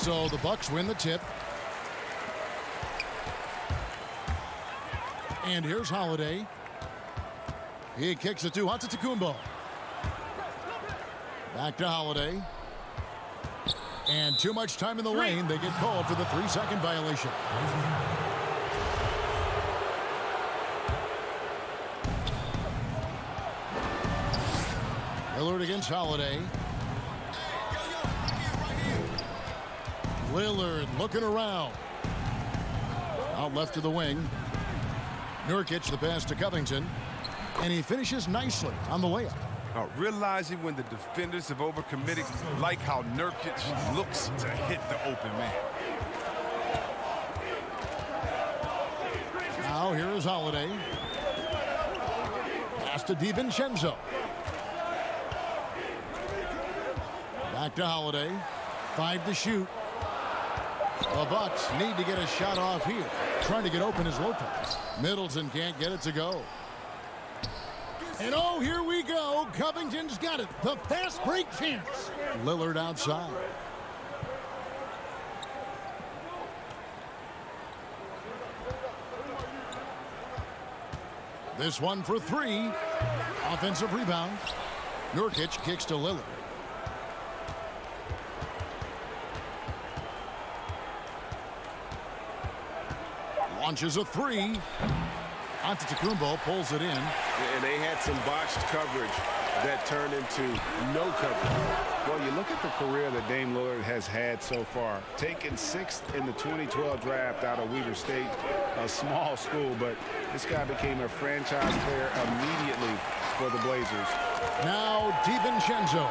So the Bucks win the tip. And here's Holiday. He kicks it to Antetokounmpo. Back to Holiday. And too much time in the lane. They get called for the 3-second violation. Lillard against Holiday. Lillard looking around. Out left to the wing. Nurkic the pass to Covington. And he finishes nicely on the layup. Realizing when the defenders have overcommitted, like how Nurkic looks to hit the open man. Now here is Holiday. Pass to DiVincenzo. Back to Holiday. 5 to shoot. The Bucks need to get a shot off here. Trying to get open is Lopez. Middleton can't get it to go. And oh, here we go. Covington's got it. The fast break chance. Lillard outside. This one for 3. Offensive rebound. Nurkic kicks to Lillard. Launches a 3. Antetokounmpo pulls it in. And they had some botched coverage that turned into no coverage. Well, you look at the career that Dame Lillard has had so far. Taken 6th in the 2012 draft out of Weber State, a small school, but this guy became a franchise player immediately for the Blazers. Now DiVincenzo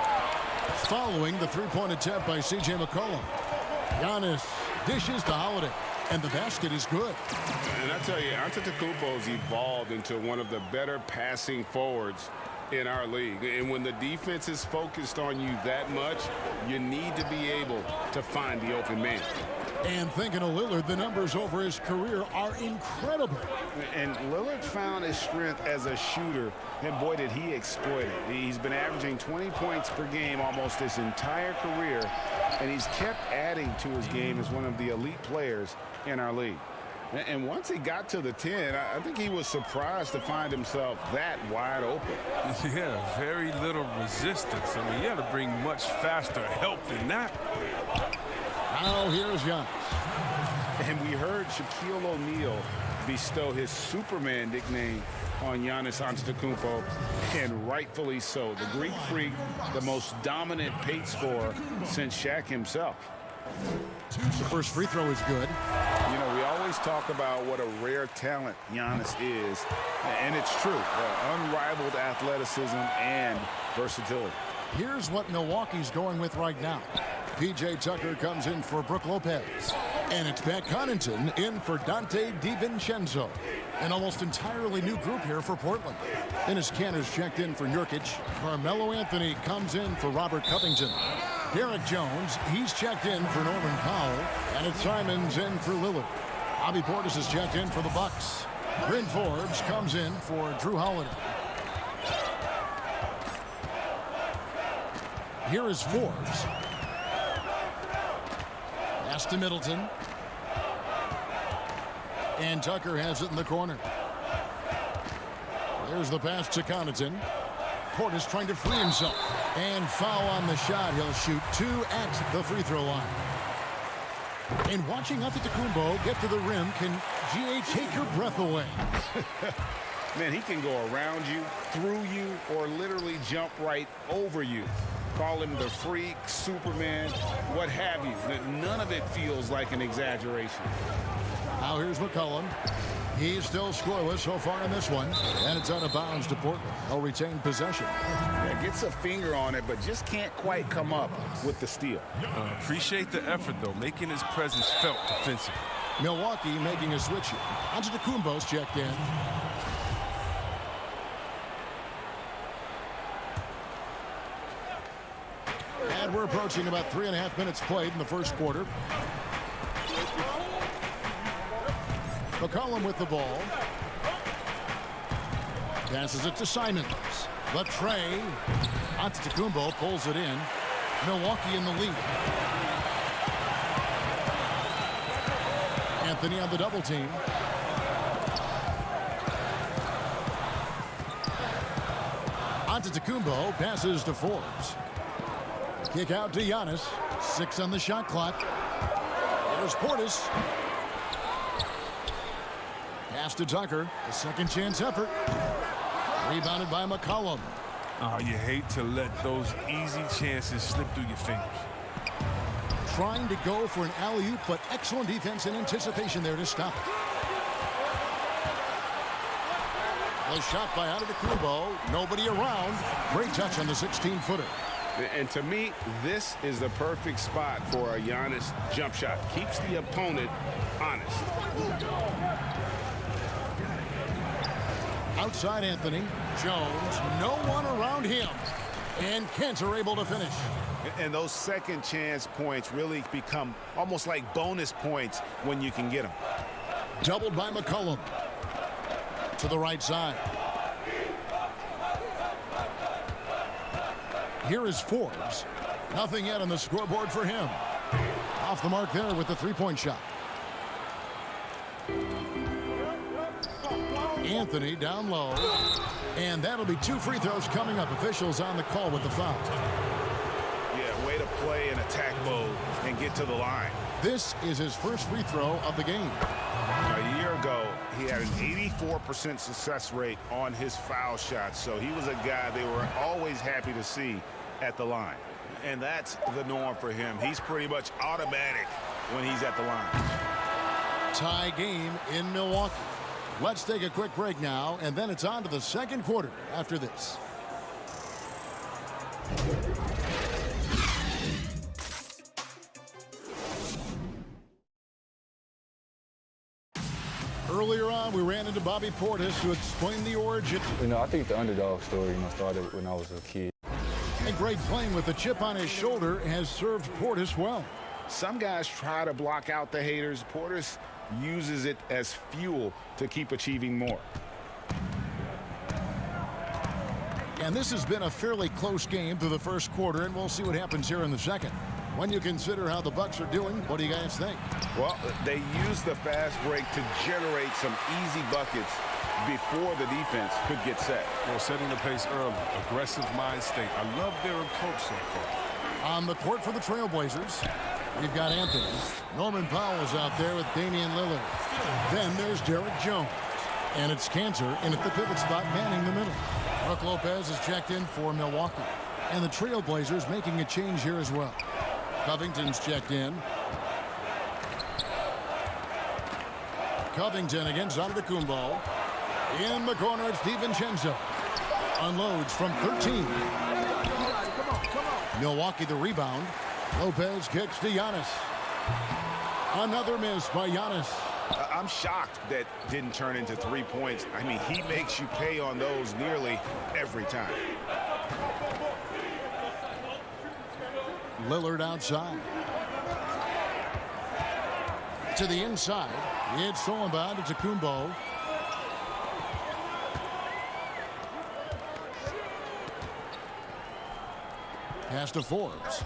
following the three-point attempt by C.J. McCollum. Giannis dishes to Holiday. And the basket is good. And I tell you, Antetokounmpo's evolved into one of the better passing forwards in our league. And when the defense is focused on you that much, you need to be able to find the open man. And thinking of Lillard, the numbers over his career are incredible. And Lillard found his strength as a shooter, and boy, did he exploit it. He's been averaging 20 points per game almost his entire career, and he's kept adding to his game as one of the elite players in our league. And once he got to the 10, I think he was surprised to find himself that wide open. Yeah, very little resistance. I mean, you got to bring much faster help than that. Now here's Giannis. And we heard Shaquille O'Neal bestow his Superman nickname on Giannis Antetokounmpo, and rightfully so. The Greek freak, the most dominant pace scorer since Shaq himself. The first free throw is good. You know, we always talk about what a rare talent Giannis is, and it's true. Unrivaled athleticism and versatility. Here's what Milwaukee's going with right now. P.J. Tucker comes in for Brook Lopez. And it's Pat Connaughton in for Dante DiVincenzo. An almost entirely new group here for Portland. Enes Kanter's checked in for Nurkic. Carmelo Anthony comes in for Robert Covington. Derek Jones, he's checked in for Norman Powell. And it's Simons in for Lillard. Bobby Portis is checked in for the Bucks. Bryn Forbes comes in for Drew Holiday. Here is Forbes. Pass to Middleton. And Tucker has it in the corner. There's the pass to Connaughton. Portis trying to free himself. And foul on the shot. He'll shoot 2 at the free throw line. And watching Antetokounmpo get to the rim can take your breath away. Man, he can go around you, through you, or literally jump right over you. Call him the freak, Superman, what have you. None of it feels like an exaggeration. Now here's McCollum. He's still scoreless so far in this one. And it's out of bounds to Portland. They'll retain possession. Yeah, gets a finger on it, but just can't quite come up with the steal. Appreciate the effort, though, making his presence felt defensively. Milwaukee making a switch here. Antetokounmpo's checked in. And we're approaching about 3.5 minutes played in the first quarter. McCollum with the ball. Passes it to Simons. The tray. Antetokounmpo pulls it in. Milwaukee in the lead. Anthony on the double team. Antetokounmpo passes to Forbes. Kick out to Giannis. 6 on the shot clock. Here's Portis. Pass to Tucker. A second chance effort. Rebounded by McCollum. Oh, you hate to let those easy chances slip through your fingers. Trying to go for an alley-oop, but excellent defense and anticipation there to stop. The shot by Antetokounmpo. Nobody around. Great touch on the 16-footer. And to me, this is the perfect spot for a Giannis jump shot. Keeps the opponent honest. Outside Anthony. Jones. No one around him. And Kent are able to finish. And those second chance points really become almost like bonus points when you can get them. Doubled by McCollum. To the right side. Here is Forbes. Nothing yet on the scoreboard for him. Off the mark there with the three-point shot. Anthony down low. And that'll be 2 free throws coming up. Officials on the call with the foul. Yeah, way to play in attack mode and get to the line. This is his first free throw of the game. A year ago, he had an 84% success rate on his foul shots. So he was a guy they were always happy to see at the line. And that's the norm for him. He's pretty much automatic when he's at the line. Tie game in Milwaukee. Let's take a quick break now, and then it's on to the second quarter after this. Earlier on, we ran into Bobby Portis to explain the origin. I think the underdog story, started when I was a kid. And Greg, playing with a chip on his shoulder, has served Portis well. Some guys try to block out the haters. Portis uses it as fuel to keep achieving more. And this has been a fairly close game through the first quarter, and we'll see what happens here in the second. When you consider how the Bucks are doing, what do you guys think? Well, they use the fast break to generate some easy buckets before the defense could get set. Well, setting the pace early, aggressive mind state. I love their approach so far. On the court for the Trailblazers, we've got Anthony. Norman Powell's out there with Damian Lillard. Then there's Derek Jones. And it's Cantor in at the pivot spot, manning the middle. Brook Lopez is checked in for Milwaukee. And the Trailblazers making a change here as well. Covington's checked in. Covington against Antetokounmpo. In the corner, it's DiVincenzo. Unloads from 13. Milwaukee the rebound. Lopez kicks to Giannis. Another miss by Giannis. I'm shocked that didn't turn into 3 points. I mean, he makes you pay on those nearly every time. Lillard outside. To the inside. It's thrown by Antetokounmpo. Pass to Forbes.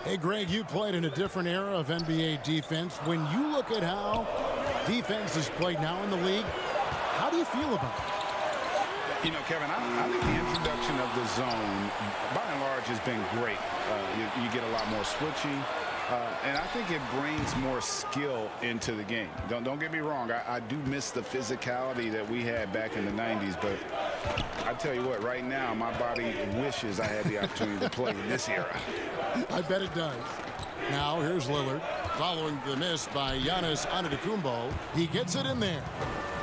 Hey, Greg, you played in a different era of NBA defense. When you look at how defense is played now in the league, how do you feel about it? You know, Kevin, I think the introduction of the zone, by and large, has been great. You get a lot more switching, and I think it brings more skill into the game. Don't get me wrong. I do miss the physicality that we had back in the 90s, but I tell you what, right now, my body wishes I had the opportunity to play in this era. I bet it does. Now, here's Lillard. Following the miss by Giannis Antetokounmpo, he gets it in there.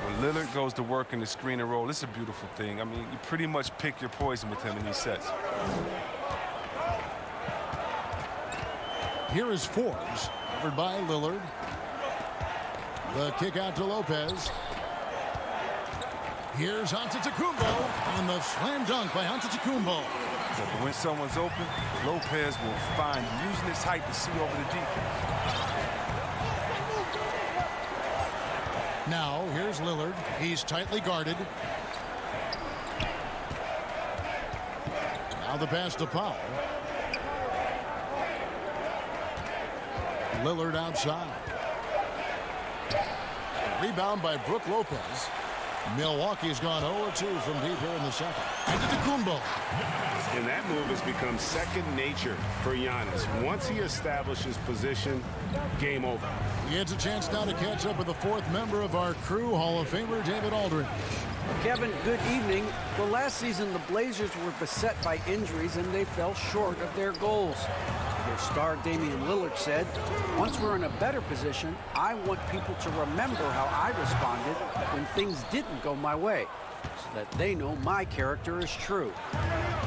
When Lillard goes to work in the screen and roll, it's a beautiful thing. I mean, you pretty much pick your poison with him in these sets. Here is Forbes, covered by Lillard. The kick out to Lopez. Here's Antetokounmpo, and the slam dunk by Antetokounmpo. So when someone's open, Lopez will find using his height to see over the defense. Now, here's Lillard. He's tightly guarded. Now the pass to Powell. Lillard outside. Rebound by Brook Lopez. Milwaukee's gone 0-2 from deep here in the second. And Antetokounmpo. And that move has become second nature for Giannis. Once he establishes position, game over. He gets a chance now to catch up with the fourth member of our crew, Hall of Famer David Aldridge. Kevin, good evening. Well, last season the Blazers were beset by injuries and they fell short of their goals. Their star Damian Lillard said, "Once we're in a better position, I want people to remember how I responded when things didn't go my way, so that they know my character is true."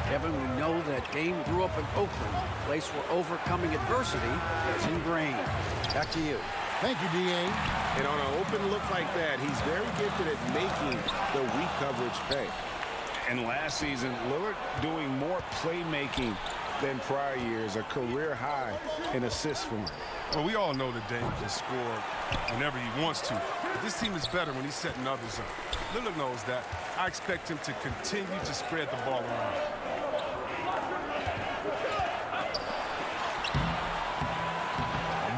Kevin, we know that Dame grew up in Oakland, a place where overcoming adversity is ingrained. Back to you. Thank you, D.A. And on an open look like that, he's very gifted at making the weak coverage pay. And last season, Lillard doing more playmaking than prior years, a career high in assists for him. Well, we all know that Dame can score whenever he wants to. But this team is better when he's setting others up. Lillard knows that. I expect him to continue to spread the ball around.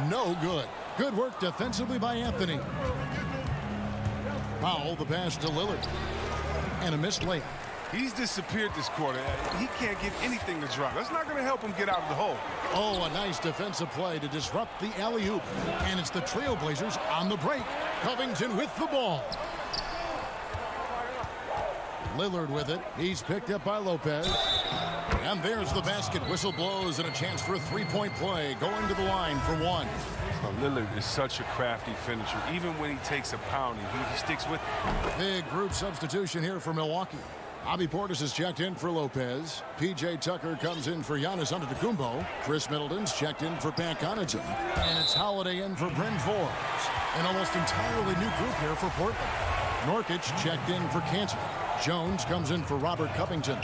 No good. Good work defensively by Anthony. Powell, the pass to Lillard. And a missed layup. He's disappeared this quarter. He can't get anything to drop. That's not going to help him get out of the hole. Oh, a nice defensive play to disrupt the alley-oop. And it's the Trailblazers on the break. Covington with the ball. Lillard with it. He's picked up by Lopez. And there's the basket. Whistle blows and a chance for a three-point play. Going to the line for one. Lillard is such a crafty finisher. Even when he takes a pounding, he sticks with it. Big group substitution here for Milwaukee. Bobby Portis is checked in for Lopez. P.J. Tucker comes in for Giannis Antetokounmpo. Chris Middleton's checked in for Pat Connaughton. And it's Holiday in for Bryn Forbes. An almost entirely new group here for Portland. Nurkic checked in for Cantor. Jones comes in for Robert Covington.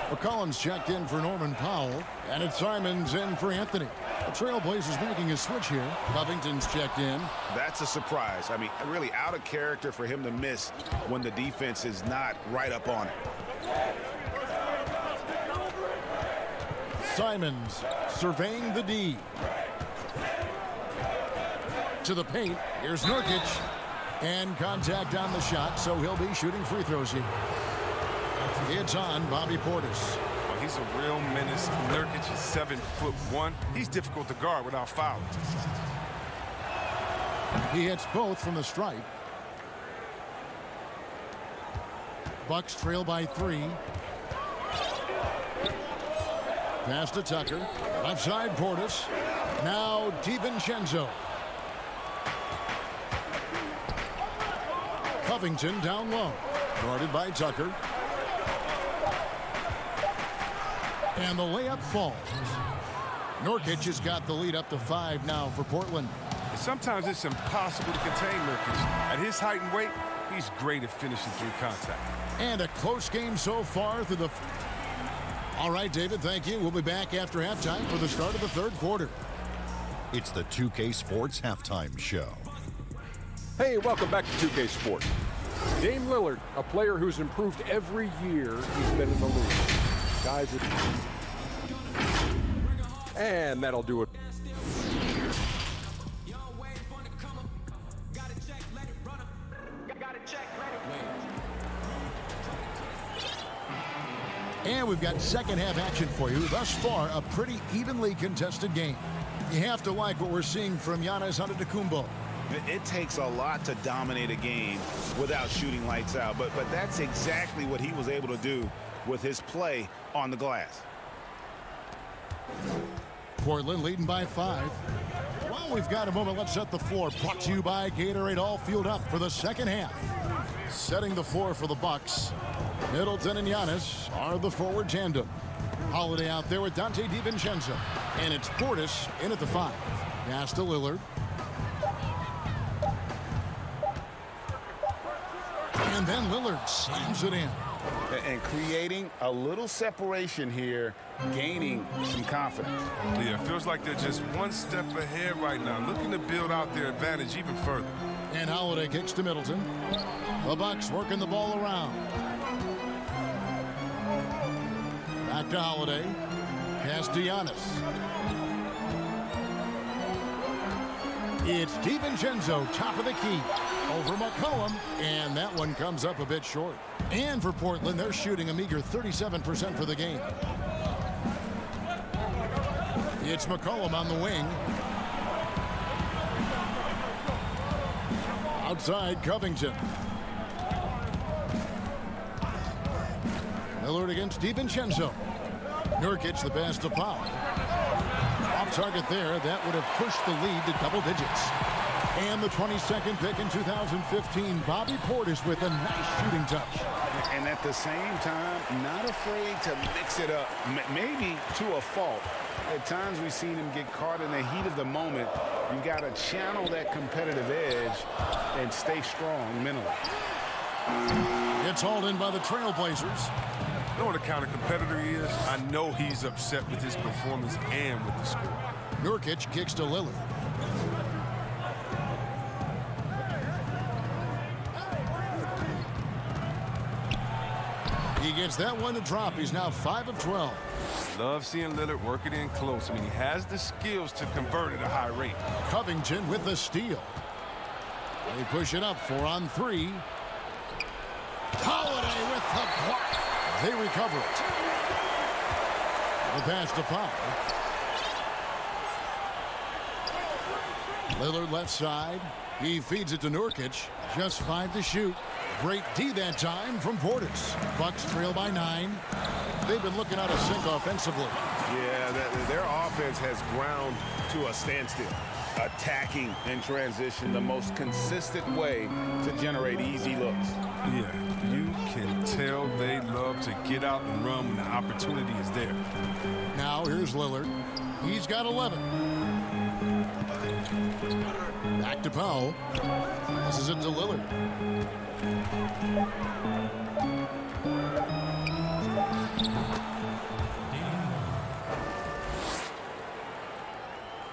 McCollum's checked in for Norman Powell. And it's Simons in for Anthony. The Trailblazers making a switch here. Covington's checked in. That's a surprise. I mean, really out of character for him to miss when the defense is not right up on it. Simons surveying the D. To the paint. Here's Nurkic. And contact on the shot, so he'll be shooting free throws here. It's on Bobby Portis. Well, he's a real menace. Nurkic is 7'1". He's difficult to guard without fouling. He hits both from the stripe. Bucks trail by 3. Pass to Tucker. Left side Portis. Now DiVincenzo. Covington down low. Guarded by Tucker. And the layup falls. Nurkic has got the lead up to 5 now for Portland. Sometimes it's impossible to contain Nurkic. At his height and weight, he's great at finishing through contact. And a close game so far through the... All right, David, thank you. We'll be back after halftime for the start of the third quarter. It's the 2K Sports Halftime Show. Hey, welcome back to 2K Sports. Dame Lillard, a player who's improved every year he's been in the league. Guys, and that'll do it. And we've got second half action for you. Thus far, a pretty evenly contested game. You have to like what we're seeing from Giannis Antetokounmpo. It takes a lot to dominate a game without shooting lights out, but that's exactly what he was able to do with his play on the glass. Portland leading by 5. Well, we've got a moment. Let's set the floor. Brought to you by Gatorade, all fueled up for the second half. Setting the floor for the Bucks. Middleton and Giannis are the forward tandem. Holiday out there with Dante DiVincenzo. And it's Portis in at the 5. Pass to Lillard. And then Lillard slams it in. And creating a little separation here, gaining some confidence. Yeah, feels like they're just one step ahead right now, looking to build out their advantage even further. And Holiday kicks to Middleton. The Bucks working the ball around. Back to Holiday. Pass to Giannis. It's DiVincenzo, top of the key, over McCollum, and that one comes up a bit short. And for Portland, they're shooting a meager 37% for the game. It's McCollum on the wing. Outside, Covington. Lillard against DiVincenzo. Nurkic, the pass to Powell. Off target there. That would have pushed the lead to double digits. And the 22nd pick in 2015, Bobby Portis with a nice shooting touch. And at the same time, not afraid to mix it up, maybe to a fault. At times we've seen him get caught in the heat of the moment. You've got to channel that competitive edge and stay strong mentally. It's hauled in by the Trailblazers. You know what a counter competitor he is? I know he's upset with his performance and with the score. Nurkic kicks to Lillard. He gets that one to drop. He's now 5 of 12. Love seeing Lillard work it in close. I mean, he has the skills to convert at a high rate. Covington with the steal. They push it up 4 on 3. Holiday with the block. They recover it. The pass to Powell. Lillard left side. He feeds it to Nurkic. Just 5 to shoot. Great D that time from Portis. Bucks trail by 9. They've been looking out of sync offensively. Yeah, their offense has ground to a standstill. Attacking in transition, the most consistent way to generate easy looks. Yeah, you can tell they love to get out and run when the opportunity is there. Now here's Lillard. He's got 11. Back to Powell. Passes it to Lillard.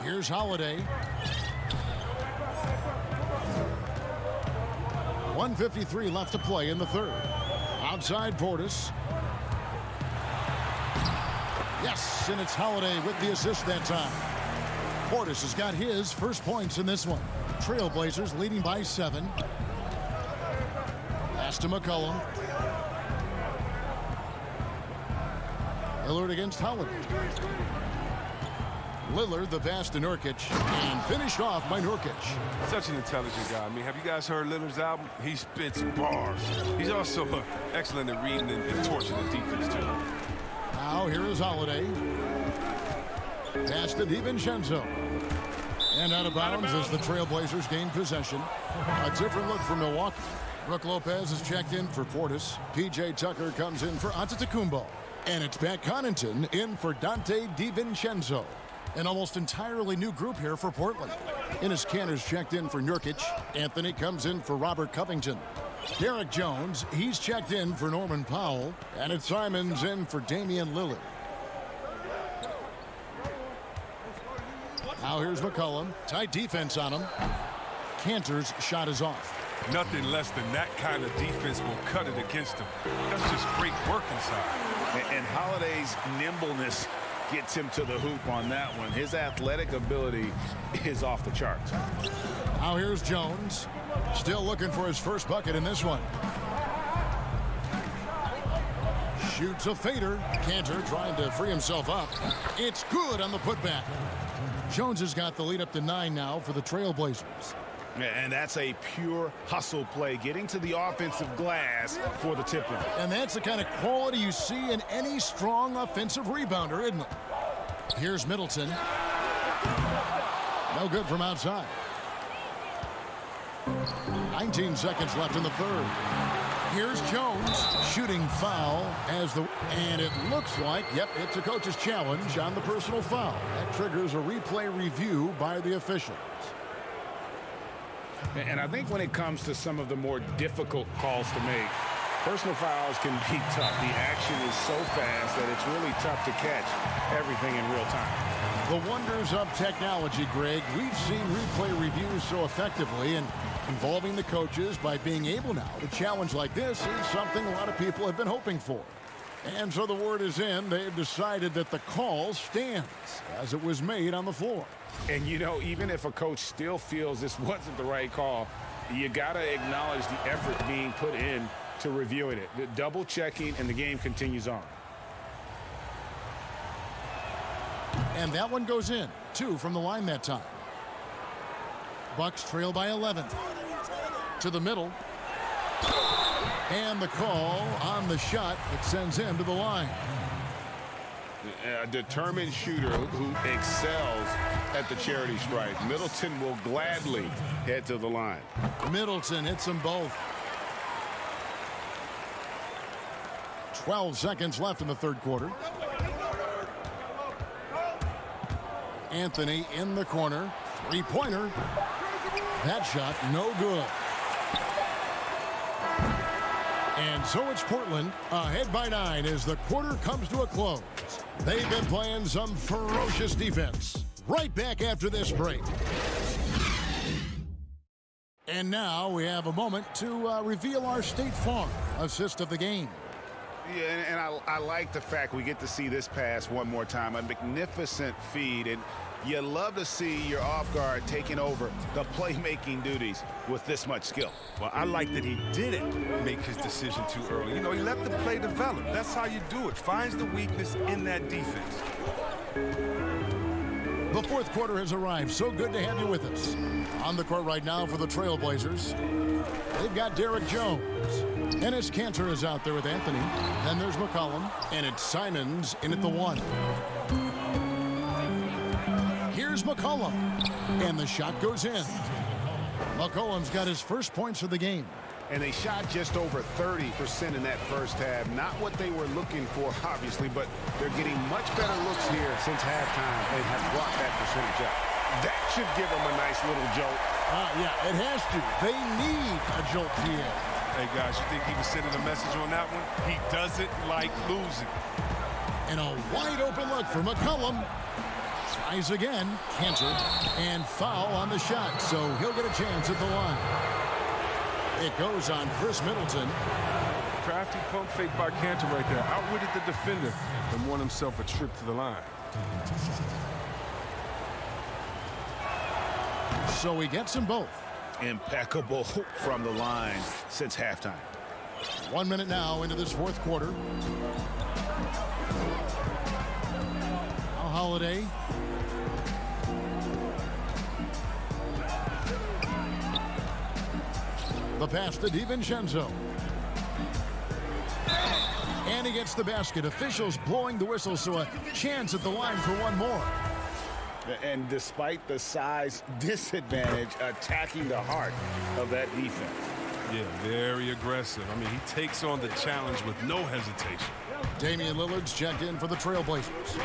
Here's Holiday. 1:53 left to play in the third. Outside Portis. Yes, and it's Holiday with the assist that time. Portis has got his first points in this one. Trailblazers leading by 7. Pass to McCollum. Lillard against Holiday. Lillard, the pass to Nurkic, and finished off by Nurkic. Such an intelligent guy. I mean, have you guys heard Lillard's album? He spits bars. He's also excellent at reading and torching the defense, too. Now here is Holiday. Pass to DiVincenzo. And out of bounds as the Trailblazers gain possession. A different look for Milwaukee. Brook Lopez is checked in for Portis. P.J. Tucker comes in for Antetokounmpo. And it's Pat Connaughton in for Dante DiVincenzo. An almost entirely new group here for Portland. Enes Kanter's checked in for Nurkic. Anthony comes in for Robert Covington. Derek Jones, he's checked in for Norman Powell. And it's Simons in for Damian Lillard. Now here's McCollum. Tight defense on him. Kanter's shot is off. Nothing less than that kind of defense will cut it against him. That's just great work inside. And Holiday's nimbleness gets him to the hoop on that one. His athletic ability is off the charts. Now here's Jones. Still looking for his first bucket in this one. Shoots a fader. Kanter trying to free himself up. It's good on the putback. Jones has got the lead up to 9 now for the Trailblazers. And that's a pure hustle play, getting to the offensive glass for the tip-in. And that's the kind of quality you see in any strong offensive rebounder, isn't it? Here's Middleton. No good from outside. 19 seconds left in the third. Here's Jones shooting foul and it looks like, yep, it's a coach's challenge on the personal foul. That triggers a replay review by the officials. And I think when it comes to some of the more difficult calls to make, personal fouls can be tough. The action is so fast that it's really tough to catch everything in real time. The wonders of technology, Greg. We've seen replay reviews so effectively, and involving the coaches by being able now to challenge like this is something a lot of people have been hoping for. And so the word is in. They've decided that the call stands as it was made on the floor. And, you know, even if a coach still feels this wasn't the right call, you got to acknowledge the effort being put in to reviewing it. The double checking, and the game continues on. And that one goes in. 2 from the line that time. Bucks trail by 11. To the middle. And the call on the shot that sends him to the line. A determined shooter who excels at the charity stripe. Middleton will gladly head to the line. Middleton hits them both. 12 seconds left in the third quarter. Anthony in the corner. Three-pointer. That shot no good. And so it's Portland ahead by 9 as the quarter comes to a close. They've been playing some ferocious defense. Right back after this break. And now we have a moment to reveal our State Farm assist of the game. Yeah, and I like the fact we get to see this pass one more time. A magnificent feed, and you love to see your off guard taking over the playmaking duties with this much skill. Well, I like that he didn't make his decision too early. You know, he let the play develop. That's how you do it. Finds the weakness in that defense. The fourth quarter has arrived. So good to have you with us. On the court right now for the Trailblazers, they've got Derek Jones. Enes Kanter is out there with Anthony. Then there's McCollum, and it's Simons in at the 1. Here's McCollum, and the shot goes in. McCollum's got his first points of the game. And they shot just over 30% in that first half. Not what they were looking for, obviously, but they're getting much better looks here since halftime and have brought that percentage up. That should give them a nice little jolt. Yeah, it has to. They need a jolt here. Hey, guys, you think he was sending a message on that one? He doesn't like losing. And a wide open look for McCollum. Tries again, Kanter, and foul on the shot, so he'll get a chance at the line. It goes on Chris Middleton. Crafty pump fake by Kanter right there. Outwitted the defender and won himself a trip to the line. So he gets them both. Impeccable from the line since halftime. 1 minute now into this fourth quarter. Now Holiday. The pass to DiVincenzo. And he gets the basket. Officials blowing the whistle, so a chance at the line for one more. And despite the size disadvantage, attacking the heart of that defense. Yeah, very aggressive. I mean, he takes on the challenge with no hesitation. Damian Lillard's checked in for the Trailblazers.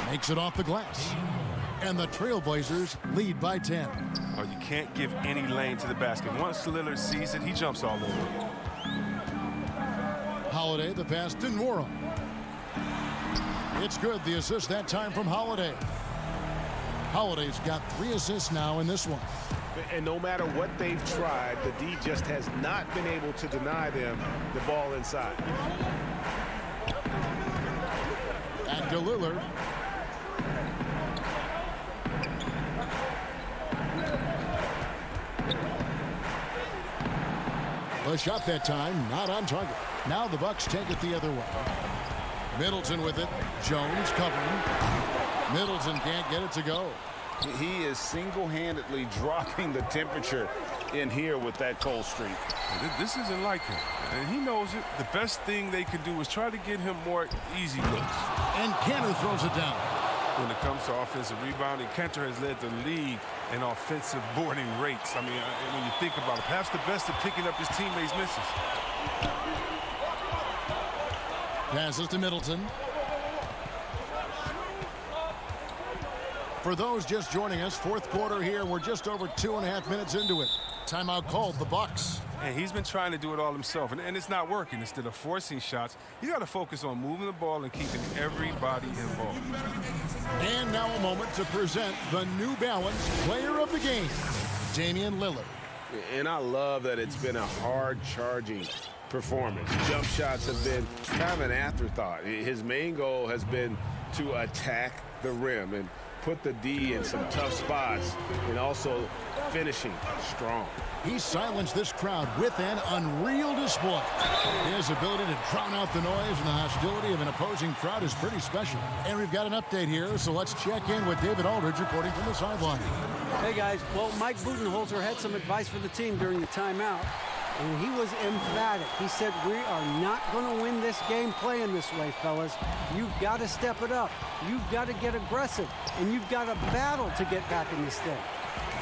Makes it off the glass. And the Trailblazers lead by 10. Oh, you can't give any lane to the basket. Once Lillard sees it, he jumps all over it. Holiday, the pass to Nwora. It's good. The assist that time from Holiday. Holiday's got 3 assists now in this one. And no matter what they've tried, the D just has not been able to deny them the ball inside. Back to Lillard. The shot that time, not on target. Now the Bucks take it the other way. Middleton with it. Jones covering. Middleton can't get it to go. He is single-handedly dropping the temperature in here with that cold streak. This isn't like him, and he knows it. The best thing they can do is try to get him more easy looks. And Kanter throws it down. When it comes to offensive rebounding, Kanter has led the league in offensive boarding rates. I mean, when you think about it, perhaps the best at picking up his teammates' misses. Passes to Middleton. For those just joining us, fourth quarter here. We're just over 2.5 minutes into it. Timeout called, the Bucks. And he's been trying to do it all himself, and it's not working. Instead of forcing shots, you got to focus on moving the ball and keeping everybody involved. And now a moment to present the New Balance Player of the Game, Damian Lillard. And I love that it's been a hard-charging performance. Jump shots have been kind of an afterthought. His main goal has been to attack the rim and put the D in some tough spots, and also finishing strong. He silenced this crowd with an unreal display. His ability to drown out the noise and the hostility of an opposing crowd is pretty special. And we've got an update here, so let's check in with David Aldridge reporting from the sideline. Hey, guys. Well, Mike Budenholzer had some advice for the team during the timeout, and he was emphatic. He said, we are not going to win this game playing this way, fellas. You've got to step it up. You've got to get aggressive, and you've got to battle to get back in this thing.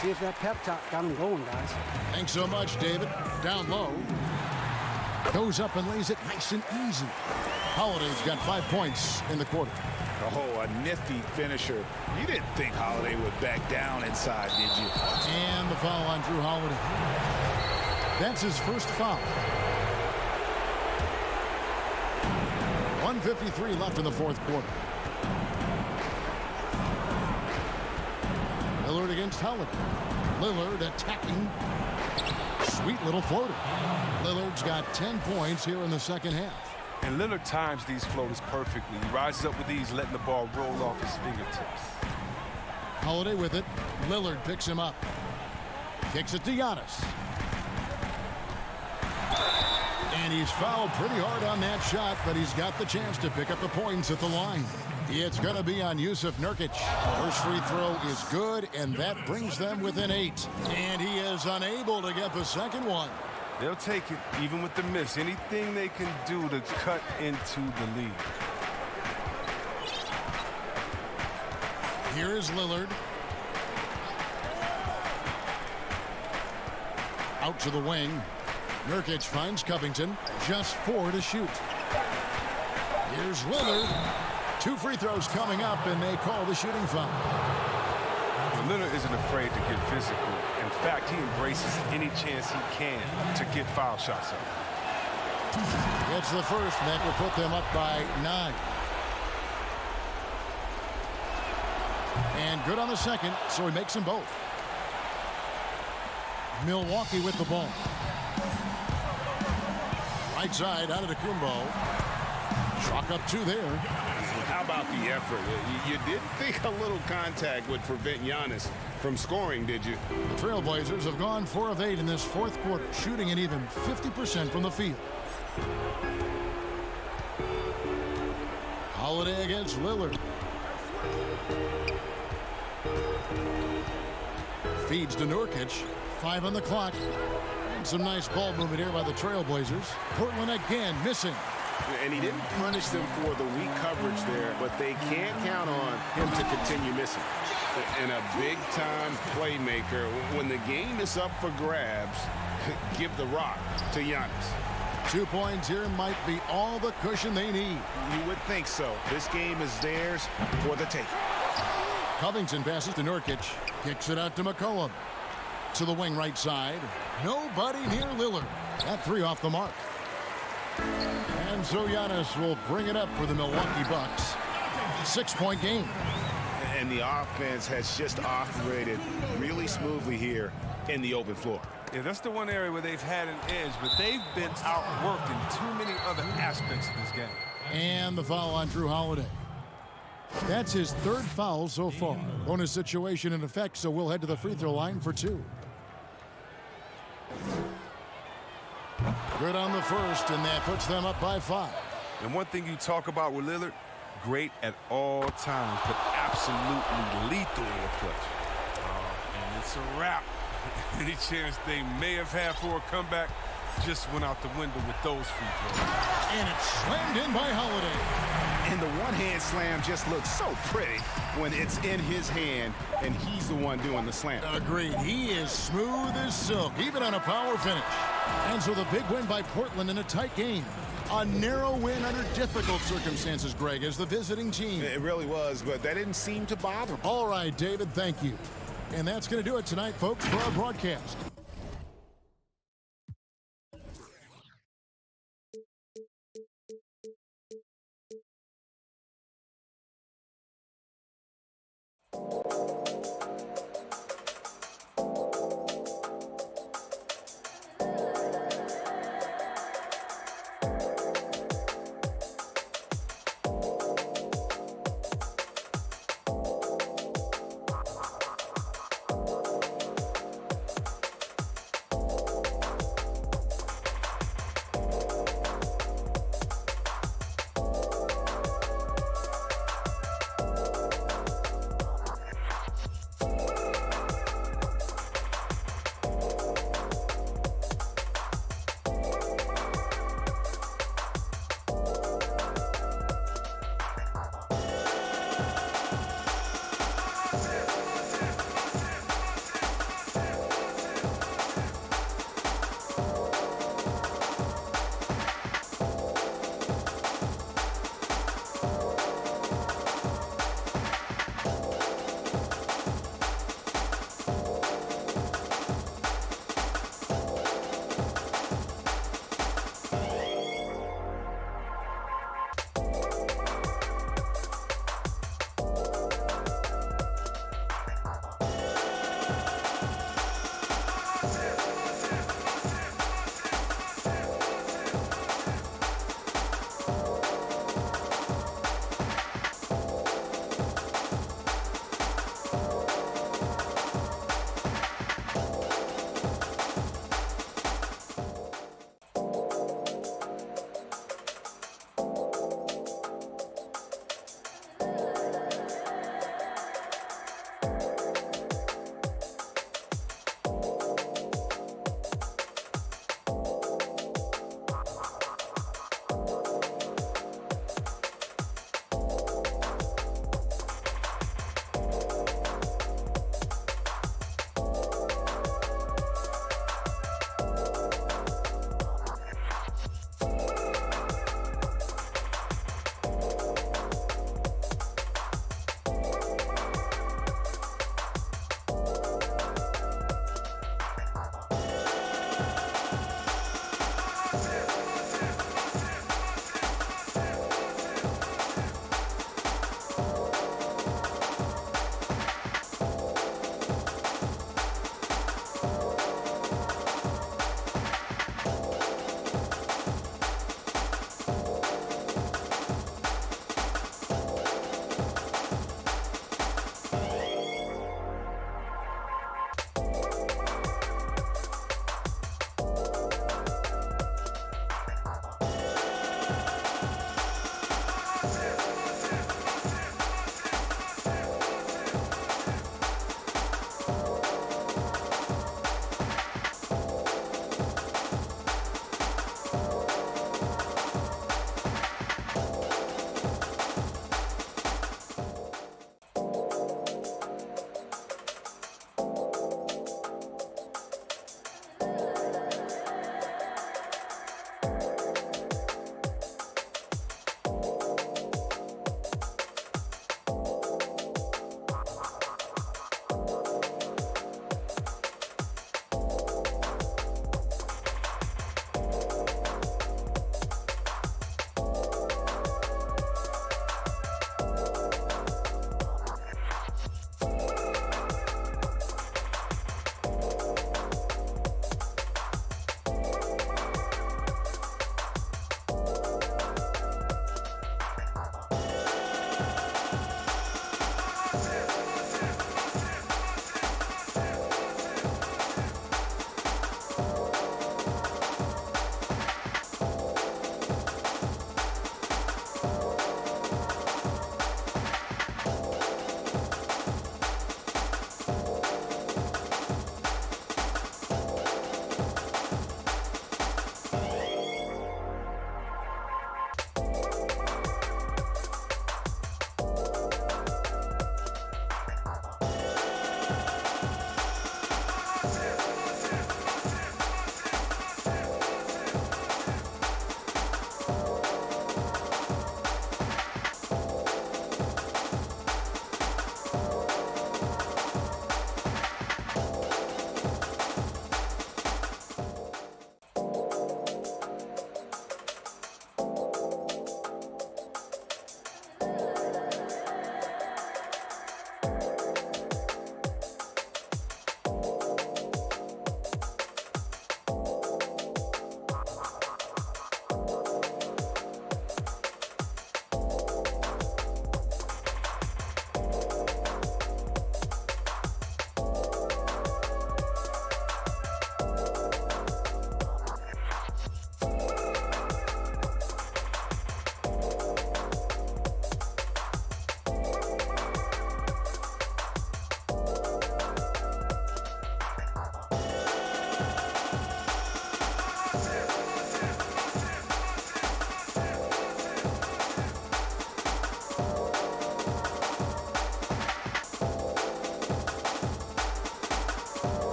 See if that pep talk got him going, guys. Thanks so much, David. Down low. Goes up and lays it nice and easy. Holiday's got 5 points in the quarter. Oh, a nifty finisher. You didn't think Holiday would back down inside, did you? And the foul on Drew Holiday. That's his first foul. 1:53 left in the fourth quarter. Lillard against Holiday. Lillard attacking. Sweet little floater. Lillard's got 10 points here in the second half. And Lillard times these floaters perfectly. He rises up with these, letting the ball roll off his fingertips. Holiday with it. Lillard picks him up. Kicks it to Giannis. And he's fouled pretty hard on that shot, but he's got the chance to pick up the points at the line. It's going to be on Yusuf Nurkic. First free throw is good, and that brings them within 8. And he is unable to get the second one. They'll take it, even with the miss. Anything they can do to cut into the lead. Here is Lillard. Out to the wing. Nurkic finds Covington. Just 4 to shoot. Here's Lillard. 2 free throws coming up, and they call the shooting foul. Lillard isn't afraid to get physical. In fact, he embraces any chance he can to get foul shots up. It's the first, and that will put them up by 9. And good on the second, so he makes them both. Milwaukee with the ball. Right side, out of the Kumbo. Chalk up 2 there. How about the effort? You didn't think a little contact would prevent Giannis from scoring, did you? The Trailblazers have gone 4 of 8 in this fourth quarter, shooting an even 50% from the field. Holiday against Lillard. Feeds to Nurkic. 5 on the clock. And some nice ball movement here by the Trailblazers. Portland again missing. And he didn't punish them for the weak coverage there, but they can't count on him to continue missing. And a big-time playmaker, when the game is up for grabs, give the rock to Giannis. 2 points here might be all the cushion they need. You would think so. This game is theirs for the taking. Covington passes to Nurkic. Kicks it out to McCollum. To the wing right side. Nobody near Lillard. That 3 off the mark. And so Giannis will bring it up for the Milwaukee Bucks. 6-point game. And the offense has just operated really smoothly here in the open floor. Yeah, that's the one area where they've had an edge, but they've been outworked in too many other aspects of this game. And the foul on Drew Holiday. That's his 3rd foul so far. Bonus situation in effect, so we'll head to the free throw line for 2. Good on the first, and that puts them up by 5. And one thing you talk about with Lillard, great at all times, but absolutely lethal in the clutch. And it's a wrap. Any chance they may have had for a comeback just went out the window with those free throws. And it's slammed in by Holiday. And the one-hand slam just looks so pretty when it's in his hand and he's the one doing the slam. Agreed. He is smooth as silk, even on a power finish. And so the big win by Portland in a tight game. A narrow win under difficult circumstances, Greg, as the visiting team. It really was, but that didn't seem to bother him. All right, David, thank you. And that's going to do it tonight, folks, for our broadcast.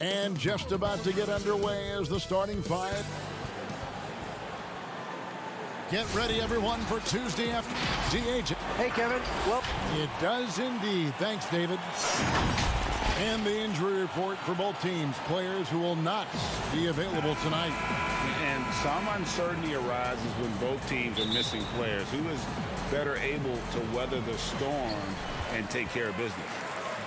And just about to get underway as the starting five. Get ready, everyone, for Tuesday after DH. Hey, Kevin. Well, it does indeed. Thanks, David. And the injury report for both teams. Players who will not be available tonight. And some uncertainty arises when both teams are missing players. Who is better able to weather the storm and take care of business?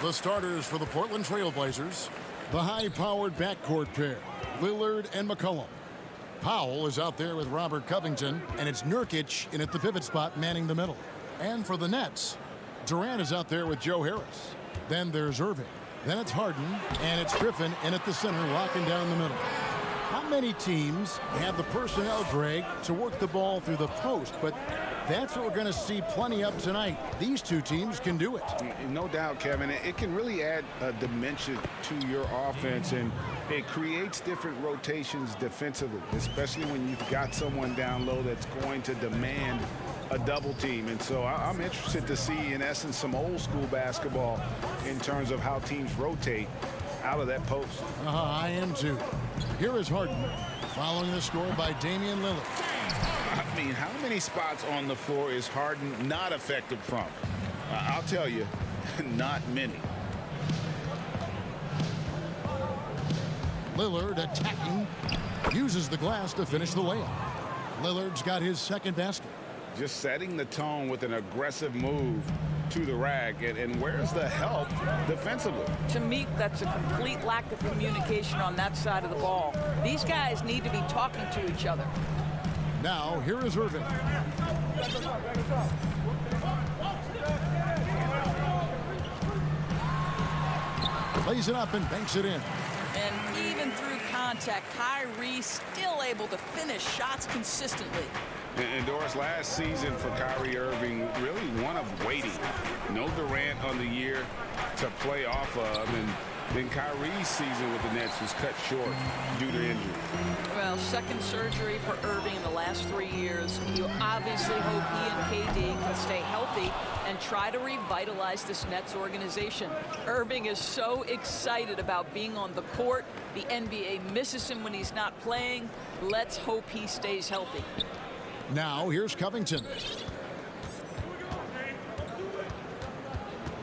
The starters for the Portland Trail Blazers. The high-powered backcourt pair, Lillard and McCollum. Powell is out there with Robert Covington, and it's Nurkic in at the pivot spot manning the middle. And for the Nets, Durant is out there with Joe Harris. Then there's Irving. Then it's Harden, and it's Griffin in at the center, locking down the middle. How many teams have the personnel, Greg, to work the ball through the post? But that's what we're going to see plenty of tonight. These two teams can do it. No doubt, Kevin. It can really add a dimension to your offense, and it creates different rotations defensively, especially when you've got someone down low that's going to demand a double team. And so I'm interested to see, in essence, some old school basketball in terms of how teams rotate out of that post. I am too. Here is Harden, following the score by Damian Lillard. I mean, how many spots on the floor is Harden not effective from? I'll tell you, not many. Lillard attacking, uses the glass to finish the layup. Lillard's got his second basket. Just setting the tone with an aggressive move to the rack. And where's the help defensively? To me, that's a complete lack of communication on that side of the ball. These guys need to be talking to each other. Now, here is Irving. Plays it up and banks it in. And even through contact, Kyrie still able to finish shots consistently. And Doris, last season for Kyrie Irving, really one of waiting. No Durant on the year to play off of, and then Kyrie's season with the Nets was cut short due to injury. Well, second surgery for Irving in the last 3 years. You obviously hope he and KD can stay healthy and try to revitalize this Nets organization. Irving is so excited about being on the court. The NBA misses him when he's not playing. Let's hope he stays healthy. Now, here's Covington.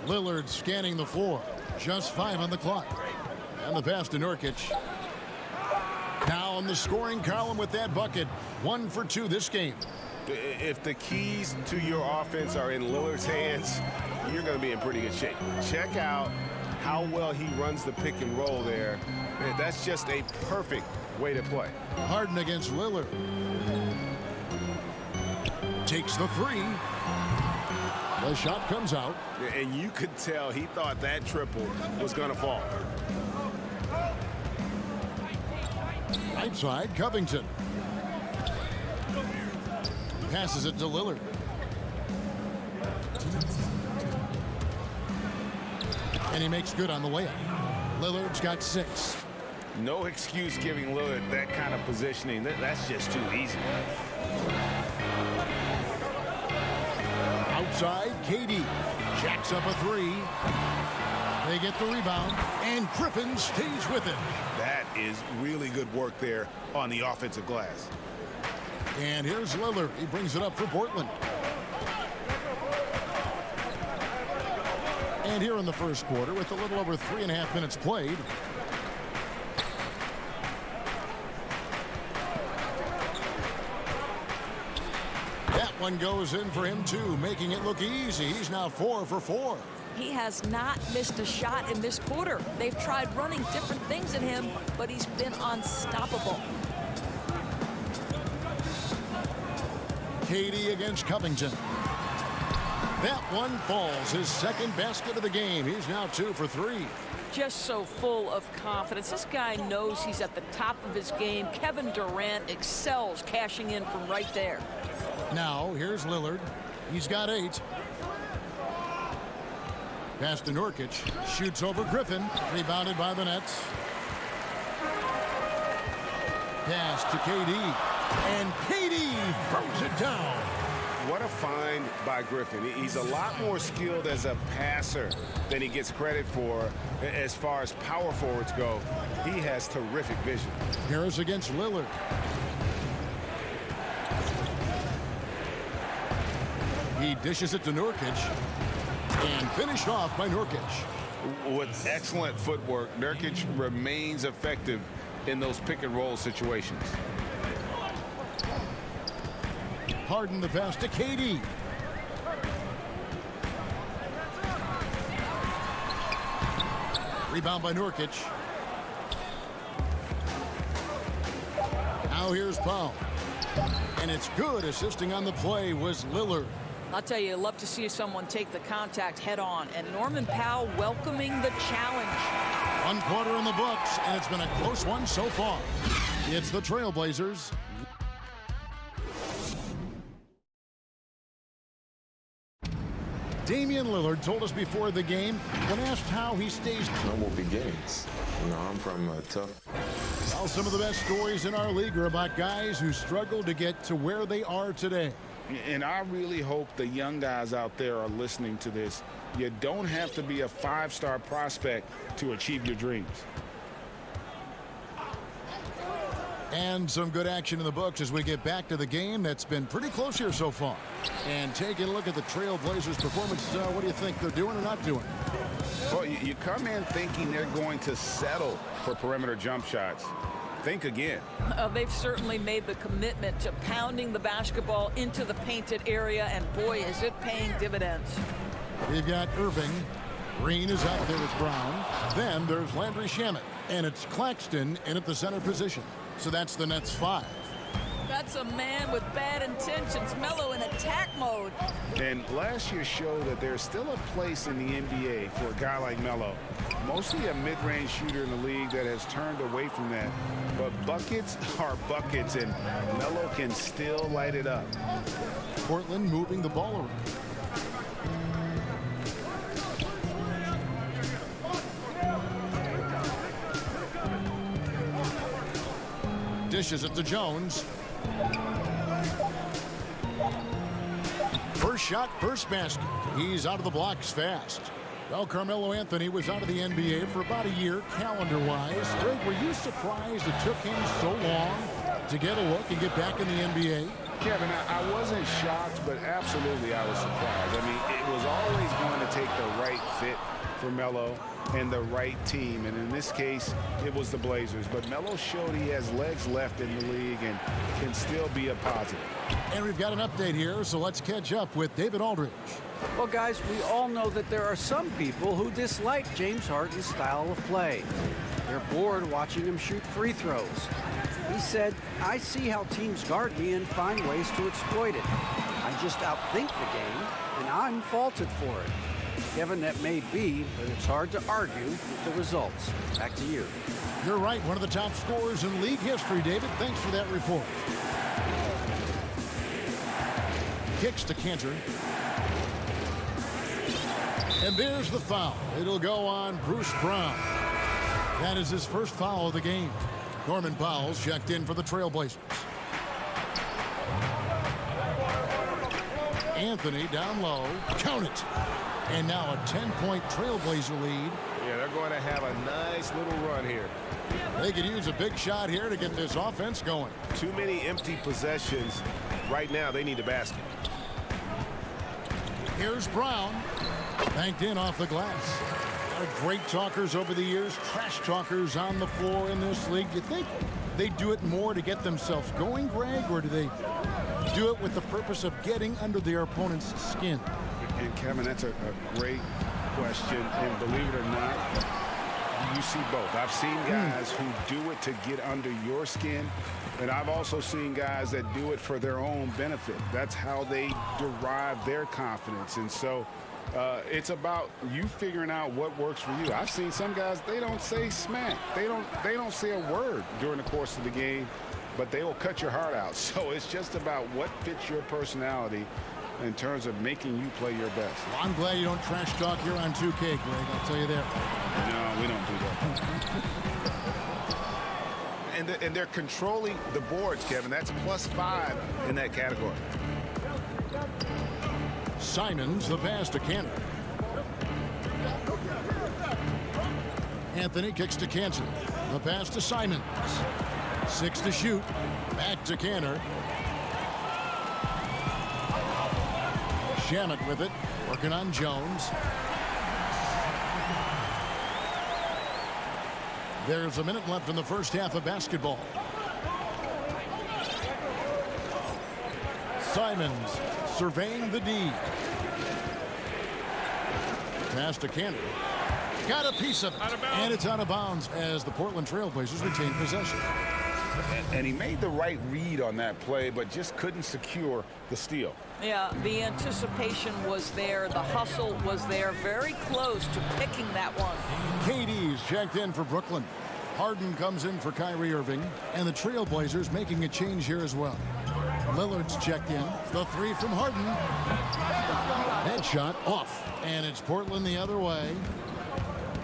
Lillard scanning the floor. Just 5 on the clock. And the pass to Nurkic. Now on the scoring column with that bucket. 1 for 2 this game. If the keys to your offense are in Lillard's hands, you're going to be in pretty good shape. Check out how well he runs the pick and roll there. That's just a perfect way to play. Harden against Lillard. Takes the 3. The shot comes out. And you could tell he thought that triple was going to fall. Right side, Covington. Passes it to Lillard. And he makes good on the layup. Lillard's got 6. No excuse giving Lillard that kind of positioning. That's just too easy. Outside, KD jacks up a 3. They get the rebound, and Griffin stays with it. That is really good work there on the offensive glass. And here's Lillard. He brings it up for Portland. And here in the first quarter, with a little over 3.5 minutes played, that one goes in for him too, making it look easy. He's now 4 for 4. He has not missed a shot in this quarter. They've tried running different things at him, but he's been unstoppable. KD against Covington. That one falls. His second basket of the game. He's now 2 for 3. Just so full of confidence. This guy knows he's at the top of his game. Kevin Durant excels cashing in from right there. Now, here's Lillard. He's got 8. Pass to Nurkic. Shoots over Griffin. Rebounded by the Nets. Pass to KD. And KD throws it down. what a find by Griffin. He's a lot more skilled as a passer than he gets credit for as far as power forwards go. He has terrific vision. Harris against Lillard. He dishes it to Nurkic. And finished off by Nurkic. With excellent footwork, Nurkic remains effective in those pick-and-roll situations. Harden the pass to KD. Rebound by Nurkic. Now here's Powell. And it's good. Assisting on the play was Lillard. I'll tell you, I'd love to see someone take the contact head on. And Norman Powell welcoming the challenge. 1 quarter in the books, and it's been a close one so far. It's the Trailblazers. Damian Lillard told us before the game, when asked how he stays. Normal beginnings. You know, I'm from a tough. Well, some of the best stories in our league are about guys who struggled to get to where they are today. And I really hope the young guys out there are listening to this. You don't have to be a 5-star prospect to achieve your dreams. And some good action in the books as we get back to the game that's been pretty close here so far. And taking a look at the Trailblazers' performance, what do you think they're doing or not doing? Well, you come in thinking they're going to settle for perimeter jump shots. Think again. They've certainly made the commitment to pounding the basketball into the painted area, and boy, is it paying dividends. We've got Irving. Green is out there with Brown. Then there's Landry Shamet, and it's Claxton in at the center position. So that's the Nets 5. That's a man with bad intentions. Melo in attack mode. And last year showed that there's still a place in the NBA for a guy like Melo. Mostly a mid-range shooter in the league that has turned away from that. But buckets are buckets, and Melo can still light it up. Portland moving the ball around. Dishes it to Jones. First shot, first basket. He's out of the blocks fast. Well, Carmelo Anthony was out of the NBA for about a year, calendar-wise. Greg, were you surprised it took him so long to get a look and get back in the NBA? Kevin, I wasn't shocked, but absolutely I was surprised. I mean, it was always going to take the right fit for Melo and the right team, and in this case it was the Blazers. But Melo showed he has legs left in the league and can still be a positive. And we've got an update here, so let's catch up with David Aldridge. Well, guys, we all know that there are some people who dislike James Harden's style of play. They're bored watching him shoot free throws. He said, "I see how teams guard me and find ways to exploit it. I just outthink the game, and I'm faulted for it." Kevin, that may be, but it's hard to argue with the results. Back to you. You're right, one of the top scorers in league history, David. Thanks for that report. Kicks to Cantor. And there's the foul. It'll go on Bruce Brown. That is his first foul of the game. Norman Powell's checked in for the Trailblazers. Anthony down low. Count it. And now a 10-point Trailblazer lead. Yeah, they're going to have a nice little run here. They could use a big shot here to get this offense going. Too many empty possessions. Right now, they need a basket. Here's Brown. Banked in off the glass. A lot of great talkers over the years, trash talkers on the floor in this league. Do you think they do it more to get themselves going, Greg, or do they do it with the purpose of getting under their opponent's skin? And Kevin, that's a great question. And believe it or not, you see both. I've seen guys who do it to get under your skin, and I've also seen guys that do it for their own benefit. That's how they derive their confidence. And so it's about you figuring out what works for you. I've seen some guys, they don't say smack. They don't say a word during the course of the game, but they will cut your heart out. So it's just about what fits your personality in terms of making you play your best. Well, I'm glad you don't trash talk here on 2K, Greg. I'll tell you that. No, we don't do that. And they're controlling the boards, Kevin. That's +5 in that category. Simons, the pass to Canner. Anthony kicks to Cancer. The pass to Simons. 6 to shoot. Back to Canner. Shamit with it. Working on Jones. There's a minute left in the first half of basketball. Simons surveying the D. Pass to Canner. Got a piece of it. And it's out of bounds as the Portland Trail Blazers retain possession. And he made the right read on that play, but just couldn't secure the steal. Yeah, the anticipation was there. The hustle was there. Very close to picking that one. KD's checked in for Brooklyn. Harden comes in for Kyrie Irving. And the Trailblazers making a change here as well. Lillard's checked in. The three from Harden. That shot off. And it's Portland the other way.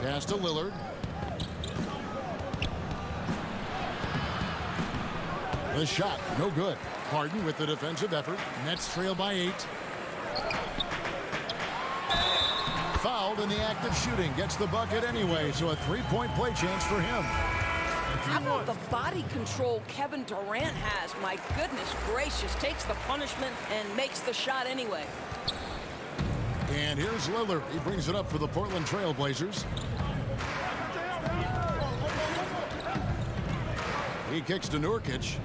Pass to Lillard. The shot, no good. Harden with the defensive effort. Nets trail by 8. Fouled in the act of shooting. Gets the bucket anyway, so a three-point play chance for him. How about the body control Kevin Durant has? My goodness gracious. Takes the punishment and makes the shot anyway. And here's Lillard. He brings it up for the Portland Trail Blazers. He kicks to Nurkic.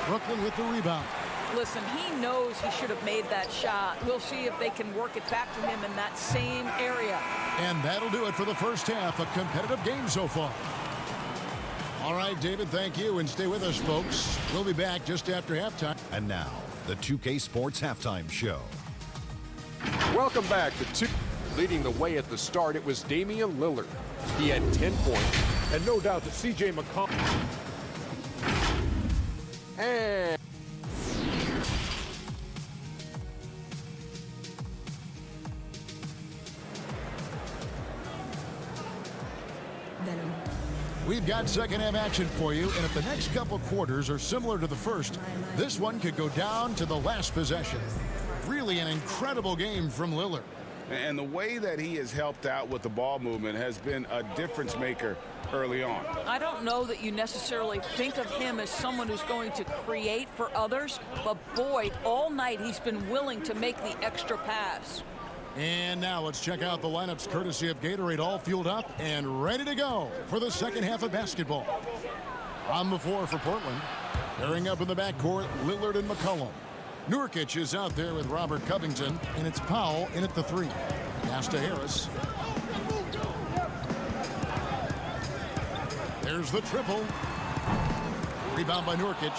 Brooklyn with the rebound. Listen, he knows he should have made that shot. We'll see if they can work it back to him in that same area. And that'll do it for the first half. A competitive game so far. All right, David, thank you. And stay with us, folks. We'll be back just after halftime. And now, the 2K Sports Halftime Show. Welcome back to 2. Leading the way at the start, it was Damian Lillard. He had 10 points. And no doubt that C.J. McCollum. And we've got second half action for you, and if the next couple quarters are similar to the first, this one could go down to the last possession. Really an incredible game from Lillard. And the way that he has helped out with the ball movement has been a difference maker early on. I don't know that you necessarily think of him as someone who's going to create for others, but boy, all night he's been willing to make the extra pass. And now let's check out the lineups courtesy of Gatorade, all fueled up and ready to go for the second half of basketball. On the floor for Portland. Pairing up in the backcourt, Lillard and McCollum. Nurkic is out there with Robert Covington, and it's Powell in at the 3. Pass to Harris. There's the triple. Rebound by Nurkic.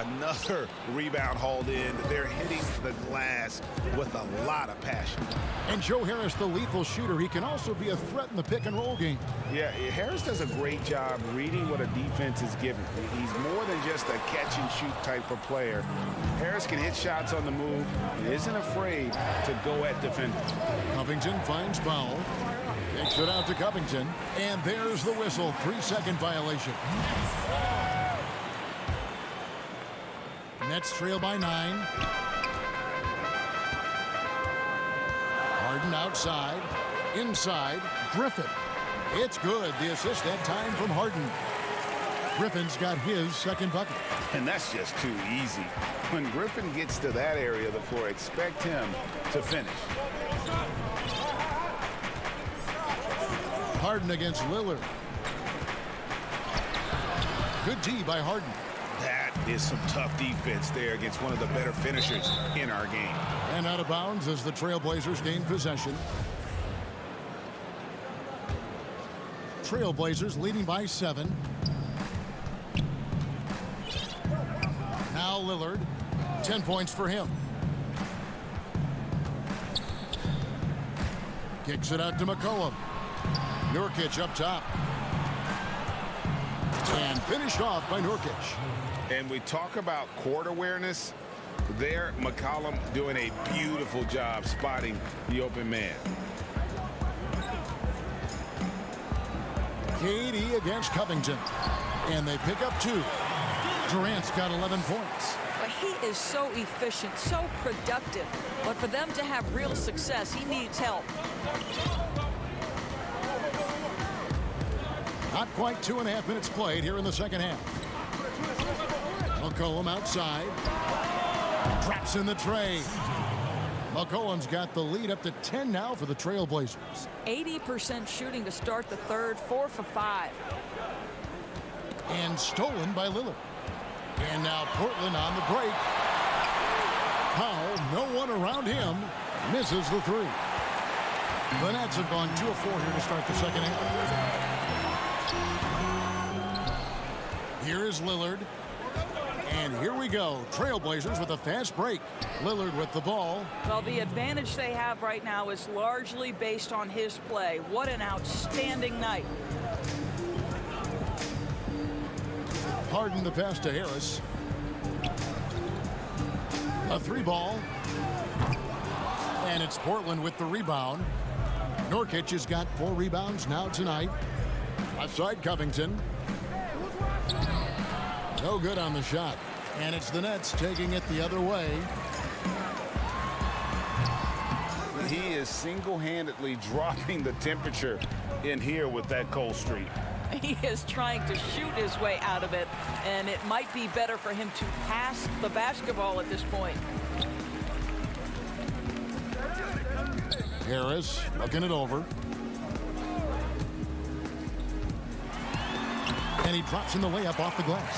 Another rebound hauled in. They're hitting the glass with a lot of passion. And Joe Harris, the lethal shooter, he can also be a threat in the pick and roll game. Yeah, Harris does a great job reading what a defense is given. He's more than just a catch and shoot type of player. Harris can hit shots on the move and isn't afraid to go at defenders. Covington finds Powell. Kicks it out to Covington. And there's the whistle. 3-second violation. Nets trail by 9. Harden outside. Inside. Griffin. It's good. The assist that time from Harden. Griffin's got his second bucket. And that's just too easy. When Griffin gets to that area of the floor, expect him to finish. Harden against Lillard. Good D by Harden. That is some tough defense there against one of the better finishers in our game. And out of bounds as the Trailblazers gain possession. Trailblazers leading by 7. Now Lillard. 10 points for him. Kicks it out to McCollum. Nurkic up top. And finished off by Nurkic. And we talk about court awareness. There, McCollum doing a beautiful job spotting the open man. KD against Covington. And they pick up 2. Durant's got 11 points. But He is so efficient, so productive. But for them to have real success, he needs help. Not quite 2.5 minutes played here in the second half. McCollum outside. Drops in the tray. McCollum's got the lead up to 10 now for the Trailblazers. 80% shooting to start the third, 4 for 5. And stolen by Lillard. And now Portland on the break. Powell, no one around him, misses the three. The Nets have gone 2 of 4 here to start the second half. Here is Lillard. And here we go. Trailblazers with a fast break. Lillard with the ball. Well, the advantage they have right now is largely based on his play. What an outstanding night. Harden the pass to Harris. A 3 ball. And it's Portland with the rebound. Nurkic has got 4 rebounds now tonight. Outside Covington. No good on the shot. And it's the Nets taking it the other way. He is single-handedly dropping the temperature in here with that cold streak. He is trying to shoot his way out of it, and it might be better for him to pass the basketball at this point. Harris looking it over. And he drops in the layup off the glass.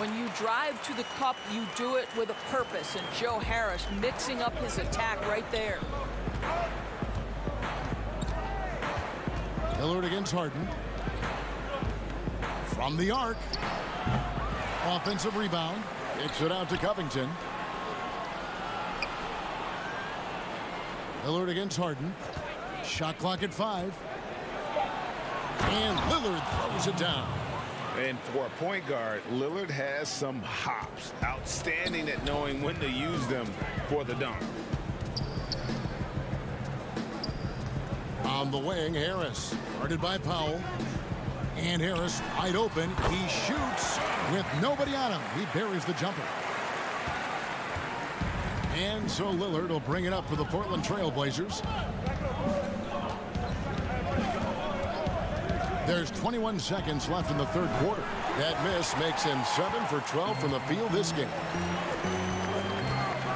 When you drive to the cup, you do it with a purpose, and Joe Harris mixing up his attack right there. Lillard against Harden. From the arc. Offensive rebound. Kicks it out to Covington. Lillard against Harden. Shot clock at 5. And Lillard throws it down. And for a point guard, Lillard has some hops. Outstanding at knowing when to use them for the dunk. On the wing, Harris. Guarded by Powell. And Harris wide open. He shoots with nobody on him. He buries the jumper. And so Lillard will bring it up for the Portland Trailblazers. There's 21 seconds left in the third quarter. That miss makes him 7 for 12 from the field this game.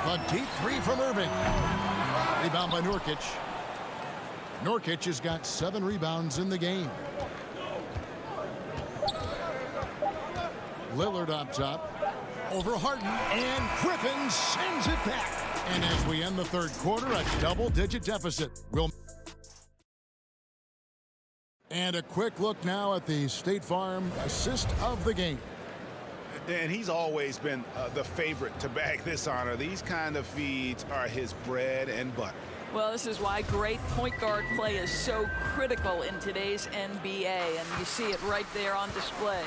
A deep 3 from Irving. Rebound by Nurkic. Nurkic has got 7 rebounds in the game. Lillard up top. Over Harden. And Griffin sends it back. And as we end the third quarter, a double-digit deficit. And a quick look now at the State Farm assist of the game. And he's always been the favorite to bag this honor. These kind of feeds are his bread and butter. Well, this is why great point guard play is so critical in today's NBA, and you see it right there on display.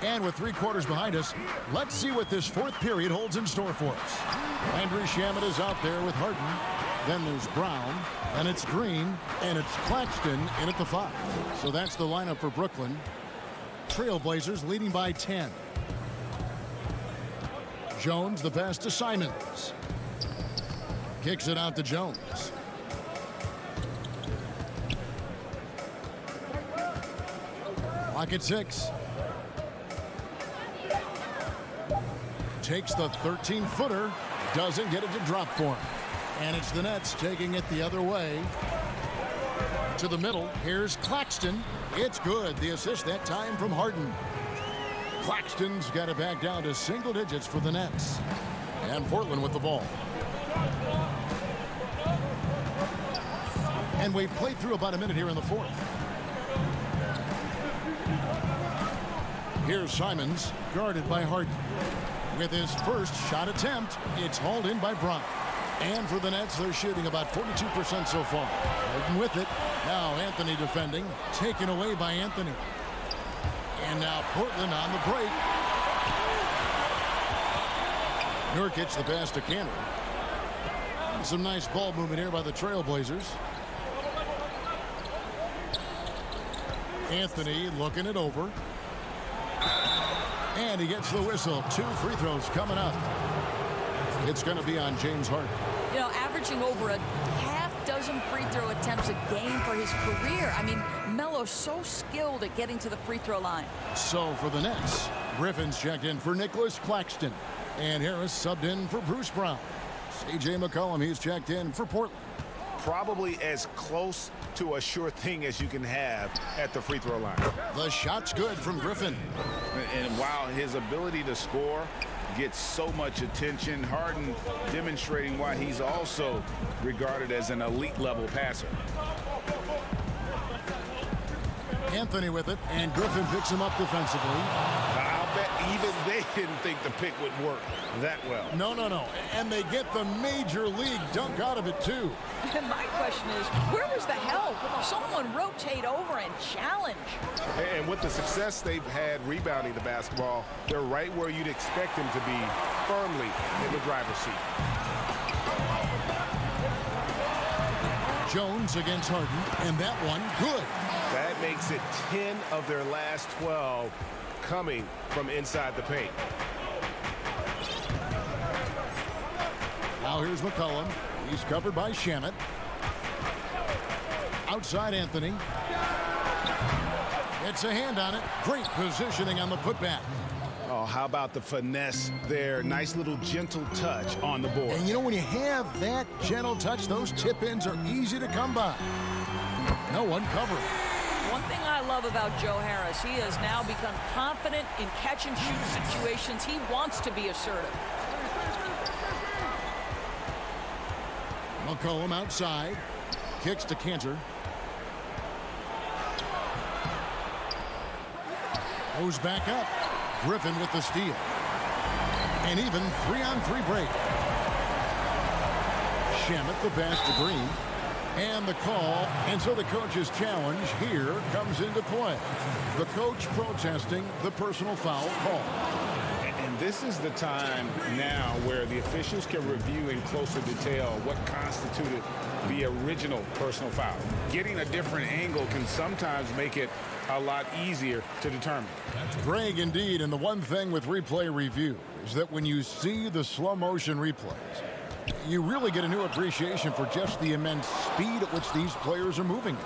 And with 3 quarters behind us, let's see what this fourth period holds in store for us. Landry Shamet is out there with Harden. Then there's Brown, and it's Green, and it's Claxton in at the 5. So that's the lineup for Brooklyn. Trailblazers leading by 10. Jones the pass to Simons. Kicks it out to Jones. Clock at 6. Takes the 13-footer. Doesn't get it to drop for him. And it's the Nets taking it the other way. To the middle. Here's Claxton. It's good. The assist that time from Harden. Claxton's got it back down to single digits for the Nets. And Portland with the ball. And we've played through about a minute here in the fourth. Here's Simons, guarded by Harden. With his first shot attempt, it's hauled in by Brown. And for the Nets, they're shooting about 42% so far. Harden with it. Now Anthony defending. Taken away by Anthony. And now Portland on the break. Nurkic the pass to Cantor. Some nice ball movement here by the Trailblazers. Anthony looking it over. And he gets the whistle. 2 free throws coming up. It's going to be on James Harden. You know, averaging over a half-dozen free throw attempts a game for his career. I mean, Melo's so skilled at getting to the free throw line. So for the Nets, Griffin's checked in for Nicholas Claxton. And Harris subbed in for Bruce Brown. C.J. McCollum, he's checked in for Portland. Probably as close to a sure thing as you can have at the free throw line. The shot's good from Griffin. And while his ability to score gets so much attention, Harden demonstrating why he's also regarded as an elite level passer. Anthony with it, and Griffin picks him up defensively. I'll bet even they didn't think the pick would work that well. No. And they get the major league dunk out of it, too. And my question is, where was the help? Someone rotate over and challenge. And with the success they've had rebounding the basketball, they're right where you'd expect them to be, firmly in the driver's seat. Jones against Harden, and that one good. That makes it 10 of their last 12 coming from inside the paint. Now here's McCollum. He's covered by Shamet. Outside Anthony. It's a hand on it. Great positioning on the putback. Oh, how about the finesse there? Nice little gentle touch on the board. And you know, when you have that gentle touch, those tip-ins are easy to come by. No one covering. One thing I love about Joe Harris, he has now become confident in catch-and-shoot situations. He wants to be assertive. McCollum outside. Kicks to Cantor. Goes back up. Griffin with the steal. And even 3-on-3 break. Shamet the pass to Green. And the call, and so the coach's challenge here comes into play. The coach protesting the personal foul call. And this is the time now where the officials can review in closer detail what constituted the original personal foul. Getting a different angle can sometimes make it a lot easier to determine. Greg, indeed, and the one thing with replay review is that when you see the slow motion replays, you really get a new appreciation for just the immense speed at which these players are moving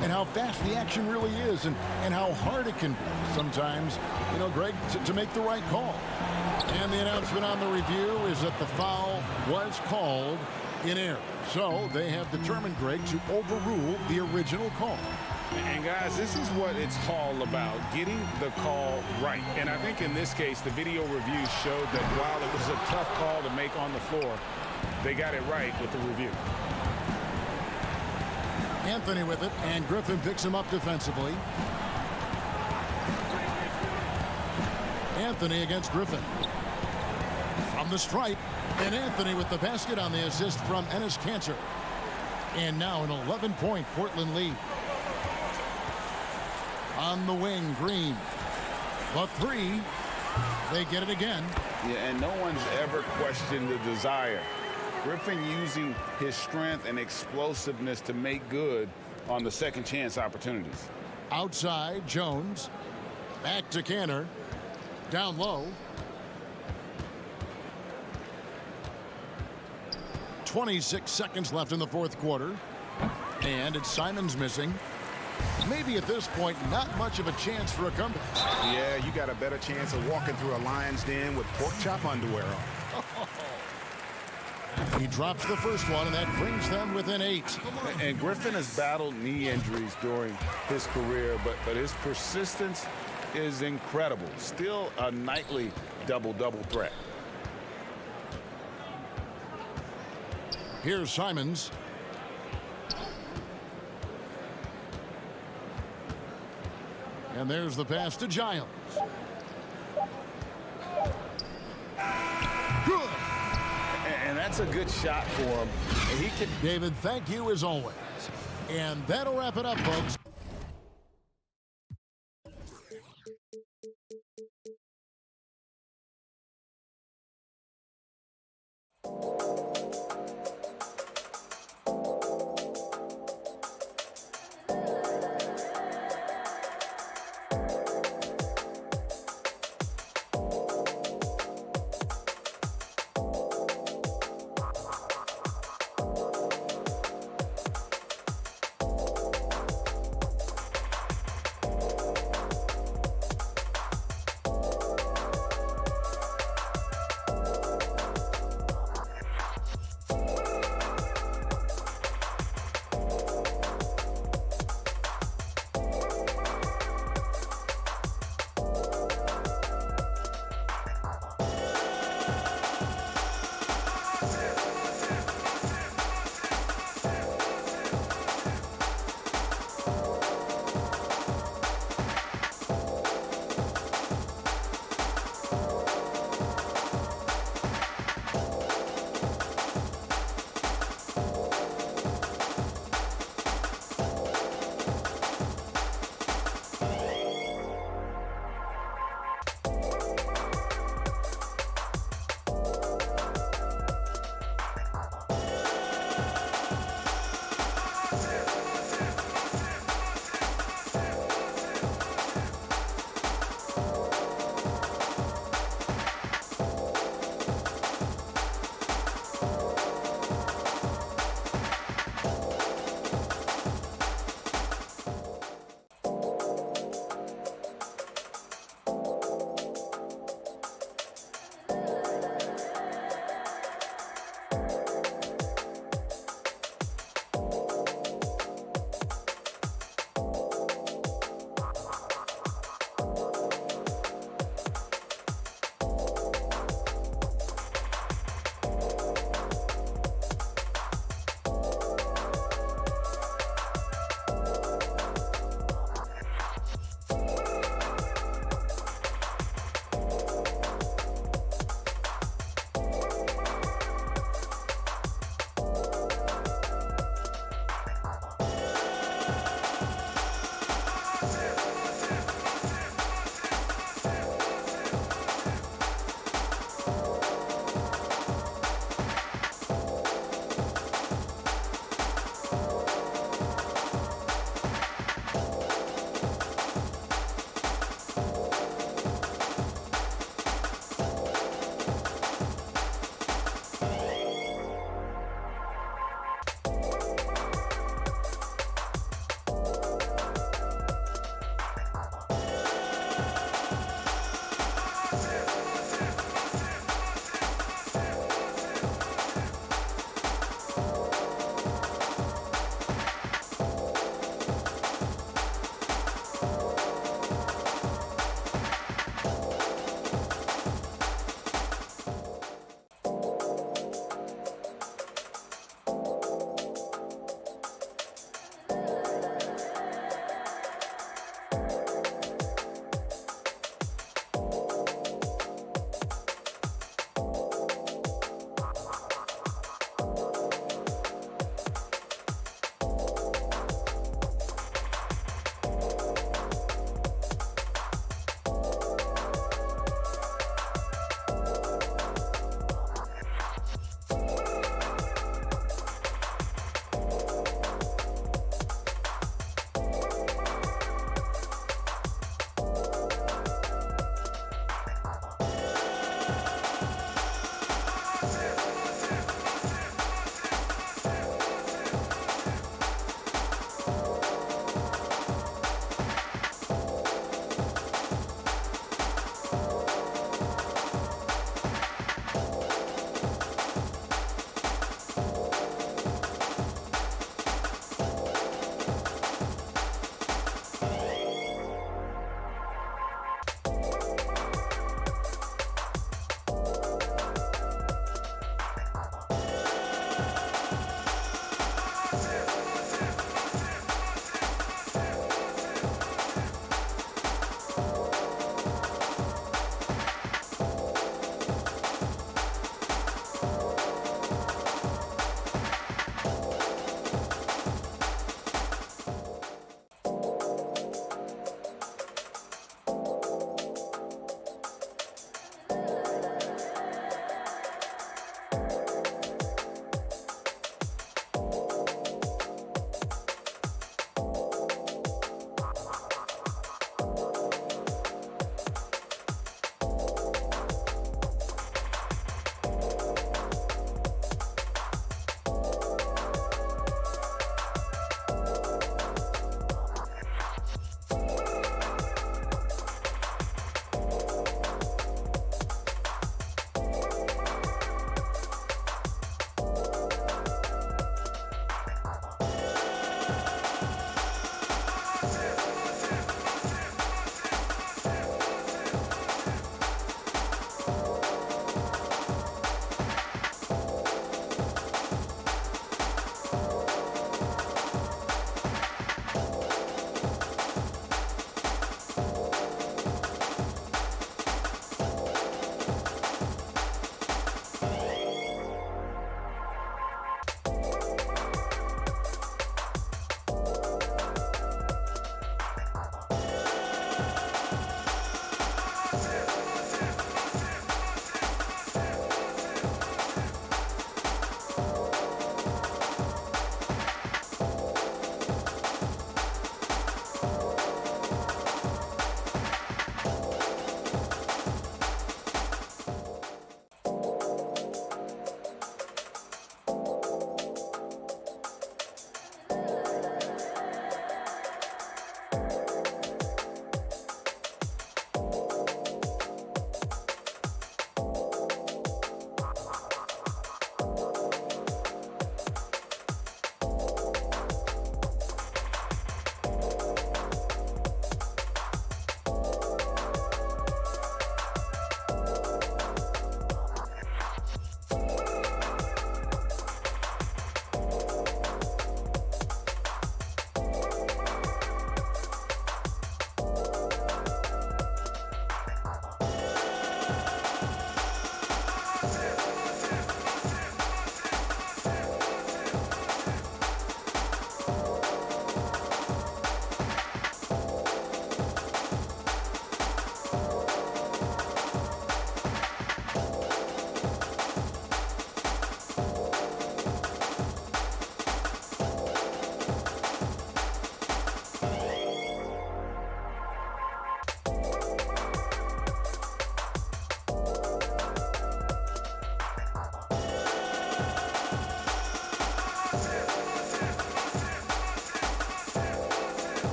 and how fast the action really is and how hard it can be sometimes, you know, Greg, to make the right call. And the announcement on the review is that the foul was called in error. So they have determined, Greg, to overrule the original call. And guys, this is what it's all about, getting the call right. And I think in this case, the video review showed that while it was a tough call to make on the floor, they got it right with the review. Anthony with it, and Griffin picks him up defensively. Anthony against Griffin. From the stripe, and Anthony with the basket on the assist from Enes Kanter. And now an 11-point Portland lead. On the wing, Green. The three. They get it again. Yeah, and no one's ever questioned the desire. Griffin using his strength and explosiveness to make good on the second chance opportunities. Outside, Jones. Back to Kanter. Down low. 26 seconds left in the fourth quarter. And it's Simons missing. Maybe at this point, not much of a chance for a comeback. Yeah, you got a better chance of walking through a lion's den with pork chop underwear on. He drops the first one, and that brings them within 8. And Griffin has battled knee injuries during his career, but his persistence is incredible. Still a nightly double-double threat. Here's Simons. And there's the pass to Giles. Good. And that's a good shot for him. And he can. David, thank you as always. And that'll wrap it up, folks.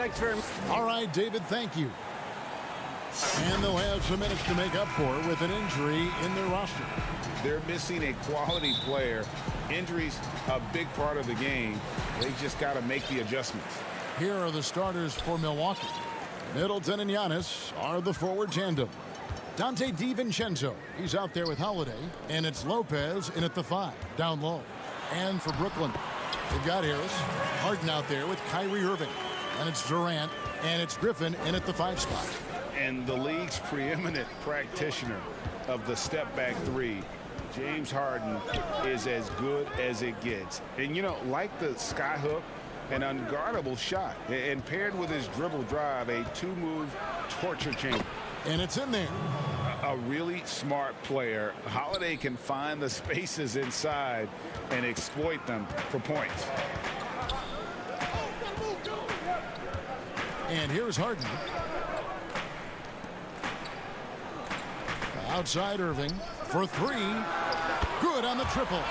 Thanks very much. All right, David, thank you. And they'll have some minutes to make up for with an injury in their roster. They're missing a quality player. Injuries a big part of the game. They just got to make the adjustments. Here are the starters for Milwaukee. Middleton and Giannis are the forward tandem. Dante DiVincenzo, he's out there with Holiday. And it's Lopez in at the 5, down low. And for Brooklyn, they've got Harris. Harden out there with Kyrie Irving. And it's Durant. And it's Griffin in at the 5 spot. And the league's preeminent practitioner of the step-back 3, James Harden, is as good as it gets. And, you know, like the skyhook, an unguardable shot. And paired with his dribble drive, a 2-move torture chamber. And it's in there. A really smart player. Holiday can find the spaces inside and exploit them for points. And here's Harden. Outside Irving for 3. Good on the triple.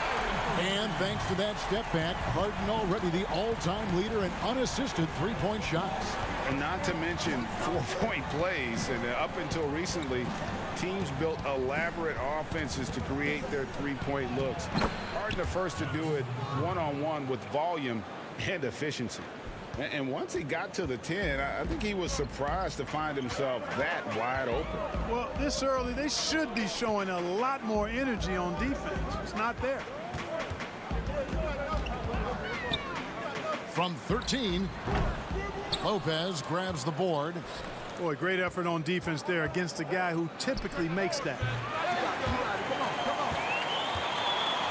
And thanks to that step back, Harden already the all-time leader in unassisted 3-point shots. And not to mention 4-point plays. And up until recently, teams built elaborate offenses to create their 3-point looks. Harden the first to do it one-on-one with volume and efficiency. And once he got to the 10, I think he was surprised to find himself that wide open. Well, this early, they should be showing a lot more energy on defense. It's not there. From 13, Lopez grabs the board. Boy, great effort on defense there against a guy who typically makes that.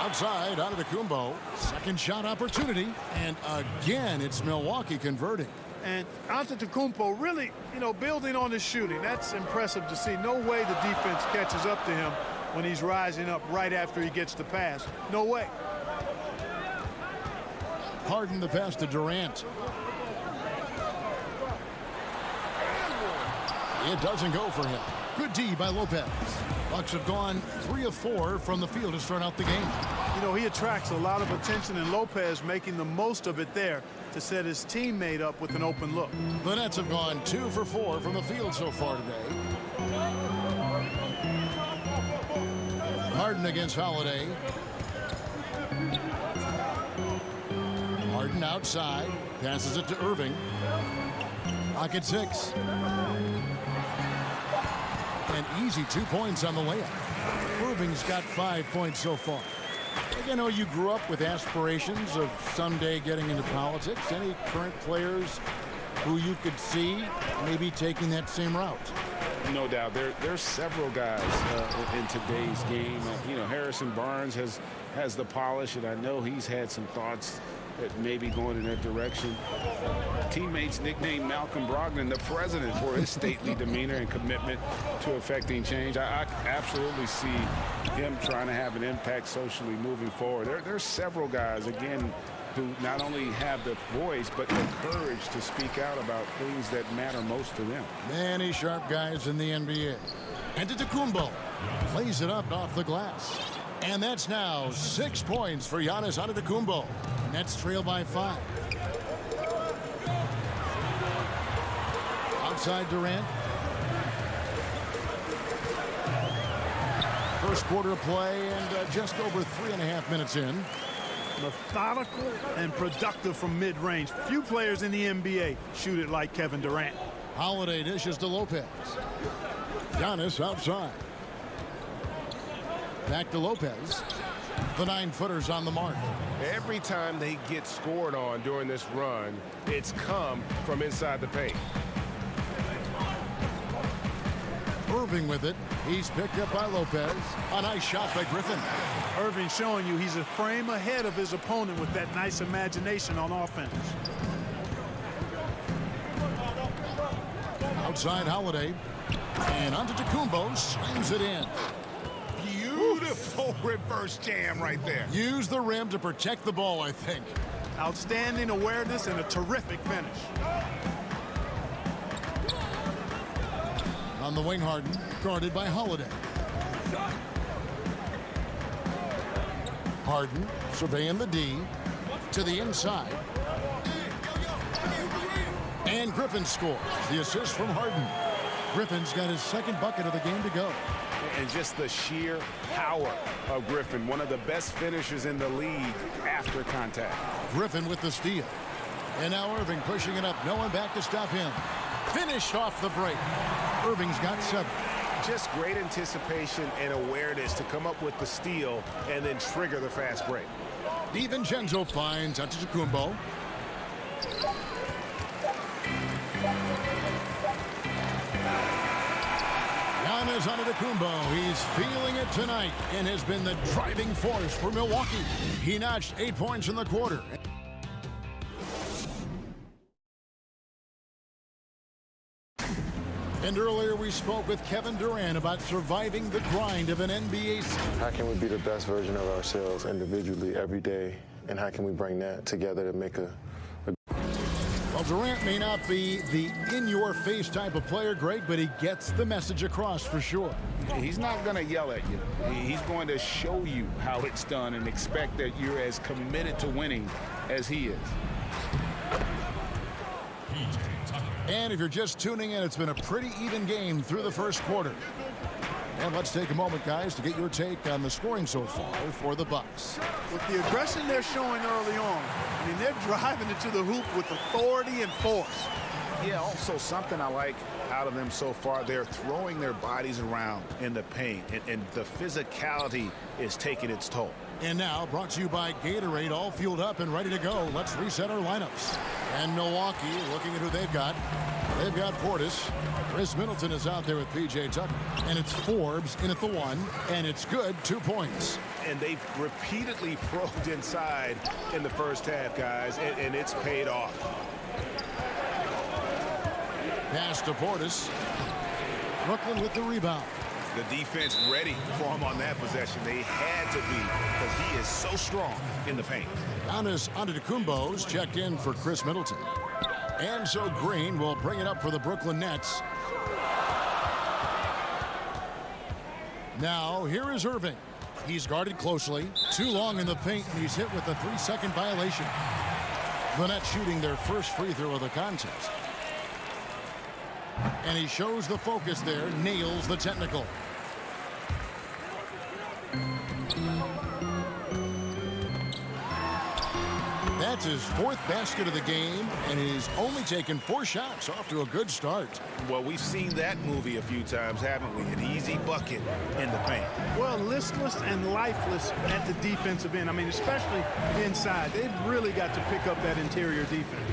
Outside, Antetokounmpo. Second shot opportunity. And again, it's Milwaukee converting. And Antetokounmpo really, building on his shooting. That's impressive to see. No way the defense catches up to him when he's rising up right after he gets the pass. No way. Harden the pass to Durant. It doesn't go for him. Good D by Lopez. Bucks have gone 3 of 4 from the field to start out the game. He attracts a lot of attention, and Lopez making the most of it there to set his teammate up with an open look. The Nets have gone 2 for 4 from the field so far today. Harden against Holiday. Harden outside. Passes it to Irving. Clock at 6. An easy 2 points on the layup. Irving's got 5 points so far. I know you grew up with aspirations of someday getting into politics. Any current players who you could see maybe taking that same route? No doubt. There's several guys in today's game. Harrison Barnes has the polish, and I know he's had some thoughts that maybe going in that direction. Teammates nicknamed Malcolm Brogdon the president for his stately demeanor and commitment to affecting change. I absolutely see him trying to have an impact socially moving forward. There's several guys, again, who not only have the voice but the courage to speak out about things that matter most to them. Many sharp guys in the NBA. Antetokounmpo plays it up off the glass. And that's now 6 points for Giannis Antetokounmpo. Nets trail by 5. Outside Durant. First quarter of play and just over 3.5 minutes in. Methodical and productive from mid-range. Few players in the NBA shoot it like Kevin Durant. Holiday dishes to Lopez. Giannis outside. Back to Lopez. The 9-footer's on the mark. Every time they get scored on during this run, it's come from inside the paint. Irving with it. He's picked up by Lopez. A nice shot by Griffin. Irving showing you he's a frame ahead of his opponent with that nice imagination on offense. Outside Holiday. And Antetokounmpo slams it in. Beautiful reverse jam right there. Use the rim to protect the ball, I think. Outstanding awareness and a terrific finish. On the wing, Harden, guarded by Holiday. Harden surveying the D to the inside. And Griffin scores the assist from Harden. Griffin's got his second bucket of the game to go. And just the sheer power of Griffin, one of the best finishers in the league after contact. Griffin with the steal. And now Irving pushing it up. No one back to stop him. Finished off the break. Irving's got 7. Just great anticipation and awareness to come up with the steal and then trigger the fast break. DiVincenzo finds Antetokounmpo. Giannis Antetokounmpo, he's feeling it tonight and has been the driving force for Milwaukee. He notched 8 points in the quarter. And earlier we spoke with Kevin Durant about surviving the grind of an NBA season. How can we be the best version of ourselves individually every day, and how can we bring that together to make a Well, Durant may not be the in-your-face type of player, Greg, but he gets the message across for sure. He's not going to yell at you. He's going to show you how it's done and expect that you're as committed to winning as he is. And if you're just tuning in, it's been a pretty even game through the first quarter. And let's take a moment, guys, to get your take on the scoring so far for the Bucks. With the aggression they're showing early on, I mean, they're driving it to the hoop with authority and force. Yeah, also something I like out of them so far, they're throwing their bodies around in the paint, and the physicality is taking its toll. And now, brought to you by Gatorade, all fueled up and ready to go. Let's reset our lineups. And Milwaukee, looking at who they've got. They've got Portis. Chris Middleton is out there with P.J. Tucker. And it's Forbes in at the 1, and it's good, 2 points. And they've repeatedly probed inside in the first half, guys, and it's paid off. Pass to Portis. Brooklyn with the rebound. The defense ready for him on that possession. They had to be, because he is so strong in the paint. Giannis Antetokounmpo's checked in for Chris Middleton. And so Green will bring it up for the Brooklyn Nets. Now, here is Irving. He's guarded closely. Too long in the paint, and he's hit with a 3-second violation. The Nets shooting their first free throw of the contest. And he shows the focus there, nails the technical. That's his 4th basket of the game, and he's only taken 4 shots. Off to a good start. Well, we've seen that movie a few times, haven't we? An easy bucket in the paint. Well, listless and lifeless at the defensive end. I mean, especially inside. They've really got to pick up that interior defense.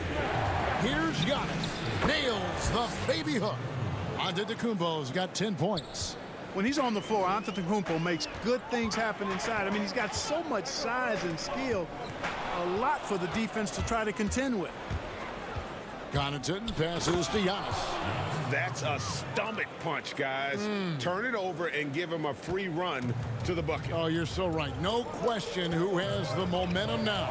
Here's Giannis. Nails the baby hook. Antetokounmpo's got 10 points. When he's on the floor, Antetokounmpo makes good things happen inside. I mean, he's got so much size and skill. A lot for the defense to try to contend with. Connaughton passes to Giannis. That's a stomach punch, guys. Turn it over and give him a free run to the bucket. Oh, you're so right. No question who has the momentum now.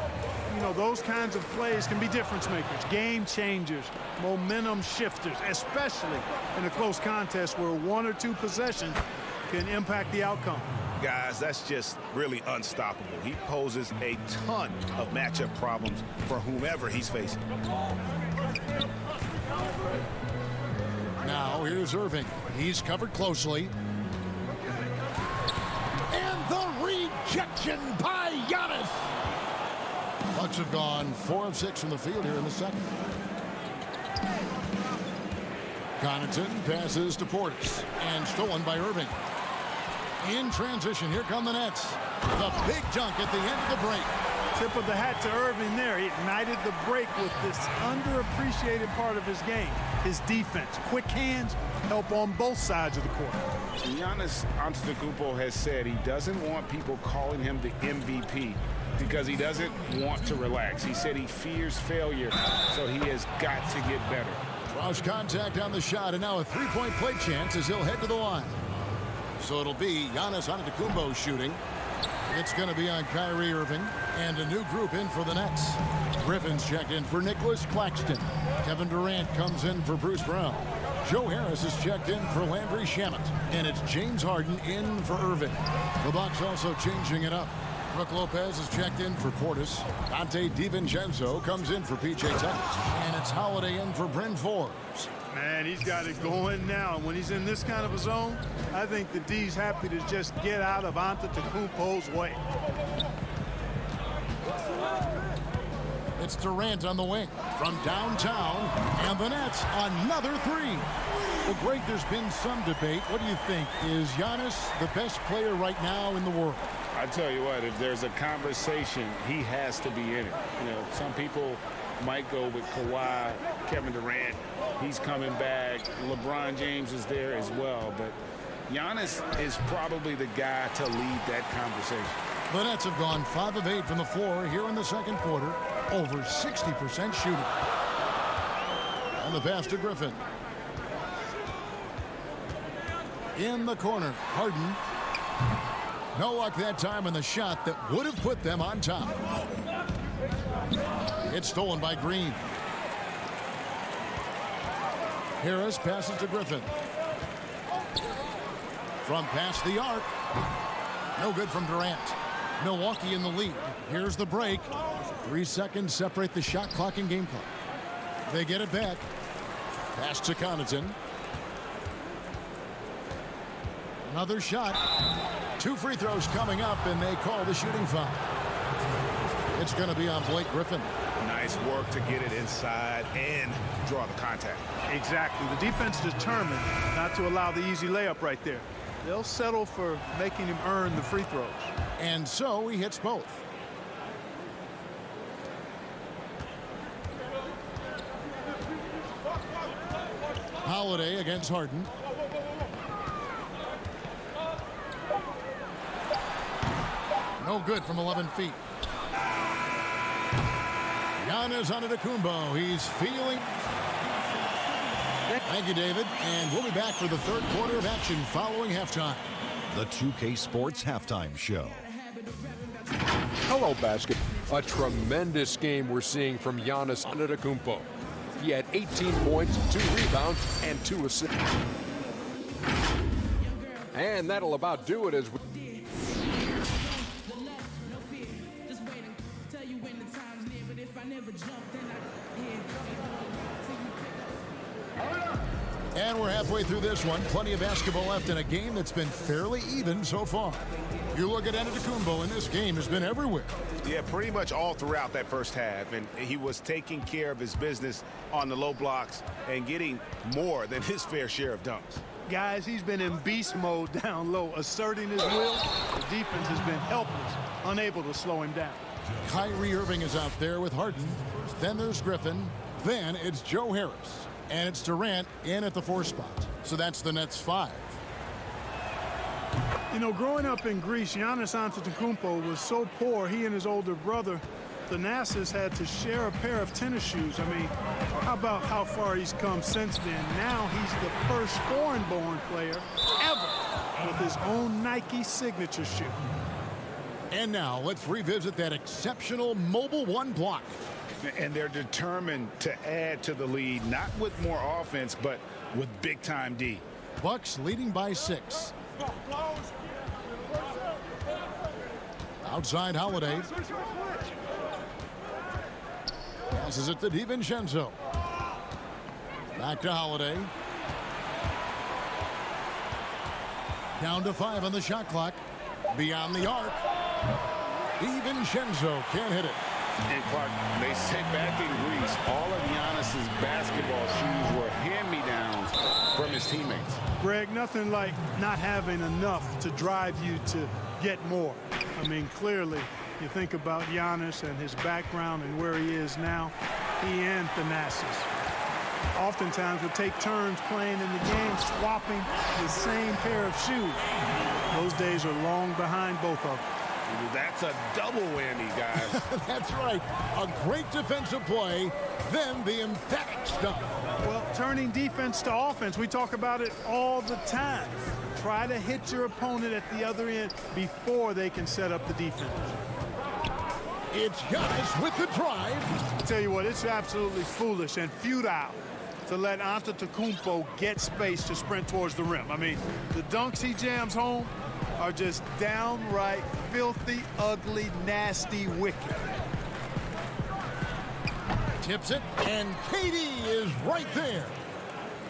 You know, those kinds of plays can be difference makers, game changers, momentum shifters, especially in a close contest where 1 or 2 possessions can impact the outcome. Guys, that's just really unstoppable. He poses a ton of matchup problems for whomever he's facing. Now here's Irving. He's covered closely. And the rejection by Giannis. Bucks have gone 4 of 6 from the field here in the second. Connaughton passes to Portis and stolen by Irving. In transition, here come the Nets. The big dunk at the end of the break. Tip of the hat to Irving there. He ignited the break with this underappreciated part of his game, his defense. Quick hands help on both sides of the court. Giannis Antetokounmpo has said he doesn't want people calling him the MVP because he doesn't want to relax. He said he fears failure, so he has got to get better. Draws contact on the shot, and now a 3-point play chance as he'll head to the line. So it'll be Giannis Antetokounmpo shooting. It's going to be on Kyrie Irving, and a new group in for the Nets. Griffin's checked in for Nicholas Claxton. Kevin Durant comes in for Bruce Brown. Joe Harris is checked in for Landry Shamet, and it's James Harden in for Irving. The Bucks also changing it up. Brook Lopez is checked in for Portis. Dante DiVincenzo comes in for P.J. Tucker. And it's Holiday in for Bryn Forbes. Man, he's got it going now. When he's in this kind of a zone, I think the D's happy to just get out of Antetokounmpo's way. It's Durant on the wing from downtown, and the Nets another three. Well, Greg, there's been some debate. What do you think? Is Giannis the best player right now in the world? I tell you what, if there's a conversation, he has to be in it. You know, some people might go with Kawhi, Kevin Durant. He's coming back. LeBron James is there as well. But Giannis is probably the guy to lead that conversation. The Nets have gone 5 of 8 from the floor here in the second quarter. Over 60% shooting. And the pass to Griffin. In the corner, Harden. No luck that time on the shot that would have put them on top. It's stolen by Green. Harris passes to Griffin. From past the arc. No good from Durant. Milwaukee in the lead. Here's the break. 3 seconds separate the shot clock and game clock. They get it back. Pass to Connaughton. Another shot. 2 free throws coming up, and they call the shooting foul. It's going to be on Blake Griffin. Nice work to get it inside and draw the contact. Exactly. The defense determined not to allow the easy layup right there. They'll settle for making him earn the free throws. And so he hits both. Holiday against Harden. No good from 11 feet. Giannis Antetokounmpo. He's feeling. Thank you, David. And we'll be back for the third quarter of action following halftime. The 2K Sports Halftime Show. Hello, basket. A tremendous game we're seeing from Giannis Antetokounmpo. He had 18 points, 2 rebounds, and 2 assists. And that'll about do it as we... And we're halfway through this one. Plenty of basketball left in a game that's been fairly even so far. You look at Antetokounmpo, and this game has been everywhere. Yeah, pretty much all throughout that first half. And he was taking care of his business on the low blocks and getting more than his fair share of dunks. Guys, he's been in beast mode down low, asserting his will. The defense has been helpless, unable to slow him down. Kyrie Irving is out there with Harden. Then there's Griffin. Then it's Joe Harris. And it's Durant in at the 4 spot. So that's the Nets 5. You know, growing up in Greece, Giannis Antetokounmpo was so poor, he and his older brother, Thanasis, had to share a pair of tennis shoes. I mean, how about how far he's come since then? Now he's the first foreign-born player ever with his own Nike signature shoe. And now let's revisit that exceptional Mobile One block. And they're determined to add to the lead, not with more offense, but with big-time D. Bucks leading by 6. Outside Holiday. Passes it to DiVincenzo. Back to Holiday. Down to 5 on the shot clock. Beyond the arc. DiVincenzo can't hit it. And Clark, they say back in Greece, all of Giannis's basketball shoes were hand-me-downs from his teammates. Greg, nothing like not having enough to drive you to get more. I mean, clearly, you think about Giannis and his background and where he is now, he and Thanasis oftentimes would take turns playing in the game, swapping the same pair of shoes. Those days are long behind both of them. That's a double whammy, guys. That's right. A great defensive play, then the emphatic stuff. Well, turning defense to offense, we talk about it all the time. Try to hit your opponent at the other end before they can set up the defense. It's Giannis with the drive. I tell you what, it's absolutely foolish and futile to let Antetokounmpo get space to sprint towards the rim. I mean, the dunks he jams home, are just downright filthy, ugly, nasty, wicked. Tips it, and KD is right there.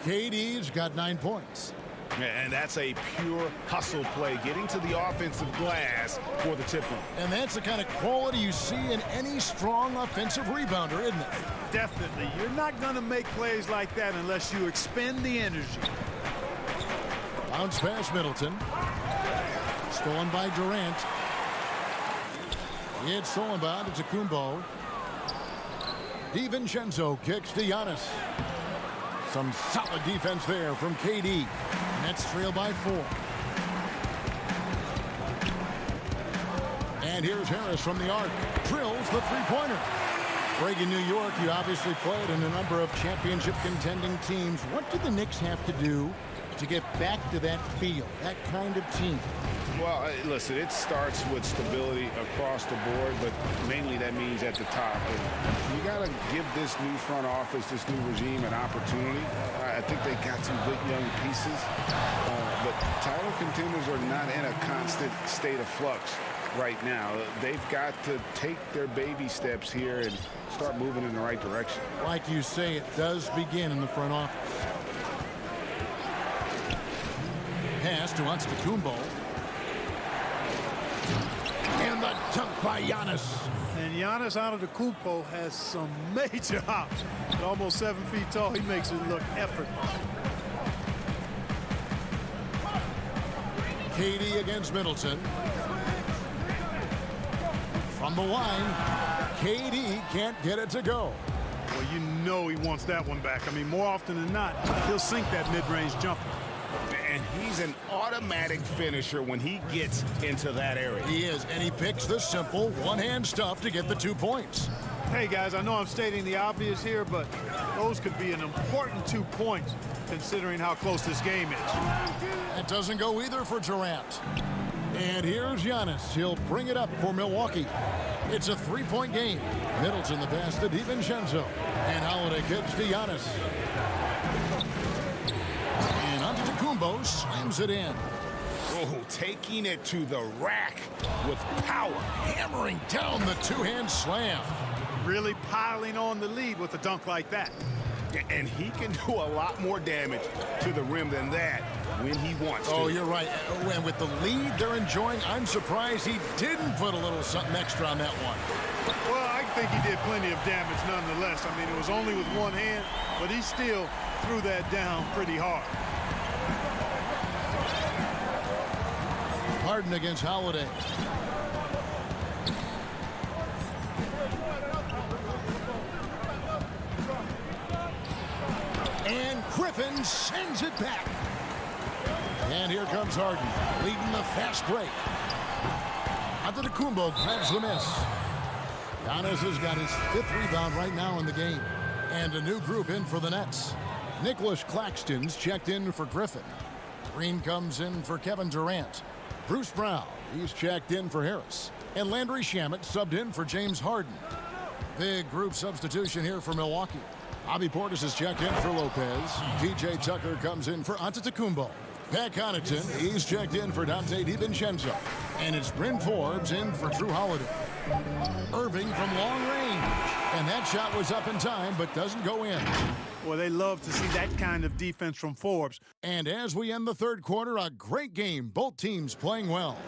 KD's got 9 points. And that's a pure hustle play, getting to the offensive glass for the tip-in. And that's the kind of quality you see in any strong offensive rebounder, isn't it? Definitely. You're not going to make plays like that unless you expend the energy. Bounce pass Middleton. Stolen by Durant. It's stolen by Antetokounmpo. DiVincenzo kicks to Giannis. Some solid defense there from KD. Nets trail by 4. And here's Harris from the arc. Drills the three-pointer. Greg, in New York, you obviously played in a number of championship contending teams. What do the Knicks have to do to get back to that feel, that kind of team? Well, listen, it starts with stability across the board, but mainly that means at the top. And you got to give this new front office, this new regime, an opportunity. I think they got some good young pieces, but title contenders are not in a constant state of flux right now. They've got to take their baby steps here and start moving in the right direction. Like you say, it does begin in the front office. Pass to Antetokounmpo. And the dunk by Giannis. And Giannis Antetokounmpo has some major hops. At almost 7 feet tall, he makes it look effortless. KD against Middleton. From the line, KD can't get it to go. Well, you know he wants that one back. I mean, more often than not, he'll sink that mid-range jumper. And he's an automatic finisher when he gets into that area. He is, and he picks the simple one-hand stuff to get the 2 points. Hey, guys, I know I'm stating the obvious here, but those could be an important 2 points considering how close this game is. That doesn't go either for Durant. And here's Giannis. He'll bring it up for Milwaukee. It's a 3-point game. Middleton the pass to DiVincenzo. And Holiday kicks to Giannis. And Antetokounmpo slams it in. Oh, taking it to the rack with power. Hammering down the two-hand slam. Really piling on the lead with a dunk like that. And he can do a lot more damage to the rim than that when he wants to. Oh, you're right. And with the lead they're enjoying, I'm surprised he didn't put a little something extra on that one. Well, I think he did plenty of damage nonetheless. I mean, it was only with one hand, but he still threw that down pretty hard. Harden against Holiday. And Griffin sends it back. And here comes Harden, leading the fast break. Antetokounmpo grabs the miss. Giannis has got his 5th rebound right now in the game. And a new group in for the Nets. Nicholas Claxton's checked in for Griffin. Green comes in for Kevin Durant. Bruce Brown, he's checked in for Harris. And Landry Shamet subbed in for James Harden. Big group substitution here for Milwaukee. Bobby Portis is checked in for Lopez. P.J. Tucker comes in for Antetokounmpo. Pat Connaughton, he's checked in for Dante DiVincenzo. And it's Bryn Forbes in for Drew Holiday. Irving from long range. And that shot was up in time, but doesn't go in. Well, they love to see that kind of defense from Forbes. And as we end the third quarter, a great game. Both teams playing well.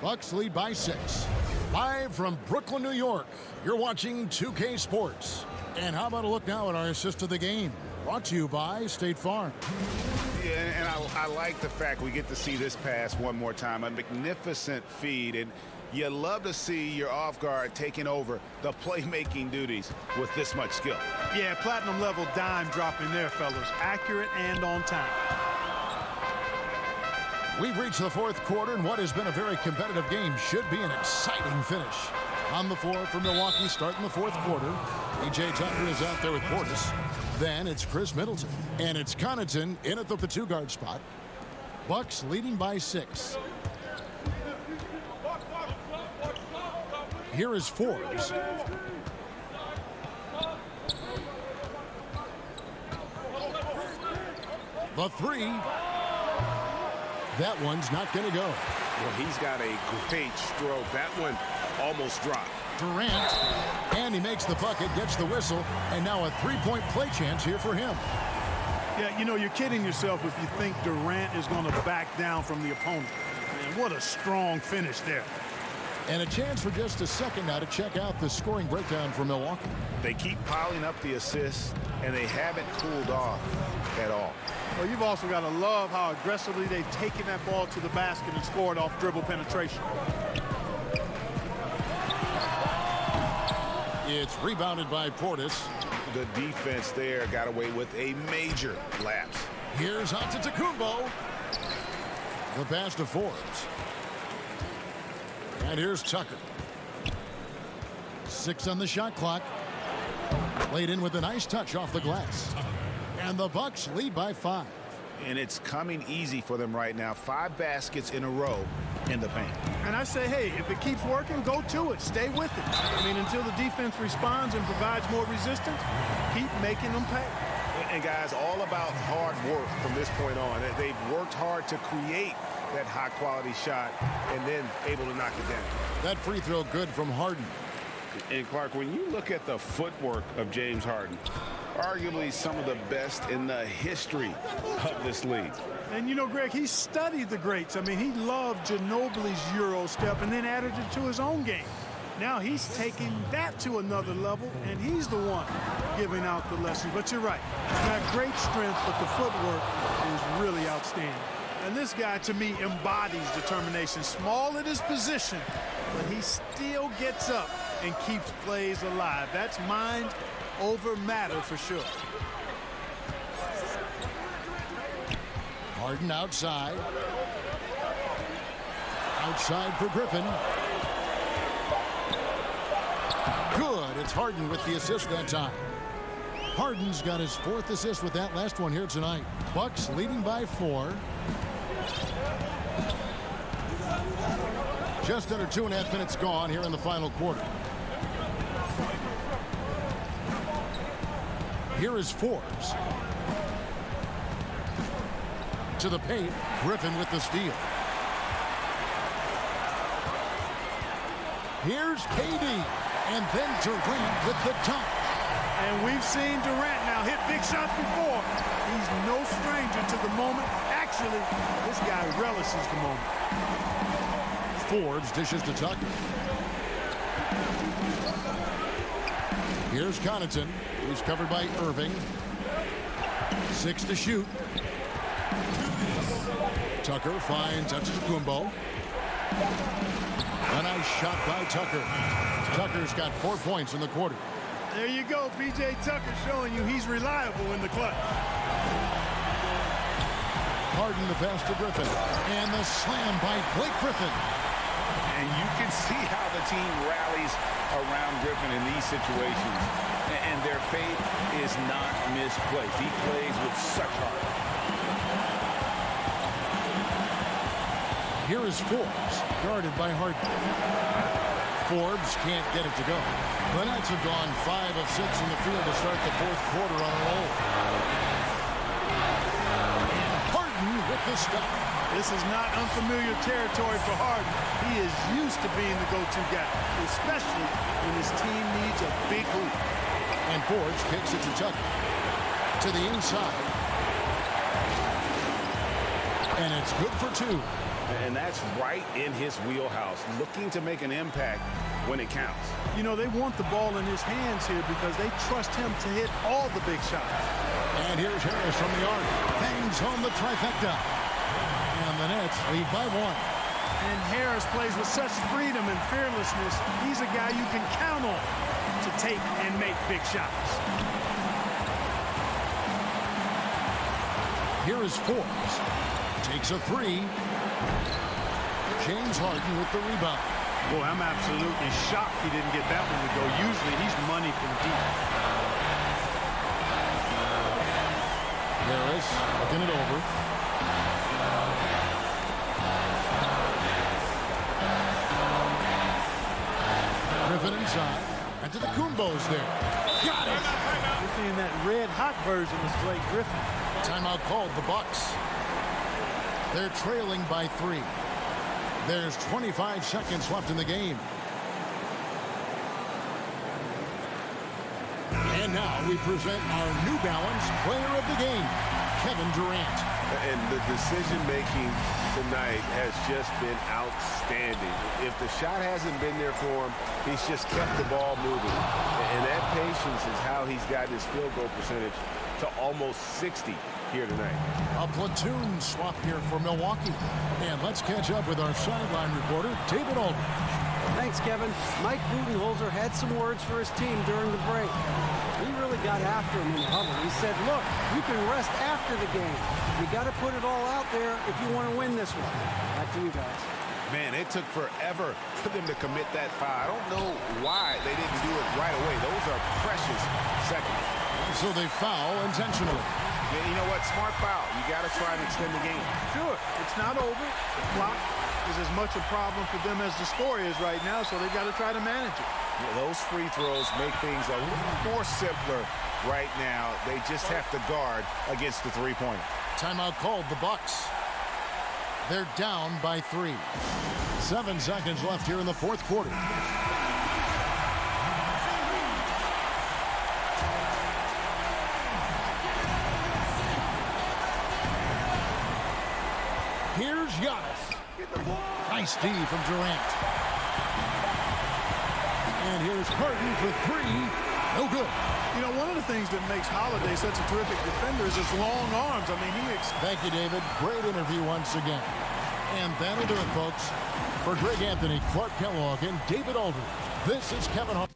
Bucks lead by 6. Live from Brooklyn, New York, you're watching 2K Sports. And how about a look now at our assist of the game? Brought to you by State Farm. Yeah, and I like the fact we get to see this pass one more time. A magnificent feed. And you love to see your off guard taking over the playmaking duties with this much skill. Yeah, platinum level dime dropping there, fellas. Accurate and on time. We've reached the fourth quarter, and what has been a very competitive game should be an exciting finish. On the floor for Milwaukee starting the fourth quarter. P.J. Tucker is out there with Portis. Then it's Chris Middleton. And it's Connaughton in at the 2-guard spot. Bucks leading by 6. Here is Forbes. The 3. That one's not going to go. Well, he's got a great stroke. That one almost dropped. Durant, and he makes the bucket, gets the whistle, and now a three-point play chance here for him. Yeah, you know, you're kidding yourself if you think Durant is going to back down from the opponent. Man, what a strong finish there. And a chance for just a second now to check out the scoring breakdown for Milwaukee. They keep piling up the assists, and they haven't cooled off at all. Well, you've also got to love how aggressively they've taken that ball to the basket and scored off dribble penetration. It's rebounded by Portis. The defense there got away with a major lapse. Here's Antetokounmpo. The pass to Forbes. And here's Tucker. 6 on the shot clock. Laid in with a nice touch off the glass. And the Bucks lead by 5. And it's coming easy for them right now. 5 baskets in a row in the paint. And I say, hey, if it keeps working, go to it. Stay with it. I mean, until the defense responds and provides more resistance, keep making them pay. And guys, all about hard work from this point on. They've worked hard to create that high-quality shot and then able to knock it down. That free throw good from Harden. And Clark, when you look at the footwork of James Harden, arguably some of the best in the history of this league. And you know, Greg, he studied the greats. I mean, he loved Ginobili's Euro step and then added it to his own game. Now he's taking that to another level, and he's the one giving out the lessons. But you're right. He's got great strength, but the footwork is really outstanding. And this guy, to me, embodies determination. Small at his position, but he still gets up and keeps plays alive. That's mind over matter for sure. Harden outside. Outside for Griffin. Good. It's Harden with the assist that time. Harden's got his 4th assist with that last one here tonight. Bucks leading by 4. Just under 2.5 minutes gone here in the final quarter. Here is Forbes. To the paint. Griffin with the steal. Here's KD. And then Durant with the dunk. And we've seen Durant now hit big shots before. He's no stranger to the moment. Actually, this guy relishes the moment. Forbes dishes to Tucker. Here's Connaughton. He's covered by Irving. 6 to shoot. Tucker finds Antetokounmpo. A nice shot by Tucker. Tucker's got 4 points in the quarter. There you go, P.J. Tucker showing you he's reliable in the clutch. Harden the pass to Griffin. And the slam by Blake Griffin. And you can see how the team rallies around Griffin in these situations. And their faith is not misplaced. He plays with such heart. Here is Forbes, guarded by Harden. Forbes can't get it to go. The Nets have gone 5 of 6 in the field to start the 4th quarter on a roll. Harden with the stop. This is not unfamiliar territory for Harden. He is used to being the go-to guy, especially when his team needs a big hoop. And Forbes kicks it to Tucker. To the inside. And it's good for 2. And that's right in his wheelhouse, looking to make an impact when it counts. You know, they want the ball in his hands here because they trust him to hit all the big shots. And here's Harris from the arc. Bangs home the trifecta. And the Nets lead by 1. And Harris plays with such freedom and fearlessness. He's a guy you can count on to take and make big shots. Here is Forbes. Takes a 3. James Harden with the rebound. Boy, I'm absolutely shocked he didn't get that one to go. Usually he's money from deep. Harris looking it over. Griffin inside. And to the Kumbos there. Got it! We're seeing that red-hot version of Blake There's 25 seconds left in the game. And now we present our New Balance player of the game, Kevin Durant. And the decision-making tonight has just been outstanding. If the shot hasn't been there for him, he's just kept the ball moving. And that patience is how he's gotten his field goal percentage to almost 60 here tonight. A platoon swap here for Milwaukee. And let's catch up with our sideline reporter, David Aldridge. Thanks, Kevin. Mike Budenholzer had some words for his team during the break. He really got after him in the huddle. He said, look, you can rest after the game. You got to put it all out there if you want to win this one. Back to you guys. Man, it took forever for them to commit that foul. I don't know why they didn't do it right away. Those are precious seconds. So they foul intentionally. Yeah, you know what? Smart foul. You got to try and extend the game. Sure, it's not over. The clock is as much a problem for them as the score is right now, so they've got to try to manage it. Yeah, those free throws make things a little more simpler right now. They just have to guard against the three-pointer. Timeout called, the Bucks. They're down by 3. 7 seconds left here in the fourth quarter. Here's Giannis. Nice D from Durant. And here's Harden for 3. No good. You know, one of the things that makes Holiday such a terrific defender is his long arms. I mean, Thank you, David. Great interview once again. And that'll do it, folks. For Greg Anthony, Clark Kellogg, and David Aldridge, this is Kevin Hart.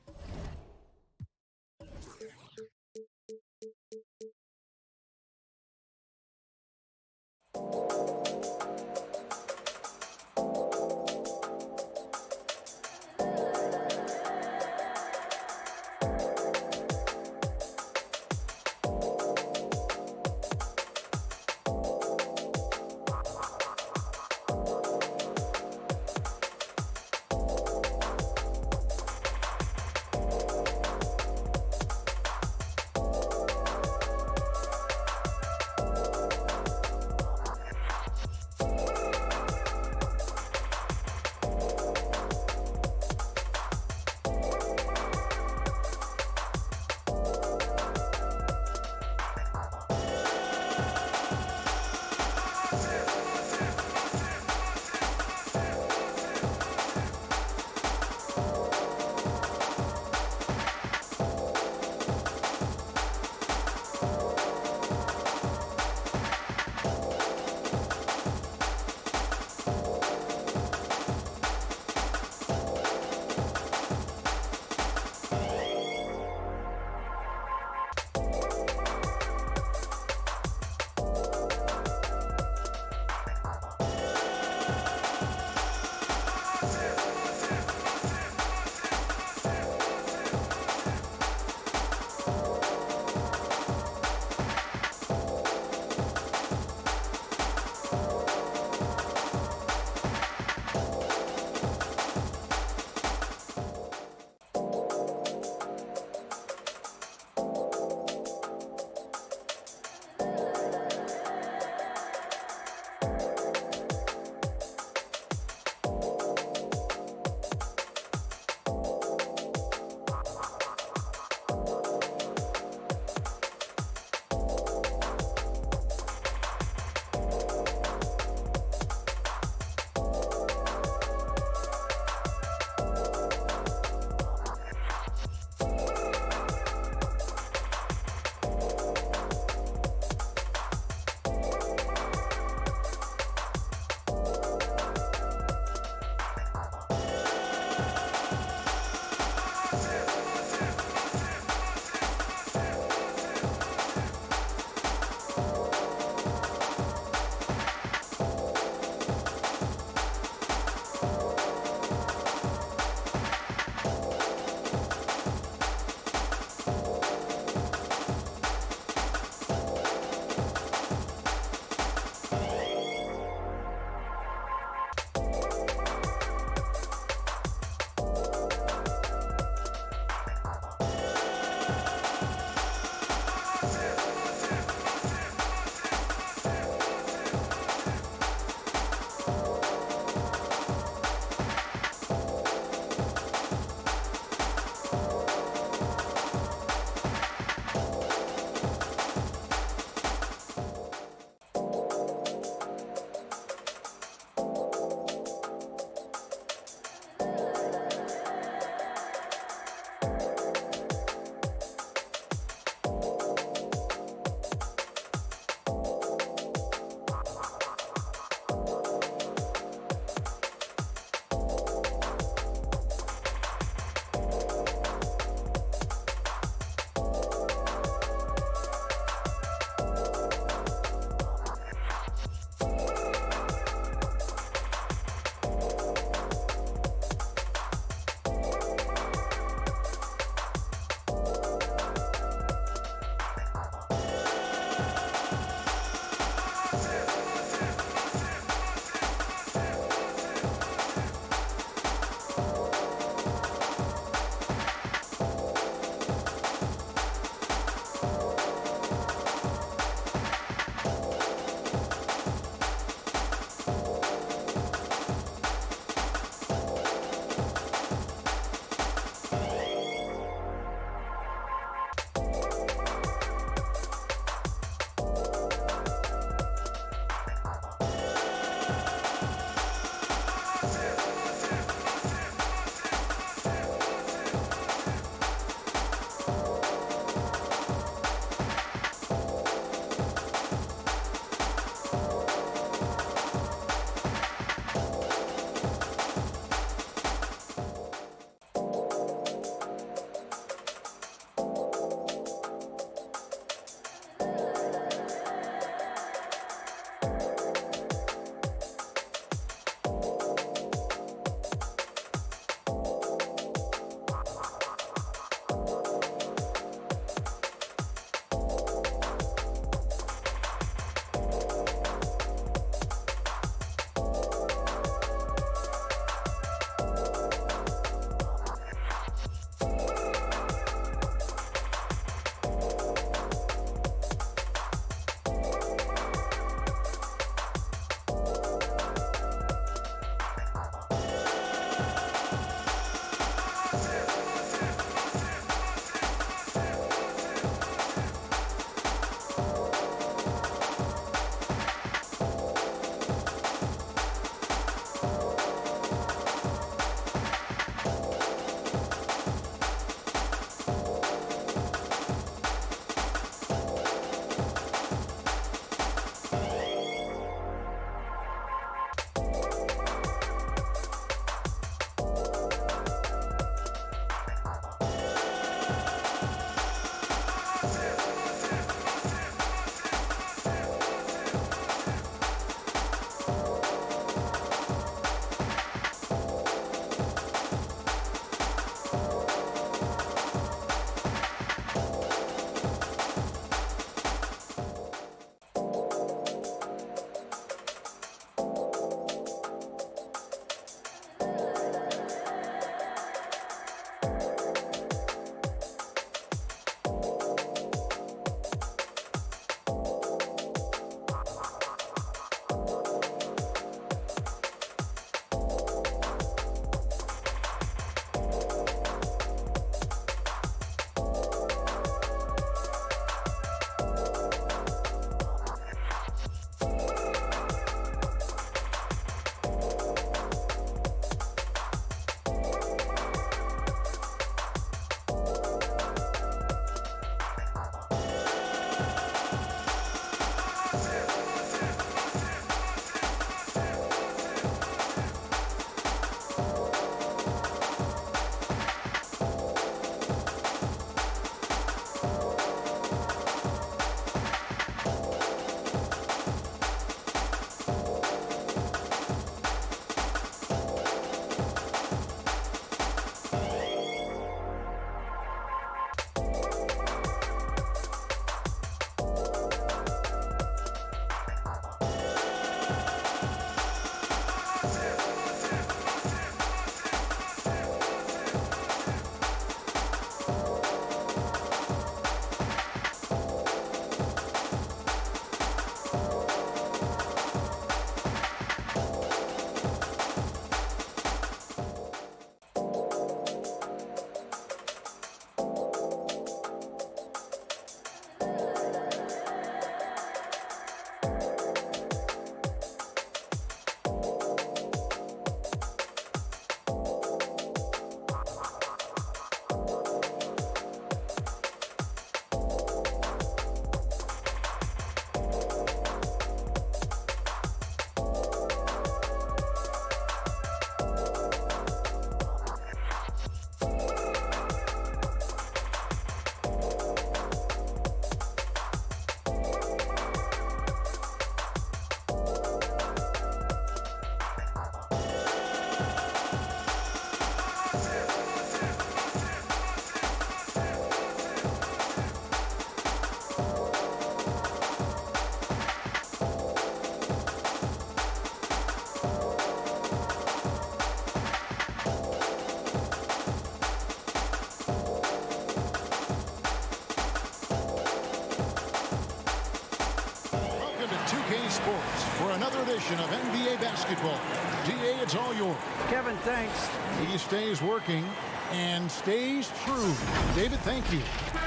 2K Sports for another edition of NBA basketball. DA, it's all yours. Kevin, thanks. He stays working and stays true. David, thank you.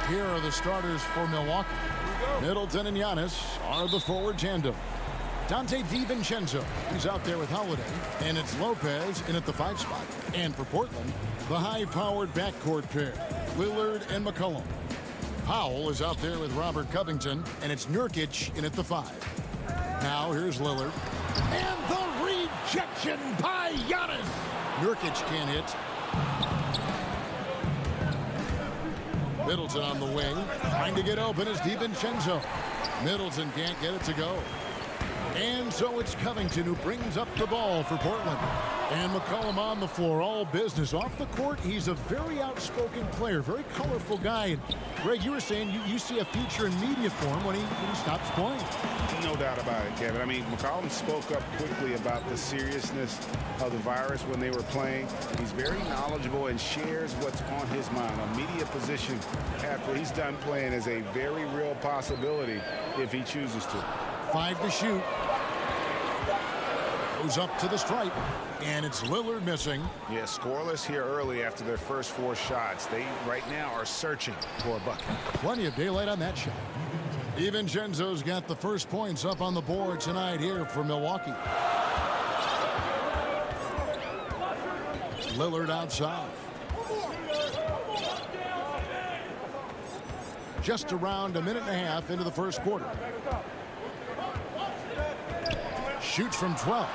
Here are the starters for Milwaukee. Middleton and Giannis are the forward tandem. Dante DiVincenzo, he's out there with Holiday, and it's Lopez in at the 5 spot. And for Portland, the high-powered backcourt pair, Lillard and McCollum. Powell is out there with Robert Covington, and it's Nurkic in at the 5. Now here's Lillard. And the rejection by Giannis. Nurkic can't hit. Middleton on the wing, trying to get open is DiVincenzo. Middleton can't get it to go. And so it's Covington who brings up the ball for Portland. And McCollum on the floor, all business. Off the court, he's a very outspoken player, very colorful guy. And Greg, you were saying you see a future in media form when he stops playing. No doubt about it, Kevin. I mean, McCollum spoke up quickly about the seriousness of the virus when they were playing. He's very knowledgeable and shares what's on his mind. A media position after he's done playing is a very real possibility if he chooses to. 5 to shoot. Goes up to the stripe, and it's Lillard missing. Yeah, scoreless here early after their first 4 shots. They right now are searching for a bucket. Plenty of daylight on that shot. DiVincenzo's got the first points up on the board tonight here for Milwaukee. Lillard outside. Just around a minute and a half into the first quarter. Shoots from 12.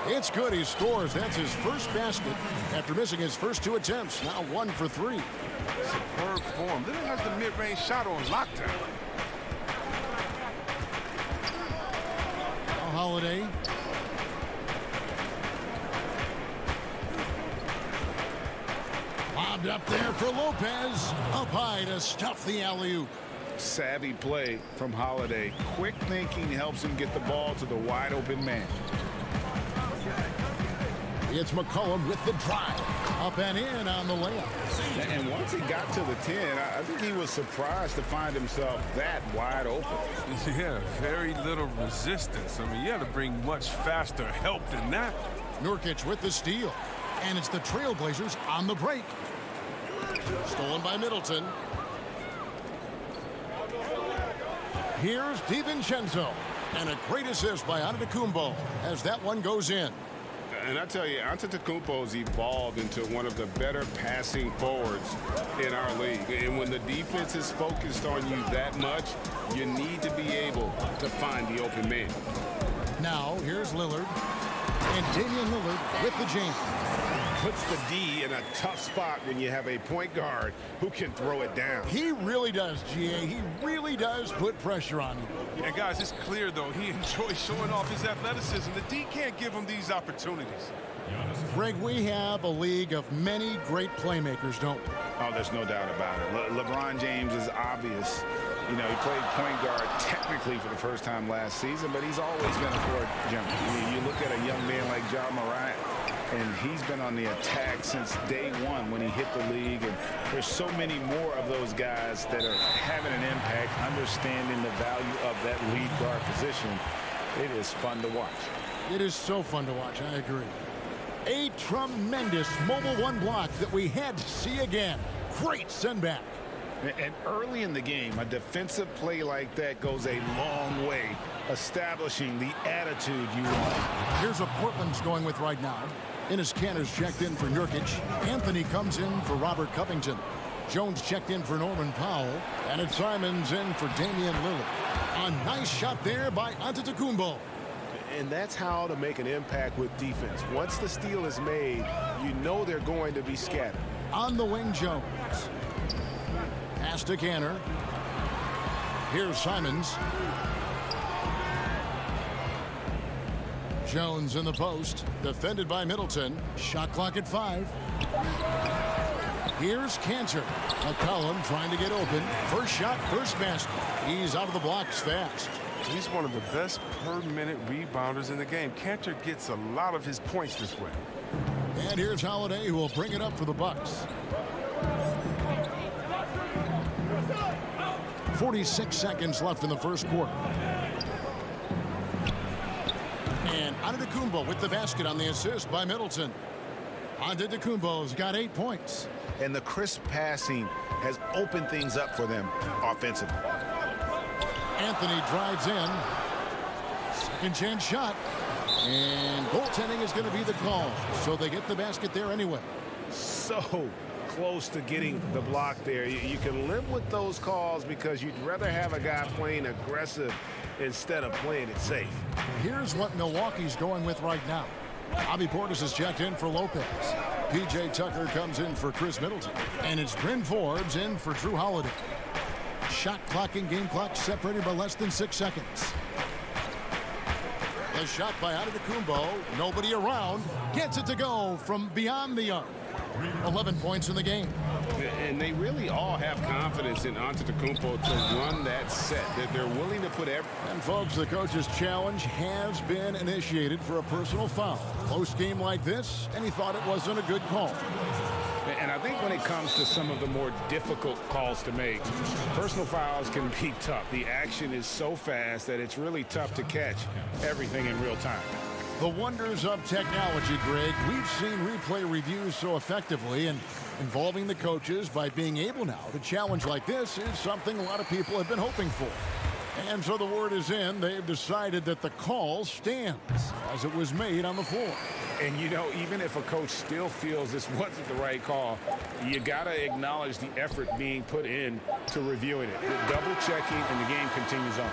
It's good. He scores. That's his first basket after missing his first 2 attempts. Now 1 for 3. Superb form. Lillard has the mid-range shot on lockdown. Now Holiday. Lobbed up there for Lopez. Up high to stuff the alley-oop. Savvy play from Holiday. Quick thinking helps him get the ball to the wide open man. It's McCollum with the drive. Up and in on the layup. And once he got to the 10, I think he was surprised to find himself that wide open. Yeah, very little resistance. I mean, you had to bring much faster help than that. Nurkic with the steal. And it's the Trailblazers on the break. Stolen by Middleton. Here's DiVincenzo. And a great assist by Antetokounmpo as that one goes in. And I tell you, Antetokounmpo's evolved into one of the better passing forwards in our league. And when the defense is focused on you that much, you need to be able to find the open man. Now, here's Lillard. And Damian Lillard with the jam. Puts the D in a tough spot when you have a point guard who can throw it down. He really does, GA. He really does put pressure on you. And guys, it's clear, though, he enjoys showing off his athleticism. The D can't give him these opportunities. Greg, we have a league of many great playmakers, don't we? Oh, there's no doubt about it. LeBron James is obvious. You know, he played point guard technically for the first time last season, but he's always been a court jumper. I mean, you look at a young man like Ja Morant, and he's been on the attack since day one when he hit the league. And there's so many more of those guys that are having an impact, understanding the value of that lead guard position. It is fun to watch. It is so fun to watch. I agree. A tremendous Mobile One block that we had to see again. Great send back. And early in the game, a defensive play like that goes a long way, establishing the attitude you want. Here's what Portland's going with right now. Enes Kanter's checked in for Nurkic. Anthony comes in for Robert Covington. Jones checked in for Norman Powell. And it's Simons in for Damian Lillard. A nice shot there by Antetokounmpo. And that's how to make an impact with defense. Once the steal is made, you know they're going to be scattered. On the wing, Jones. Pass to Kanter. Here's Simons. Jones in the post. Defended by Middleton. Shot clock at 5. Here's Kanter. McCollum trying to get open. First shot, first basket. He's out of the blocks fast. He's one of the best per-minute rebounders in the game. Kanter gets a lot of his points this way. And here's Holiday, who will bring it up for the Bucks. 46 seconds left in the first quarter. Antetokounmpo with the basket on the assist by Middleton. Antetokounmpo's got 8 points. And the crisp passing has opened things up for them offensively. Anthony drives in. Second chance shot. And goaltending is going to be the call. So they get the basket there anyway. So close to getting the block there. You can live with those calls because you'd rather have a guy playing aggressive instead of playing it safe. Here's what Milwaukee's going with right now. Bobby Portis is checked in for Lopez. P.J. Tucker comes in for Chris Middleton. And it's Bryn Forbes in for Drew Holiday. Shot clock and game clock separated by less than 6 seconds. The shot by Antetokounmpo. Nobody around. Gets it to go from beyond the arc. 11 points in the game. And they really all have confidence in Antetokounmpo to run that set. That they're willing to put every... And folks, the coach's challenge has been initiated for a personal foul. Close game like this, and he thought it wasn't a good call. And I think when it comes to some of the more difficult calls to make, personal fouls can be tough. The action is so fast that it's really tough to catch everything in real time. The wonders of technology, Greg. We've seen replay reviews so effectively, and involving the coaches by being able now to challenge like this is something a lot of people have been hoping for. And so the word is in. They've decided that the call stands as it was made on the floor. And, you know, even if a coach still feels this wasn't the right call, you got to acknowledge the effort being put in to reviewing it. Double checking, and the game continues on.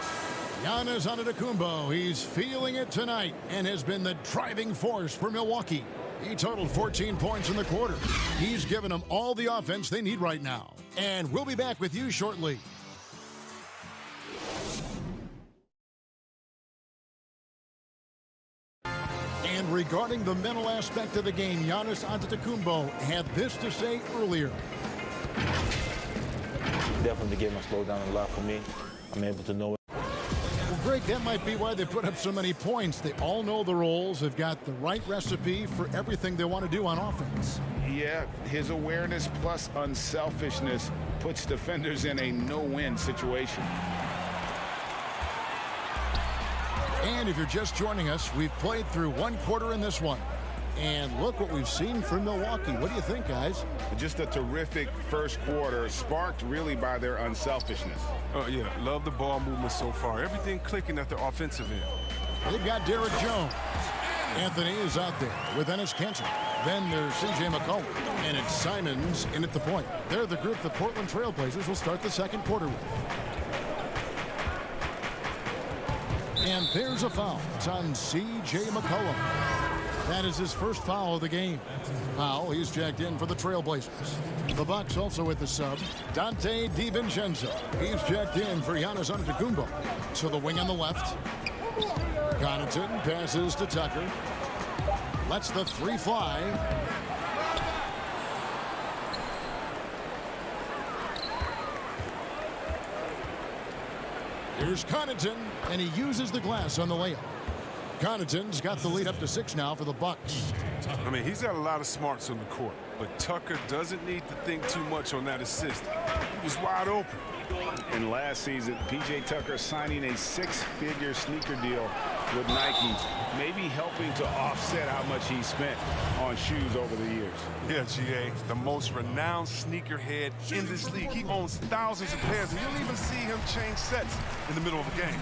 Giannis Antetokounmpo, he's feeling it tonight and has been the driving force for Milwaukee. He totaled 14 points in the quarter. He's given them all the offense they need right now. And we'll be back with you shortly. And regarding the mental aspect of the game, Giannis Antetokounmpo had this to say earlier. Definitely gave my slow down a lot for me. I'm able to know it. Well, Greg, that might be why they put up so many points. They all know the roles. They've got the right recipe for everything they want to do on offense. Yeah, his awareness plus unselfishness puts defenders in a no-win situation. And if you're just joining us, we've played through one quarter in this one. And look what we've seen from Milwaukee. What do you think, guys? Just a terrific first quarter, sparked really by their unselfishness. Oh, yeah, love the ball movement so far. Everything clicking at the offensive end. They've got Derek Jones. Anthony is out there with Enes Kanter. Then there's C.J. McCollum. And it's Simons in at the point. They're the group the Portland Trailblazers will start the second quarter with. And there's a foul. It's on C.J. McCollum. That is his first foul of the game. Powell, he's checked in for the Trailblazers. The Bucks also with the sub. Dante DiVincenzo. He's checked in for Giannis Antetokounmpo. To the wing on the left. Connaughton passes to Tucker. Lets the three fly. Here's Connaughton, and he uses the glass on the layup. Connaughton's got the lead up to 6 now for the Bucks. I mean, he's got a lot of smarts on the court, but Tucker doesn't need to think too much on that assist. He was wide open. And last season, P.J. Tucker signing a 6-figure sneaker deal with Nike, maybe helping to offset how much he spent on shoes over the years. Yeah, G.A., the most renowned sneakerhead in this league. He owns thousands of pairs, and you'll even see him change sets in the middle of a game.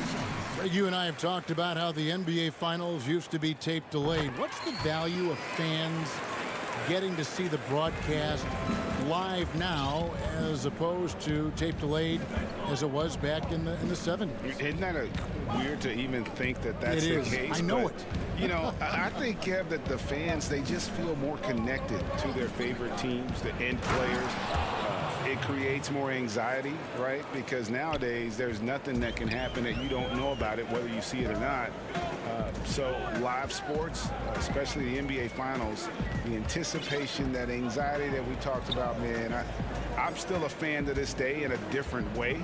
Greg, you and I have talked about how the NBA Finals used to be tape delayed. What's the value of fans getting to see the broadcast live now as opposed to tape delayed as it was back in the 70s? Isn't that weird to even think that that's the case? I know it. You know, I think, Kev, that the fans, they just feel more connected to their favorite teams, the end players. It creates more anxiety, right? Because nowadays there's nothing that can happen that you don't know about it, whether you see it or not. So live sports, especially the NBA Finals, the anticipation, that anxiety that we talked about, man, I'm still a fan to this day in a different way.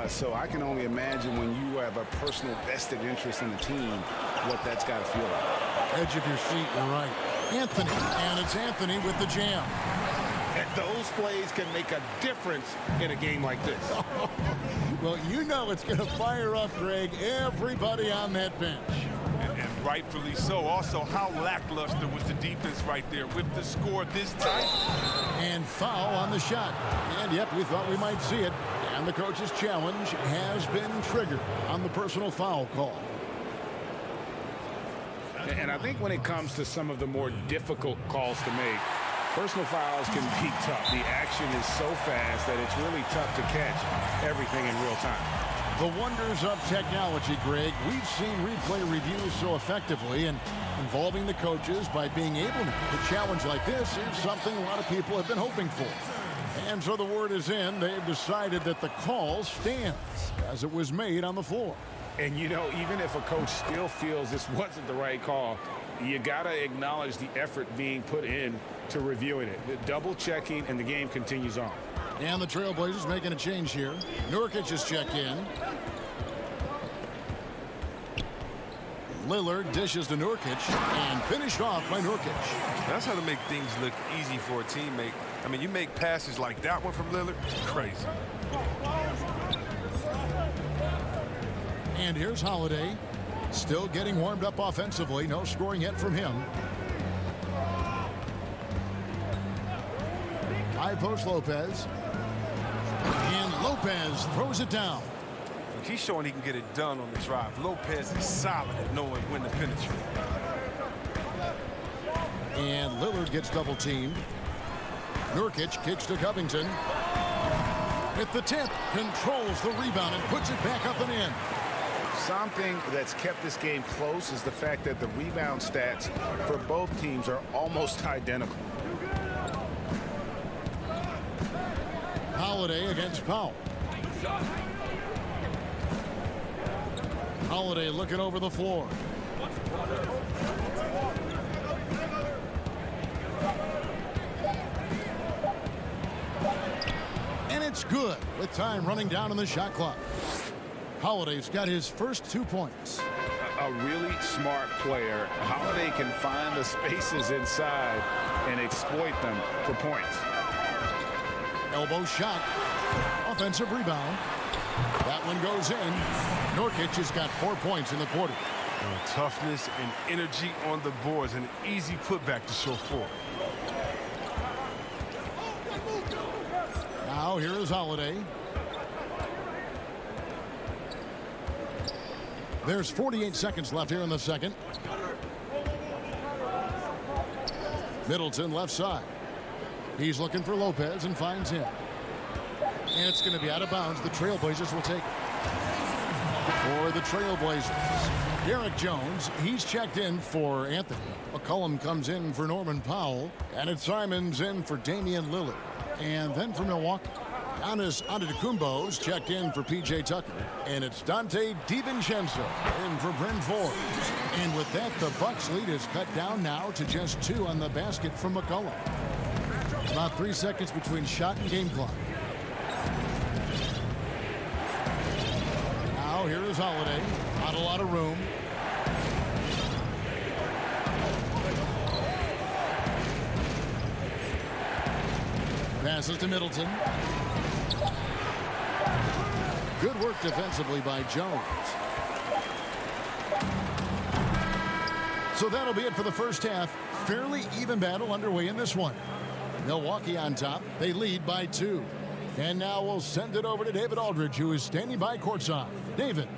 So I can only imagine when you have a personal vested interest in the team, what that's got to feel like. Edge of your seat, you're right. Anthony, and it's Anthony with the jam. And those plays can make a difference in a game like this. Well, you know it's going to fire up, Greg, everybody on that bench. And rightfully so. Also, how lackluster was the defense right there with the score this tight. And foul on the shot. And yep, we thought we might see it. And the coach's challenge has been triggered on the personal foul call. And I think when it comes to some of the more difficult calls to make, personal fouls can be tough. The action is so fast that it's really tough to catch everything in real time. The wonders of technology, Greg. We've seen replay reviews so effectively, and involving the coaches by being able to challenge like this is something a lot of people have been hoping for. And so the word is in. They've decided that the call stands as it was made on the floor. And, you know, even if a coach still feels this wasn't the right call, you got to acknowledge the effort being put in to reviewing it. The double checking, and the game continues on. And the Trailblazers making a change here. Nurkic has checked in. Lillard dishes to Nurkic and finished off by Nurkic. That's how to make things look easy for a teammate. I mean, you make passes like that one from Lillard, crazy. And here's Holiday, still getting warmed up offensively. No scoring yet from him. High post Lopez. And Lopez throws it down. Look, he's showing he can get it done on the drive. Lopez is solid at knowing when to penetrate. And Lillard gets double teamed. Nurkic kicks to Covington. At the tip, controls the rebound and puts it back up and in. Something that's kept this game close is the fact that the rebound stats for both teams are almost identical. Holiday against Powell. Holiday looking over the floor. And it's good with time running down on the shot clock. Holiday's got his first 2 points. A really smart player. Holiday can find the spaces inside and exploit them for points. Elbow shot. Offensive rebound. That one goes in. Nurkic has got 4 points in the quarter. Toughness and energy on the boards. An easy putback to show for. Now here is Holiday. There's 48 seconds left here in the second. Middleton left side. He's looking for Lopez and finds him. And it's going to be out of bounds. The Trailblazers will take it. For the Trailblazers, Derek Jones, he's checked in for Anthony. McCollum comes in for Norman Powell. And it's Simons in for Damian Lillard. And then for Milwaukee, Giannis Antetokounmpo's checked in for P.J. Tucker. And it's Dante DiVincenzo in for Bryn Forbes. And with that, the Bucks lead is cut down now to just 2 on the basket from McCollum. About 3 seconds between shot and game clock. Now here is Holiday. Not a lot of room. Passes to Middleton. Good work defensively by Jones. So that'll be it for the first half. Fairly even battle underway in this one. Milwaukee on top. They lead by 2. And now we'll send it over to David Aldridge, who is standing by courtside. David.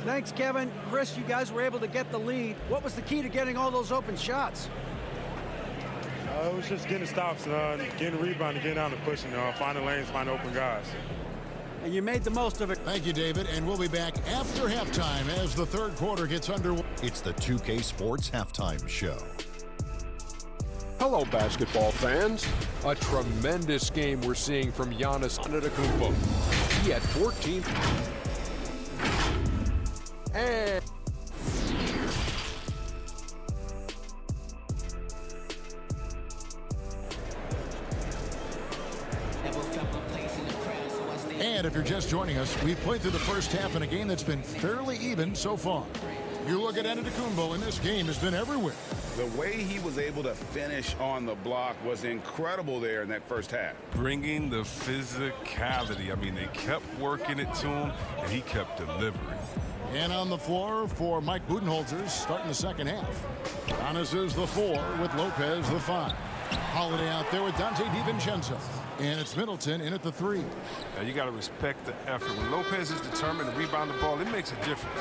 Thanks, Kevin. Chris, you guys were able to get the lead. What was the key to getting all those open shots? It was just getting stops, getting rebound, getting out and pushing, finding lanes, finding open guys. And you made the most of it. Thank you, David. And we'll be back after halftime as the third quarter gets underway. It's the 2K Sports Halftime Show. Hello, basketball fans. A tremendous game we're seeing from Giannis Antetokounmpo. He had 14. And And if you're just joining us, we've played through the first half in a game that's been fairly even so far. You look at Antetokounmpo, and this game has been everywhere. The way he was able to finish on the block was incredible there in that first half. Bringing the physicality. I mean, they kept working it to him, and he kept delivering. And on the floor for Mike Budenholzer starting the second half. Giannis is the 4 with Lopez the 5. Holiday out there with Dante DiVincenzo. And it's Middleton in at the 3. Now you got to respect the effort. When Lopez is determined to rebound the ball, it makes a difference.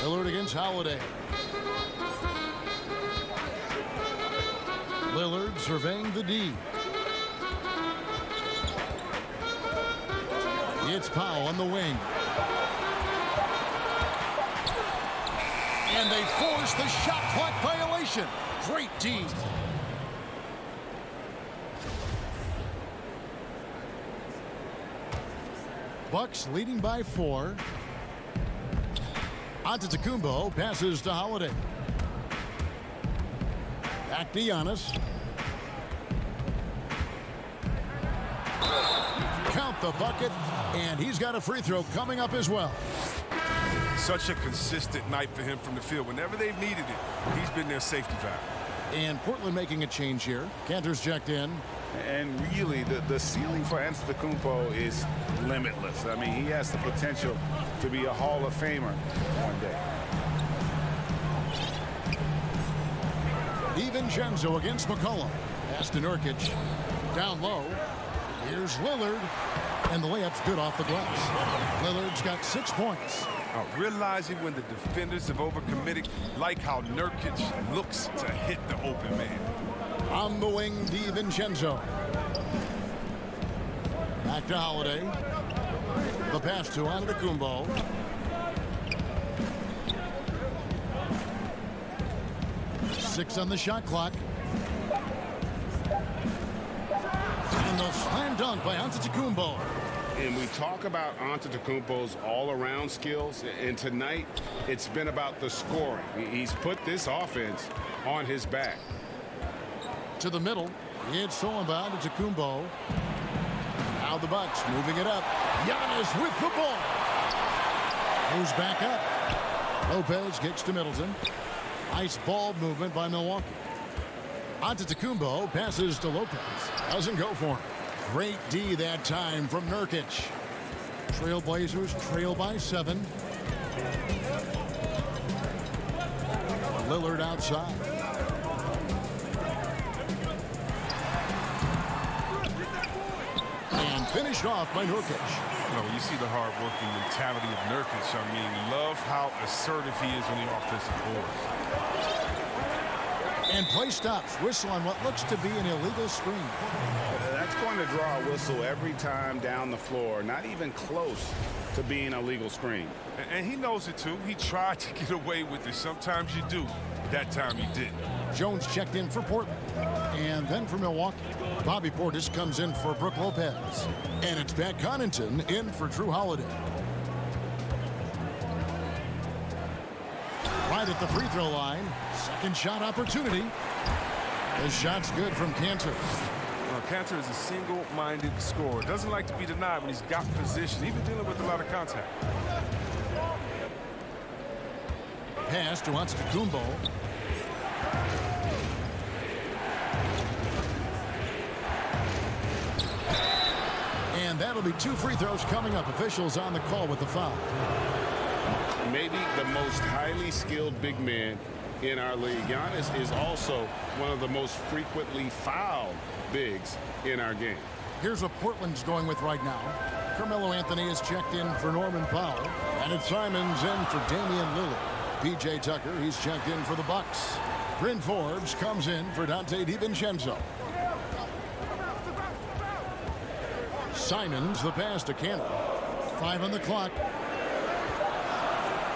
Lillard against Holiday. Lillard surveying the D. It's Powell on the wing. And they force the shot clock violation. Great D. Bucks leading by 4. Antetokounmpo passes to Holiday. Back to Giannis. Count the bucket, and he's got a free throw coming up as well. Such a consistent night for him from the field. Whenever they've needed it, he's been their safety valve. And Portland making a change here. Cantor's checked in. And really, the ceiling for Antetokounmpo is limitless. I mean, he has the potential to be a Hall of Famer one day. DiVincenzo against McCollum. Pass to Nurkic. Down low. Here's Lillard. And the layup's good off the glass. Lillard's got 6 points. Realizing when the defenders have overcommitted, like how Nurkic looks to hit the open man. On the wing, DiVincenzo. Back to Holiday. The pass to Antetokounmpo. Six on the shot clock. And the slam dunk by Antetokounmpo. And we talk about Antetokounmpo's all-around skills, and tonight it's been about the scoring. He's put this offense on his back. To the middle, it's Solomon Antetokounmpo. Now the Bucks moving it up. Giannis with the ball. Moves back up. Lopez kicks to Middleton. Nice ball movement by Milwaukee. Antetokounmpo passes to Lopez. Doesn't go for him. Great D that time from Nurkic. Trailblazers trail by 7. Lillard outside. And finished off by Nurkic. You know, when you see the hard-working mentality of Nurkic, I mean, love how assertive he is on the offensive boards. And play stops. Whistle on what looks to be an illegal screen. That's going to draw a whistle every time down the floor. Not even close to being a legal screen. And he knows it, too. He tried to get away with it. Sometimes you do. That time he didn't. Jones checked in for Portland. And then for Milwaukee. Bobby Portis comes in for Brook Lopez. And it's Pat Connaughton in for Drew Holiday. Right at the free throw line. Second shot opportunity. The shot's good from Cantor. Well, Cantor is a single-minded scorer. Doesn't like to be denied when he's got position, even dealing with a lot of contact. Pass to Antetokounmpo. And that'll be 2 free throws coming up. Officials on the call with the foul. Maybe the most highly skilled big man in our league. Giannis is also one of the most frequently fouled bigs in our game. Here's what Portland's going with right now. Carmelo Anthony is checked in for Norman Powell. And it's Simons in for Damian Lillard. P.J. Tucker, he's checked in for the Bucks. Bryn Forbes comes in for Dante DiVincenzo. Simons, the pass to Cantor. 5 on the clock.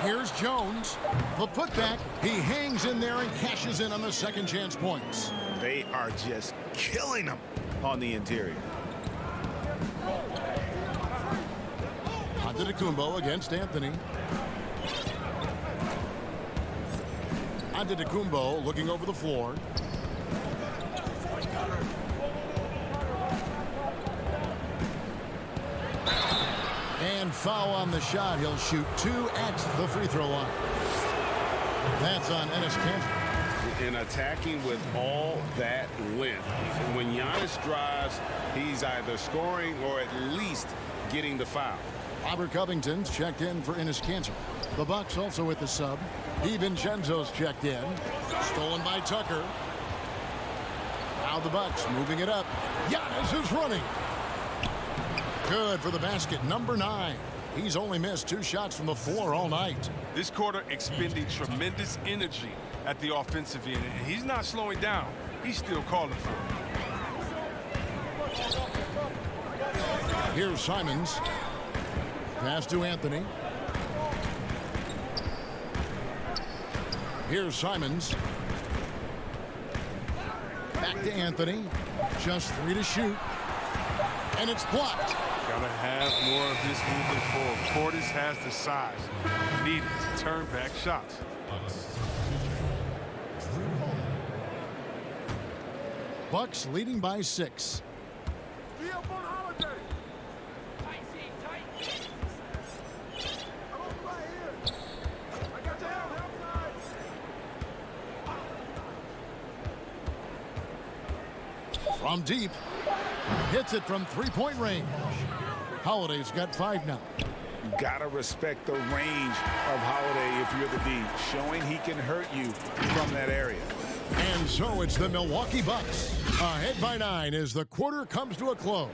Here's Jones. The putback. He hangs in there and cashes in on the second chance points. They are just killing him on the interior. Antetokounmpo against Anthony. Antetokounmpo looking over the floor. And foul on the shot. He'll shoot 2 at the free throw line. That's on Enes Kanter. And attacking with all that length. When Giannis drives, he's either scoring or at least getting the foul. Robert Covington's checked in for Enes Kanter. The Bucks also with the sub. DiVincenzo's checked in. Stolen by Tucker. Now the Bucks moving it up. Giannis is running. Good for the basket, number 9. He's only missed 2 shots from the floor all night. This quarter expending tremendous energy at the offensive end, and he's not slowing down. He's still calling for it. Here's Simons. Pass to Anthony. Here's Simons. Back to Anthony. Just 3 to shoot. And it's blocked. Gotta have more of this moving forward. Portis has the size needed to turn back shots. Bucks leading by 6. From deep, hits it from 3-point range. Holiday's got 5 now. You gotta respect the range of Holiday if you're the D, showing he can hurt you from that area. And so it's the Milwaukee Bucks ahead by 9 as the quarter comes to a close.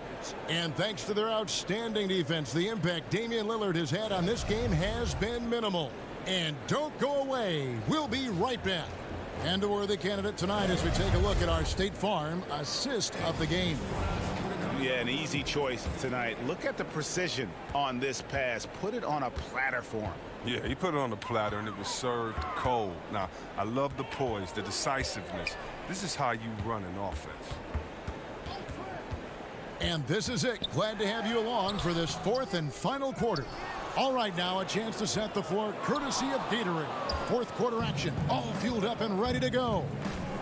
And thanks to their outstanding defense, the impact Damian Lillard has had on this game has been minimal. And don't go away. We'll be right back. And a worthy candidate tonight as we take a look at our State Farm assist of the game. Yeah, an easy choice tonight. Look at the precision on this pass. Put it on a platter for him. Yeah, he put it on the platter and it was served cold. Now, I love the poise, the decisiveness. This is how you run an offense. And this is it. Glad to have you along for this 4th and final quarter. All right, now a chance to set the floor courtesy of Gatorade. 4th quarter action, all fueled up and ready to go.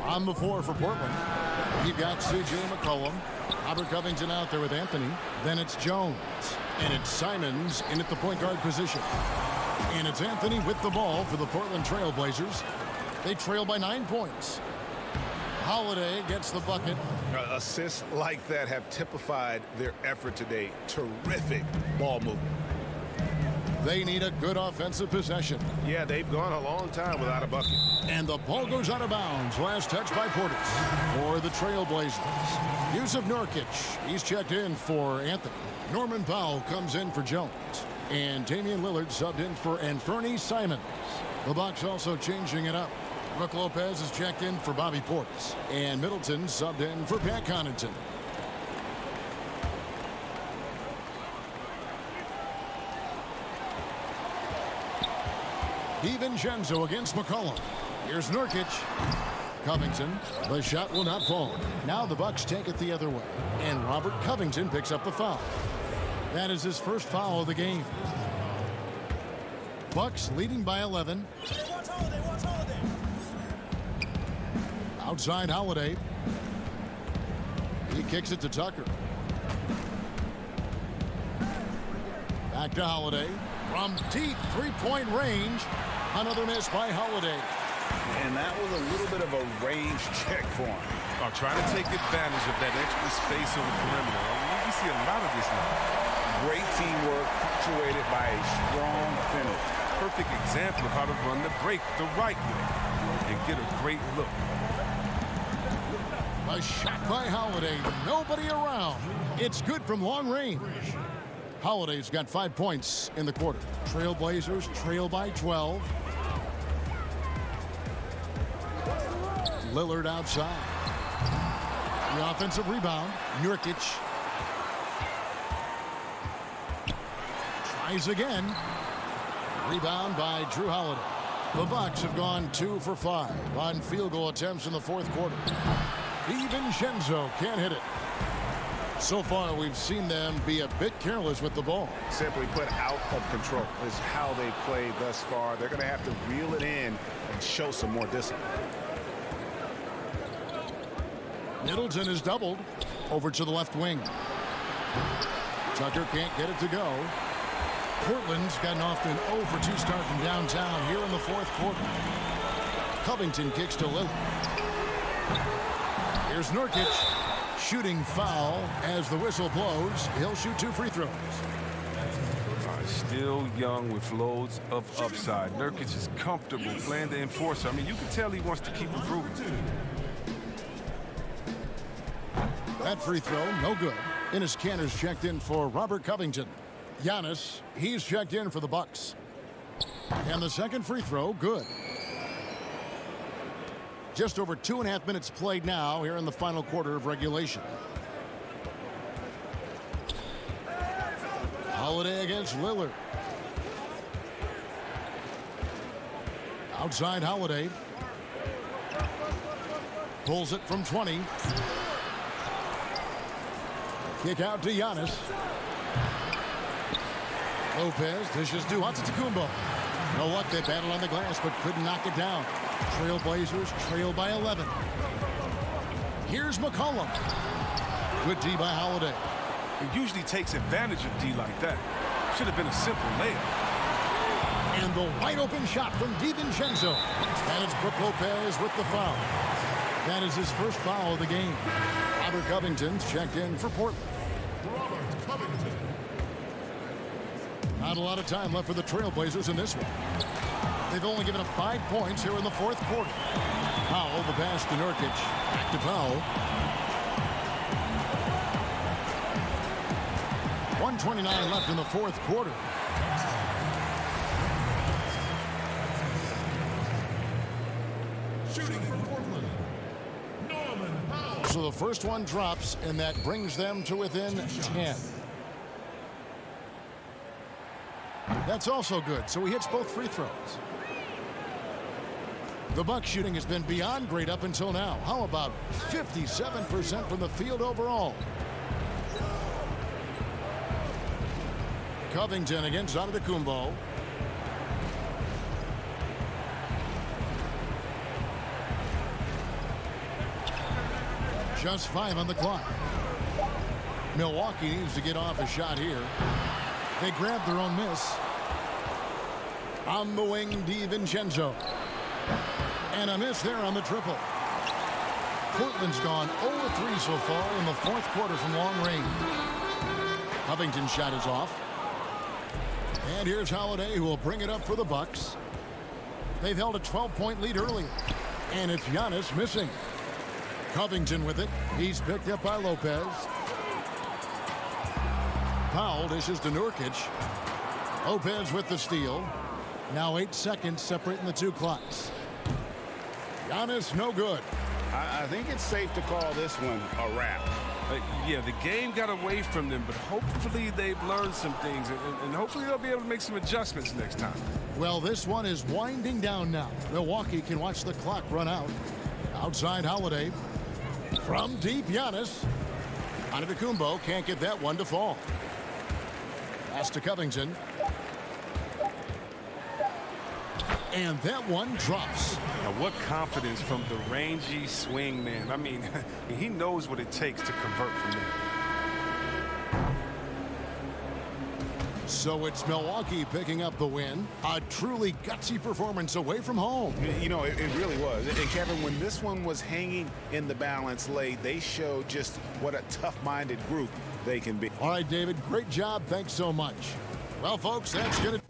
On the floor for Portland, you've got C.J. McCollum. Robert Covington out there with Anthony. Then it's Jones. And it's Simons in at the point guard position. And it's Anthony with the ball for the Portland Trail Blazers. They trail by 9 points. Holiday gets the bucket. Assists like that have typified their effort today. Terrific ball movement. They need a good offensive possession. Yeah, they've gone a long time without a bucket. And the ball goes out of bounds. Last touch by Portis for the Trailblazers. Yusuf Nurkic, he's checked in for Anthony. Norman Powell comes in for Jones. And Damian Lillard subbed in for Anthony Simons. The Bucks also changing it up. Brook Lopez is checked in for Bobby Portis. And Middleton subbed in for Pat Connaughton. DiVincenzo against McCollum. Here's Nurkic. Covington. The shot will not fall. Now the Bucks take it the other way. And Robert Covington picks up the foul. That is his first foul of the game. Bucks leading by 11. Outside Holiday. He kicks it to Tucker. Back to Holiday. From deep 3-point range. Another miss by Holiday. And that was a little bit of a range check for him. Trying to take advantage of that extra space on the perimeter. We see a lot of this now. Great teamwork punctuated by a strong finish. Perfect example of how to run the break the right way and get a great look. A shot by Holiday. Nobody around. It's good from long range. Holiday's got 5 points in the quarter. Trailblazers trail by 12. Lillard outside. The offensive rebound. Nurkic. Tries again. Rebound by Drew Holiday. The Bucks have gone 2 for 5 on field goal attempts in the 4th quarter. DiVincenzo can't hit it. So far, we've seen them be a bit careless with the ball. Simply put, out of control is how they played thus far. They're going to have to reel it in and show some more discipline. Middleton is doubled. Over to the left wing. Tucker can't get it to go. Portland's gotten off to an 0 for 2 start from downtown here in the 4th quarter. Covington kicks to Lillard. Here's Nurkic. Shooting foul as the whistle blows. He'll shoot 2 free throws. Still young with loads of upside. Nurkic is comfortable playing the enforcer. I mean, you can tell he wants to keep improving. That free throw, no good. Enes Kanter's checked in for Robert Covington. Giannis, he's checked in for the Bucks. And the second free throw, good. Just over 2.5 minutes played now here in the final quarter of regulation. Holiday against Lillard. Outside Holiday. Pulls it from 20. Kick out to Giannis. Lopez dishes to Antetokounmpo. You know what? They battled on the glass but couldn't knock it down. Trailblazers trail by 11. Here's McCollum. Good D by Holiday. He usually takes advantage of D like that. Should have been a simple layup. And the wide open shot from DiVincenzo. And it's Brook Lopez with the foul. That is his first foul of the game. Robert Covington's checked in for Portland. Not a lot of time left for the Trailblazers in this one. They've only given up 5 points here in the fourth quarter. Powell, the pass to Nurkic. Back to Powell. 1:29 left in the fourth quarter. Shooting for Portland, Norman Powell. So the first one drops, and that brings them to within 10. That's also good, so he hits both free throws. The Bucks shooting has been beyond great up until now. How about 57% from the field overall? Covington against Antetokounmpo. Just 5 on the clock. Milwaukee needs to get off a shot here. They grab their own miss. On the wing, DiVincenzo. And a miss there on the triple. Portland's gone 0-3 so far in the fourth quarter from long range. Covington's shot is off. And here's Holiday, who will bring it up for the Bucks. They've held a 12-point lead earlier. And it's Giannis missing. Covington with it. He's picked up by Lopez. Powell dishes to Nurkic. Lopez with the steal. Now 8 seconds separating the two clocks. Giannis, no good. I think it's safe to call this one a wrap. Yeah, the game got away from them, but hopefully they've learned some things, and hopefully they'll be able to make some adjustments next time. Well, this one is winding down now. Milwaukee can watch the clock run out. Outside Holiday. From deep, Giannis. Antetokounmpo can't get that one to fall. Pass to Covington. And that one drops. Now, what confidence from the rangy swing man. I mean, he knows what it takes to convert from there. So it's Milwaukee picking up the win. A truly gutsy performance away from home. You know, it really was. And Kevin, when this one was hanging in the balance late, they showed just what a tough-minded group they can be. All right, David, great job. Thanks so much. Well, folks, that's going to...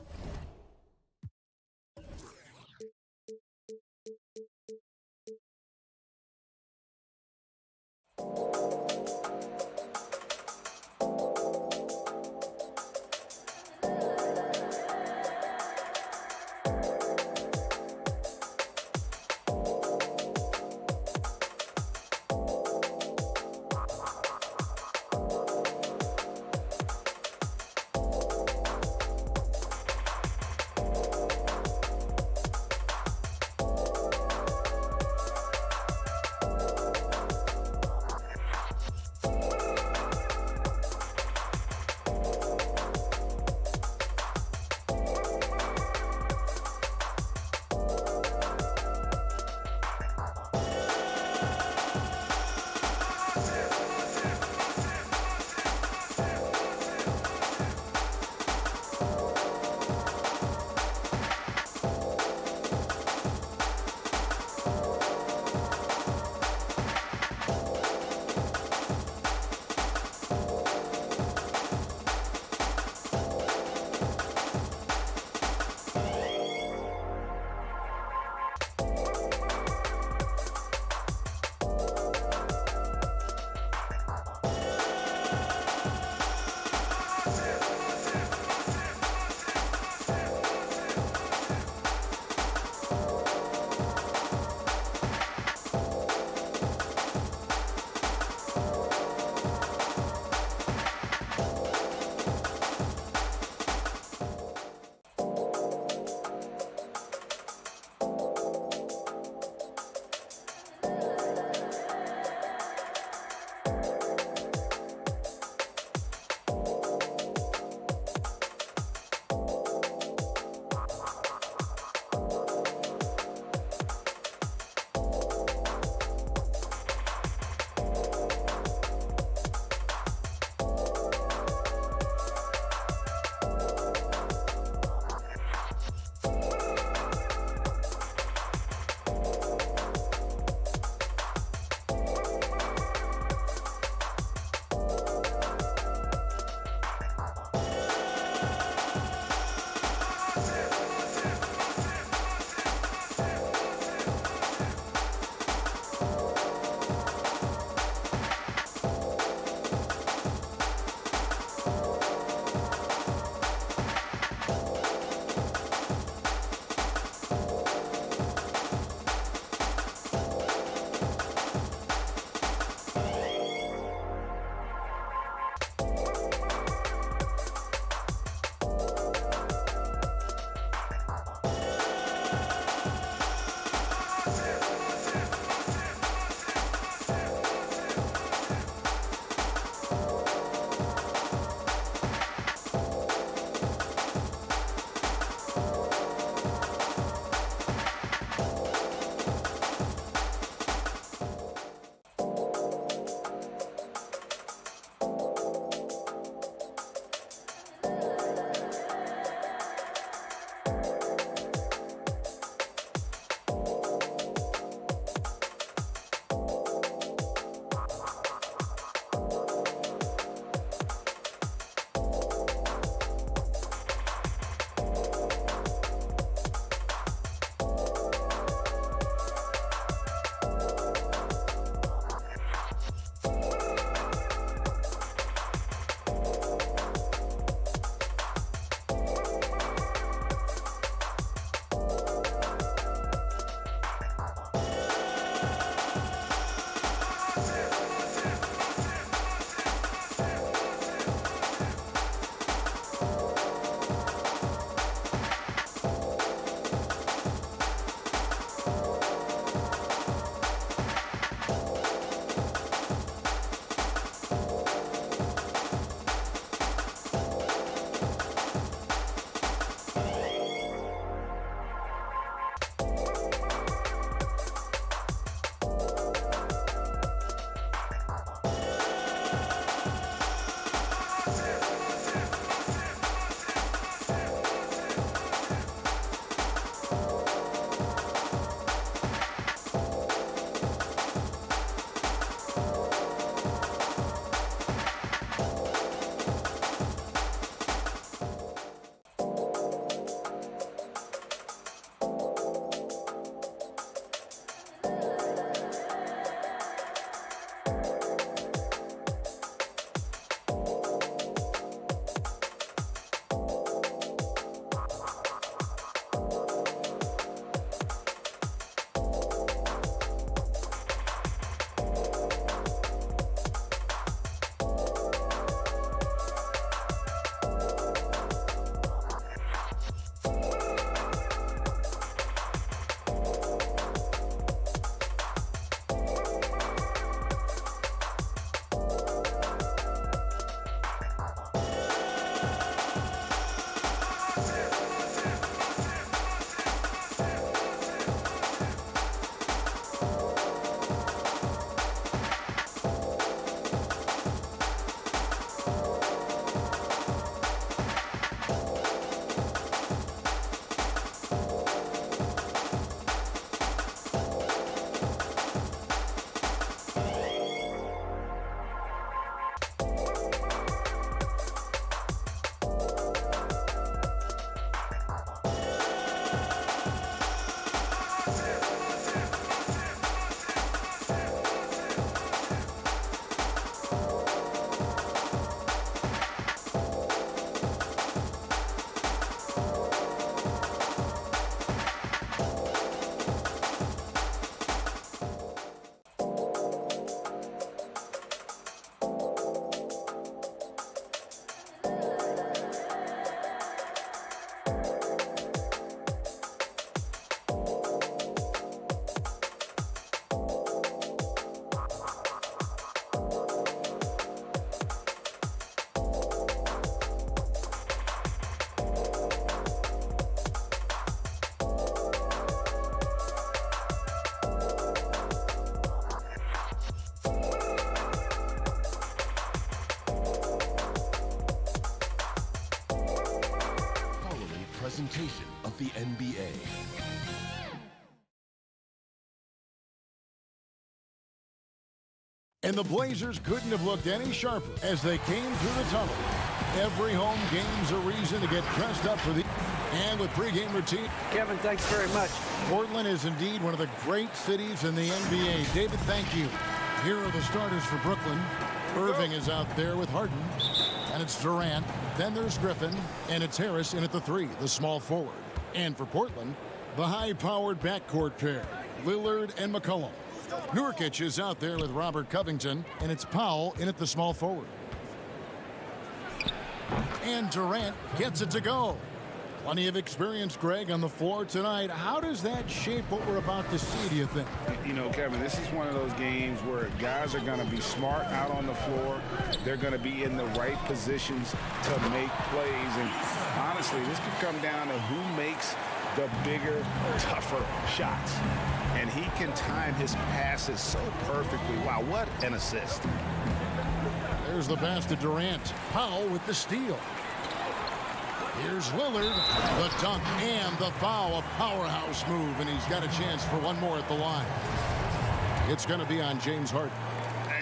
presentation of the NBA. And the Blazers couldn't have looked any sharper as they came through the tunnel. Every home game's a reason to get dressed up for the... And with pregame routine... Kevin, thanks very much. Portland is indeed one of the great cities in the NBA. David, thank you. Here are the starters for Brooklyn. Irving is out there with Harden. And it's Durant. Then there's Griffin. And it's Harris in at the 3, the small forward. And for Portland, the high-powered backcourt pair, Lillard and McCollum. Nurkic is out there with Robert Covington. And it's Powell in at the small forward. And Durant gets it to go. Plenty of experience, Greg, on the floor tonight. How does that shape what we're about to see, do you think? You know, Kevin, this is one of those games where guys are going to be smart out on the floor. They're going to be in the right positions to make plays. And honestly, this could come down to who makes the bigger, tougher shots. And he can time his passes so perfectly. Wow, what an assist. There's the pass to Durant. Powell with the steal. Here's Lillard, the dunk and the foul, a powerhouse move, and he's got a chance for one more at the line. It's going to be on James Harden.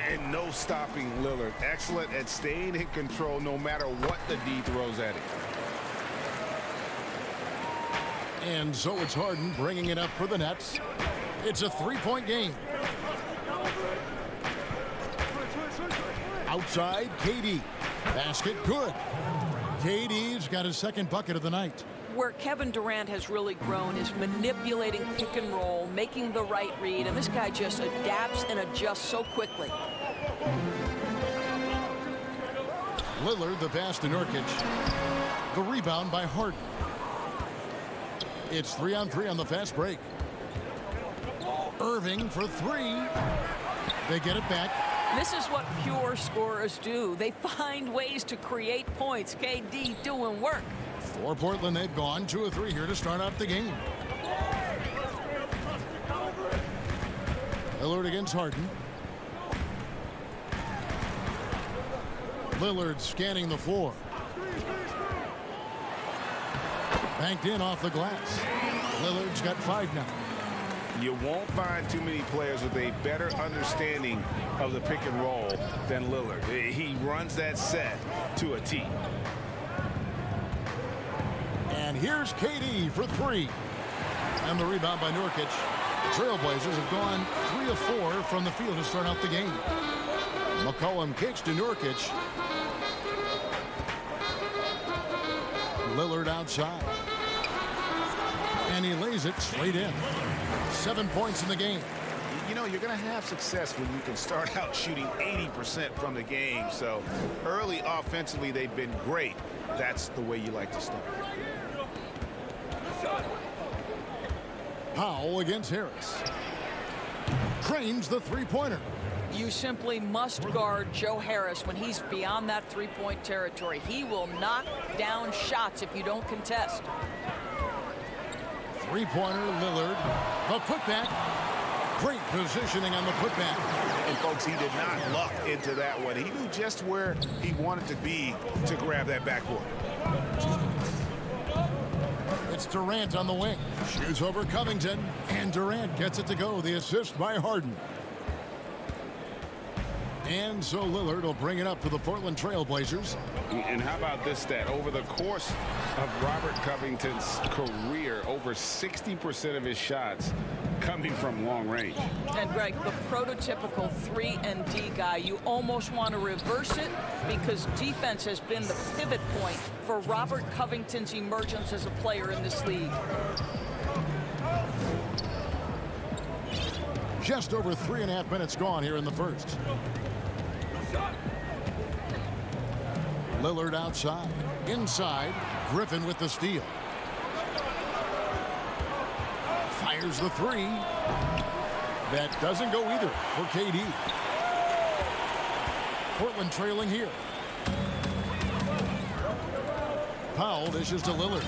And no stopping Lillard. Excellent at staying in control no matter what the D throws at him. And so it's Harden bringing it up for the Nets. It's a three-point game. Outside, KD. Basket good. KD's got his second bucket of the night. Where Kevin Durant has really grown is manipulating pick and roll, making the right read, and this guy just adapts and adjusts so quickly. Lillard, the pass to Nurkic. The rebound by Harden. It's 3-on-3 on the fast break. Irving for 3. They get it back. This is what pure scorers do. They find ways to create points. KD doing work. For Portland, they've gone 2 of 3 here to start out the game. Lillard against Harden. Lillard scanning the floor. Banked in off the glass. Lillard's got 5 now. You won't find too many players with a better understanding of the pick and roll than Lillard. He runs that set to a T. And here's KD for 3. And the rebound by Nurkic. Trailblazers have gone 3 of 4 from the field to start out the game. McCollum kicks to Nurkic. Lillard outside. And he lays it straight in. 7 points in the game. You know, you're going to have success when you can start out shooting 80% from the game. So early offensively, they've been great. That's the way you like to start. Powell against Harris. Trains the three-pointer. You simply must guard Joe Harris when he's beyond that three-point territory. He will knock down shots if you don't contest. Three-pointer, Lillard. The putback. Great positioning on the putback. And, folks, he did not luck into that one. He knew just where he wanted to be to grab that backboard. It's Durant on the wing. Shoots over Covington. And Durant gets it to go. The assist by Harden. And so Lillard will bring it up for the Portland Trailblazers. And how about this stat? Over the course of Robert Covington's career, over 60% of his shots coming from long range. And Greg, the prototypical 3-and-D guy, you almost want to reverse it because defense has been the pivot point for Robert Covington's emergence as a player in this league. Just over 3.5 minutes gone here in the first. Lillard outside. Inside. Griffin with the steal. Fires the 3. That doesn't go either for KD. Portland trailing here. Powell dishes to Lillard.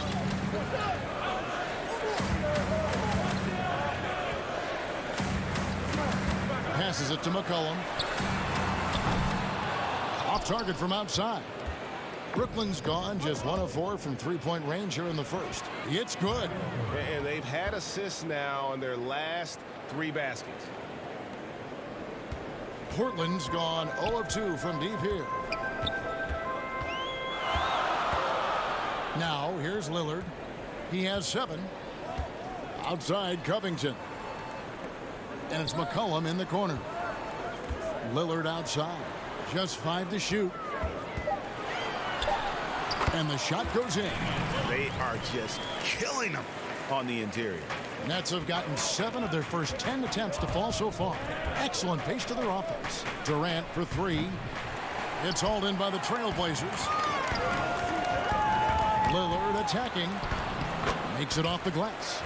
Passes it to McCollum. Off target from outside. Brooklyn's gone just 1 of 4 from three-point range here in the first. It's good. And they've had assists now on their last 3 baskets. Portland's gone 0 of 2 from deep here. Now here's Lillard. He has 7. Outside Covington. And it's McCollum in the corner. Lillard outside. Just 5 to shoot. And the shot goes in. They are just killing them on the interior. Nets have gotten 7 of their first 10 attempts to fall so far. Excellent pace to their offense. Durant for 3. It's hauled in by the Trailblazers. Lillard attacking. Makes it off the glass.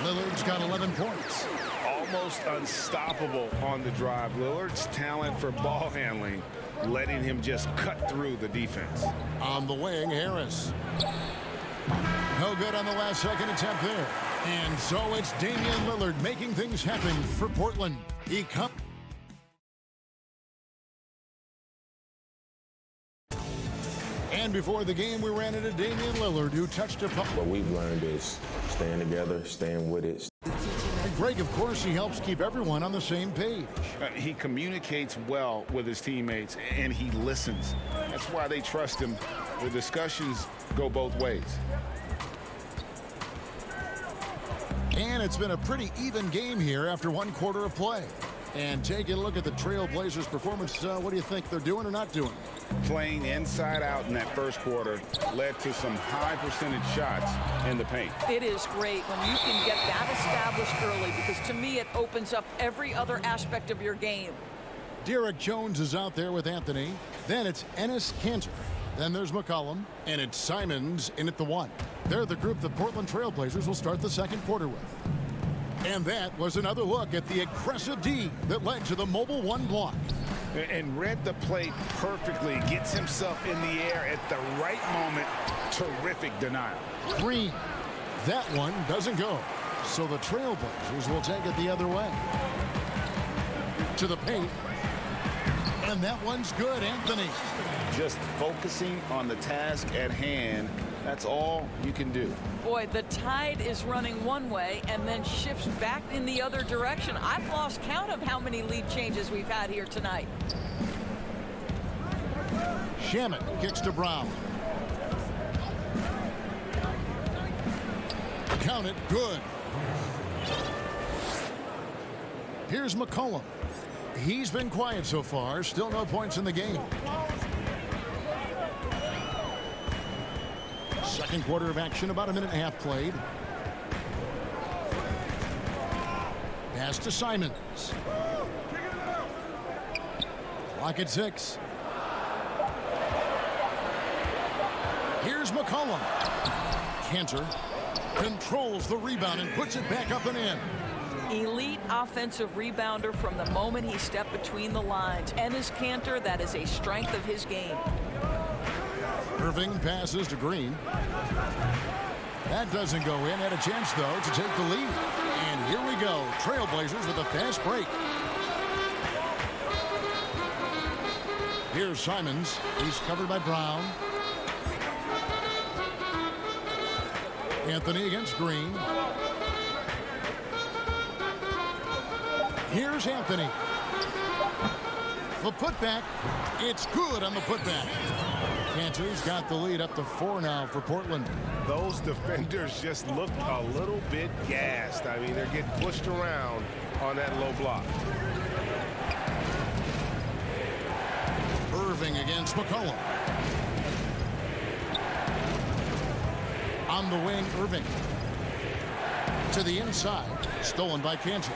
Lillard's got 11 points. Almost unstoppable on the drive. Lillard's talent for ball handling, letting him just cut through the defense. On the wing, Harris. No good on the last second attempt there. And so it's Damian Lillard making things happen for Portland. He comes. And before the game, we ran into Damian Lillard, who touched a puck. What we've learned is staying together, staying with it. And Greg, of course, he helps keep everyone on the same page. He communicates well with his teammates, and he listens. That's why they trust him. The discussions go both ways. And it's been a pretty even game here after 1 quarter of play. And taking a look at the Trailblazers' performance, what do you think they're doing or not doing? Playing inside out in that first quarter led to some high percentage shots in the paint. It is great when you can get that established early, because to me it opens up every other aspect of your game. Derek Jones is out there with Anthony. Then it's Enes Kanter. Then there's McCollum. And it's Simons in at the 1. They're the group the Portland Trailblazers will start the second quarter with. And that was another look at the aggressive D that led to the mobile 1 block. And read the play perfectly. Gets himself in the air at the right moment. Terrific denial. Green. That one doesn't go. So the Trailblazers will take it the other way. To the paint. And that one's good, Anthony. Just focusing on the task at hand. That's all you can do. Boy, the tide is running one way and then shifts back in the other direction. I've lost count of how many lead changes we've had here tonight. Shamet kicks to Brown. Count it, good. Here's McCollum. He's been quiet so far. Still no points in the game. Second quarter of action, about 1.5 minutes played. Pass to Simons. Clock at 6. Here's McCollum. Kanter controls the rebound and puts it back up and in. Elite offensive rebounder from the moment he stepped between the lines. Enes Kanter, that is a strength of his game. Irving passes to Green. That doesn't go in. Had a chance, though, to take the lead. And here we go. Trailblazers with a fast break. Here's Simons. He's covered by Brown. Anthony against Green. Here's Anthony. The putback. It's good on the putback. Kanter's got the lead up to 4 now for Portland. Those defenders just looked a little bit gassed. I mean, they're getting pushed around on that low block. Irving against McCollum. On the wing, Irving. To the inside. Stolen by Kanter.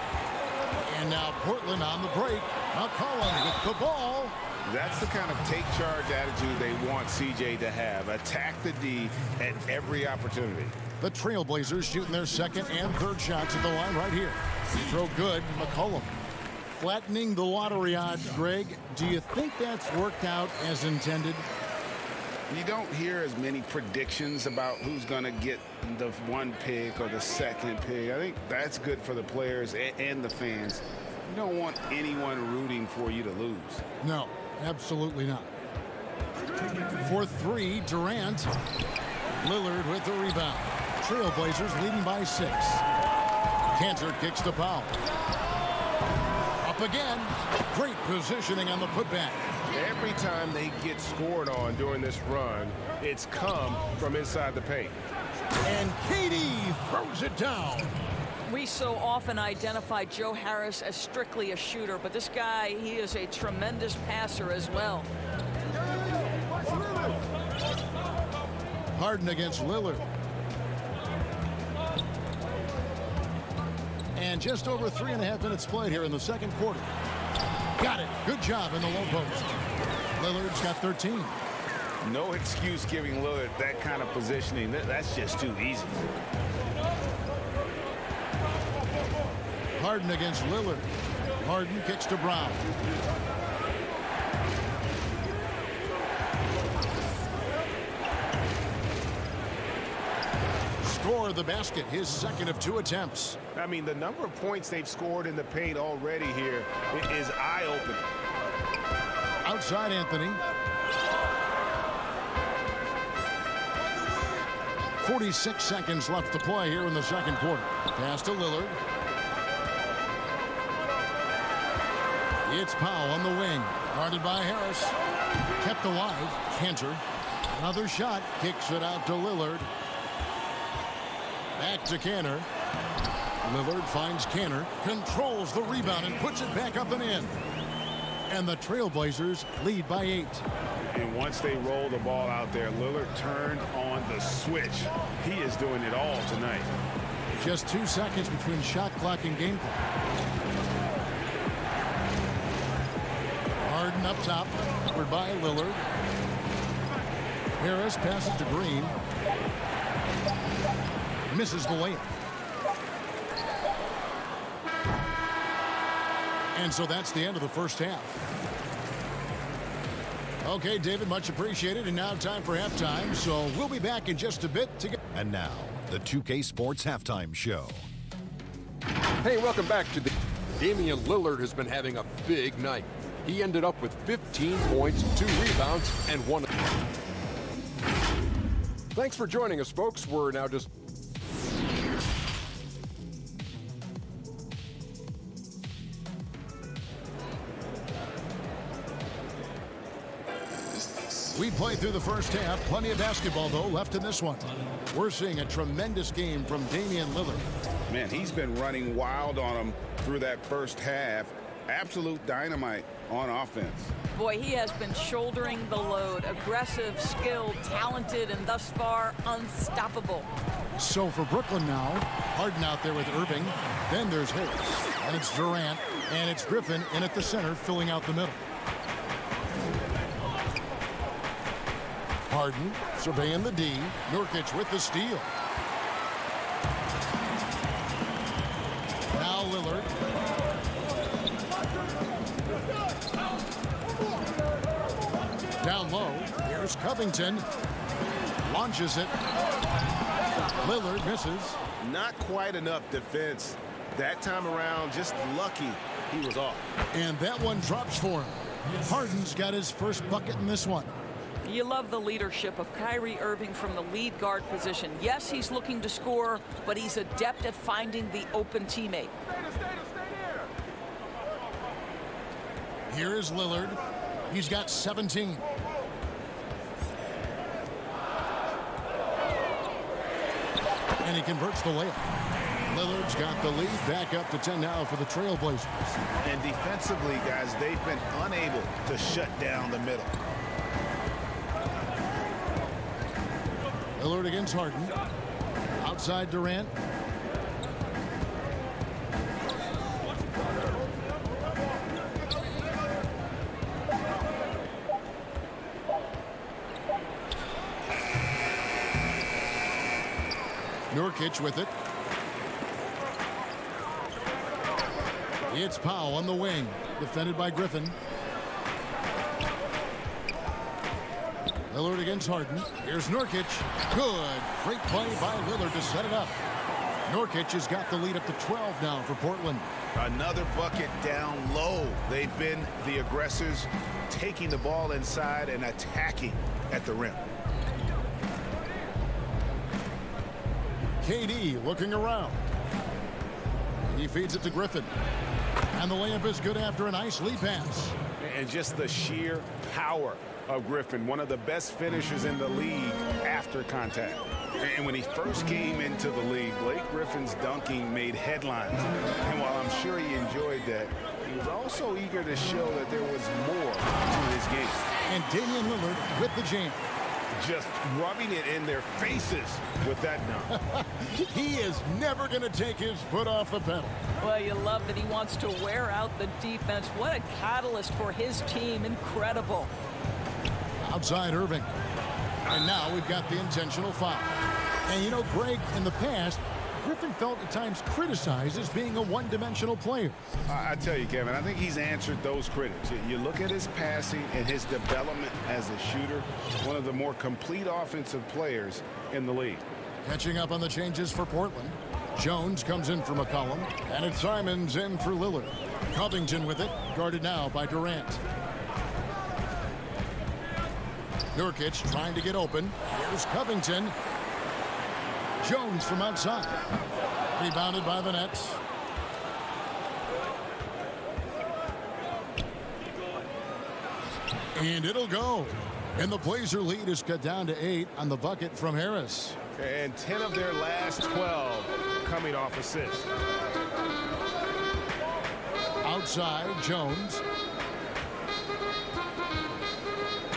And now Portland on the break. McCollum with the ball. That's the kind of take charge attitude they want CJ to have. Attack the D at every opportunity. The Trailblazers shooting their second and third shots at the line right here. Throw good, McCollum. Flattening the lottery odds, Greg. Do you think that's worked out as intended? You don't hear as many predictions about who's going to get the 1 pick or the 2nd pick. I think that's good for the players and the fans. You don't want anyone rooting for you to lose. No, absolutely not. For three, Durant. Lillard with the rebound. Trailblazers leading by 6. Cantor kicks to Powell. Up again. Great positioning on the putback. Every time they get scored on during this run, it's come from inside the paint. And KD throws it down. We so often identify Joe Harris as strictly a shooter, but this guy, he is a tremendous passer as well. Harden against Lillard. And just over 3.5 minutes played here in the second quarter. Got it. Good job in the low post. Lillard's got 13. No excuse giving Lillard that kind of positioning. That's just too easy. Harden against Lillard. Harden kicks to Brown. Score the basket, his second of 2 attempts. I mean, the number of points they've scored in the paint already here is eye-opening. Outside Anthony. 46 seconds left to play here in the second quarter. Pass to Lillard. It's Powell on the wing. Guarded by Harris. Kept alive. Cantor. Another shot. Kicks it out to Lillard. Back to Cantor. Lillard finds Cantor. Controls the rebound and puts it back up and in. And the Trailblazers lead by 8. And once they roll the ball out there, Lillard turned on the switch. He is doing it all tonight. Just 2 seconds between shot clock and game clock. Harden up top, covered by Lillard. Harris passes to Green. Misses the layup. And so that's the end of the first half. Okay, David, much appreciated. And now time for halftime. So we'll be back in just a bit. And now, the 2K Sports Halftime Show. Hey, welcome back to the... Damian Lillard has been having a big night. He ended up with 15 points, 2 rebounds, and 1. Thanks for joining us, folks. We're now just... We played through the first half. Plenty of basketball, though, left in this one. We're seeing a tremendous game from Damian Lillard. Man, he's been running wild on him through that first half. Absolute dynamite on offense. Boy, he has been shouldering the load. Aggressive, skilled, talented, and thus far unstoppable. So for Brooklyn now, Harden out there with Irving. Then there's Harris. And it's Durant. And it's Griffin in at the center, filling out the middle. Harden surveying the D. Nurkic with the steal. Now Lillard. Down low. Here's Covington. Launches it. Lillard misses. Not quite enough defense that time around. Just lucky he was off. And that one drops for him. Harden's got his first bucket in this one. You love the leadership of Kyrie Irving from the lead guard position. Yes, he's looking to score, but he's adept at finding the open teammate. Here is Lillard. He's got 17. And he converts the layup. Lillard's got the lead, back up to 10 now for the Trailblazers. And defensively, guys, they've been unable to shut down the middle. Lillard against Harden. Outside Durant. Nurkic with it. It's Powell on the wing. Defended by Griffin. Lillard against Harden. Here's Nurkic. Good. Great play by Lillard to set it up. Nurkic has got the lead up to 12 now for Portland. Another bucket down low. They've been the aggressors, taking the ball inside and attacking at the rim. KD looking around. He feeds it to Griffin. And the layup is good after a nice lead pass. And just the sheer power of Griffin, one of the best finishers in the league after contact. And when he first came into the league, Blake Griffin's dunking made headlines. And while I'm sure he enjoyed that, he was also eager to show that there was more to his game. And Damian Lillard with the jam. Just rubbing it in their faces with that dunk. He is never going to take his foot off the pedal. Well, you love that he wants to wear out the defense. What a catalyst for his team. Incredible. Outside Irving. And now we've got the intentional foul. And you know, Greg, in the past, Griffin felt at times criticized as being a one-dimensional player. I tell you, Kevin, I think he's answered those critics. You look at his passing and his development as a shooter, one of the more complete offensive players in the league. Catching up on the changes for Portland. Jones comes in for McCollum, and it's Simons in for Lillard. Covington with it, guarded now by Durant. Nurkic trying to get open. Here's Covington. Jones from outside. Rebounded by the Nets. And it'll go. And the Blazer lead is cut down to 8 on the bucket from Harris. And 10 of their last 12 coming off assists. Outside, Jones.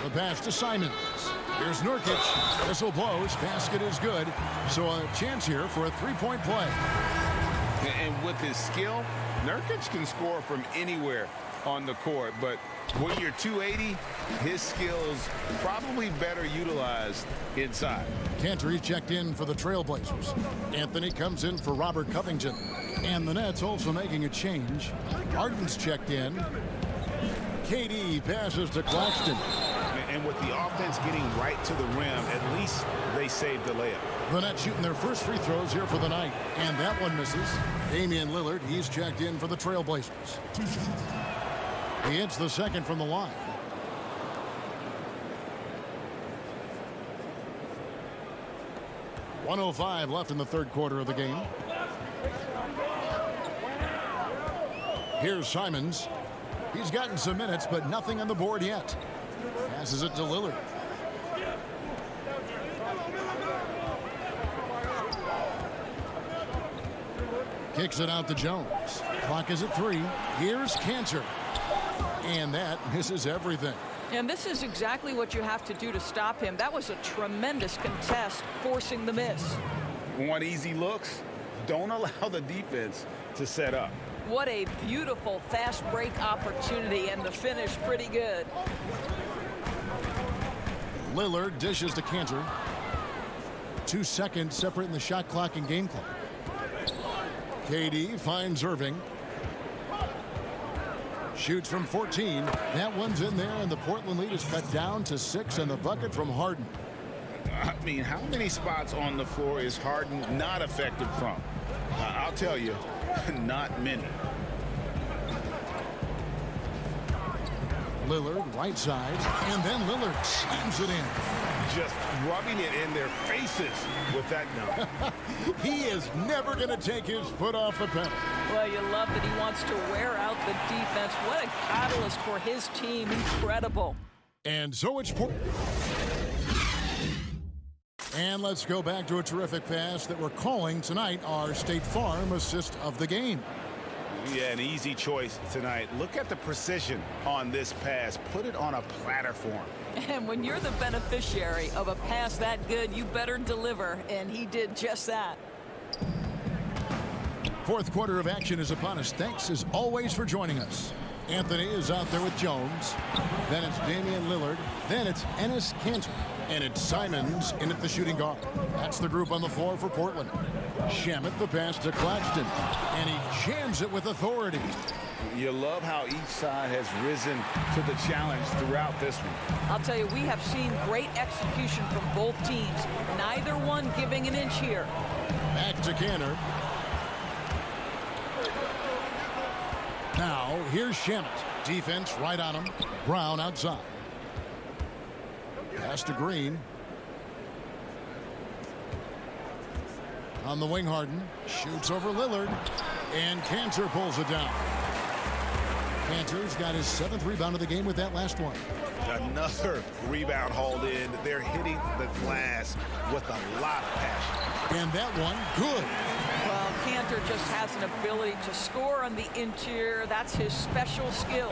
The pass to Simons. Here's Nurkic. Whistle blows. Basket is good. So a chance here for a three-point play. And with his skill, Nurkic can score from anywhere on the court. But when you're 280, his skills probably better utilized inside. Cantor checked in for the Trailblazers. Anthony comes in for Robert Covington. And the Nets also making a change. Harden's checked in. KD passes to Claxton. And with the offense getting right to the rim, at least they saved the layup. The Nets shooting their first free throws here for the night. And that one misses. Damian Lillard, he's checked in for the Trailblazers. He hits the second from the line. .105 left in the third quarter of the game. Here's Simons. He's gotten some minutes, but nothing on the board yet. Passes it to Lillard. Kicks it out to Jones. Clock is at 3. Here's Cantor. And that misses everything. And this is exactly what you have to do to stop him. That was a tremendous contest, forcing the miss. Want easy looks? Don't allow the defense to set up. What a beautiful fast break opportunity, and the finish pretty good. Lillard dishes to Cantor. 2 seconds separating the shot clock and game clock. KD finds Irving. Shoots from 14. That one's in there, and the Portland lead is cut down to 6, and the bucket from Harden. I mean, how many spots on the floor is Harden not effective from? I'll tell you, not many. Lillard, right side, and then Lillard slams it in. Just rubbing it in their faces with that dunk. He is never going to take his foot off the pedal. Well, you love that he wants to wear out the defense. What a catalyst for his team. Incredible. And so it's and let's go back to a terrific pass that we're calling tonight our State Farm assist of the game. Yeah, an easy choice tonight. Look at the precision on this pass. Put it on a platter for him. And when you're the beneficiary of a pass that good, you better deliver, and he did just that. Fourth quarter of action is upon us. Thanks, as always, for joining us. Anthony is out there with Jones. Then it's Damian Lillard. Then it's Enes Kanter. And it's Simons in at the shooting guard. That's the group on the floor for Portland. Shamet the pass to Claxton. And he jams it with authority. You love how each side has risen to the challenge throughout this one. I'll tell you, we have seen great execution from both teams. Neither one giving an inch here. Back to Cantor. Now, here's Shamet. Defense right on him. Brown outside. Pass to Green. On the wing, Harden. Shoots over Lillard. And Cantor pulls it down. Cantor's got his 7th rebound of the game with that last one. Another rebound hauled in. They're hitting the glass with a lot of passion. And that one, good. Well, Cantor just has an ability to score on the interior. That's his special skill.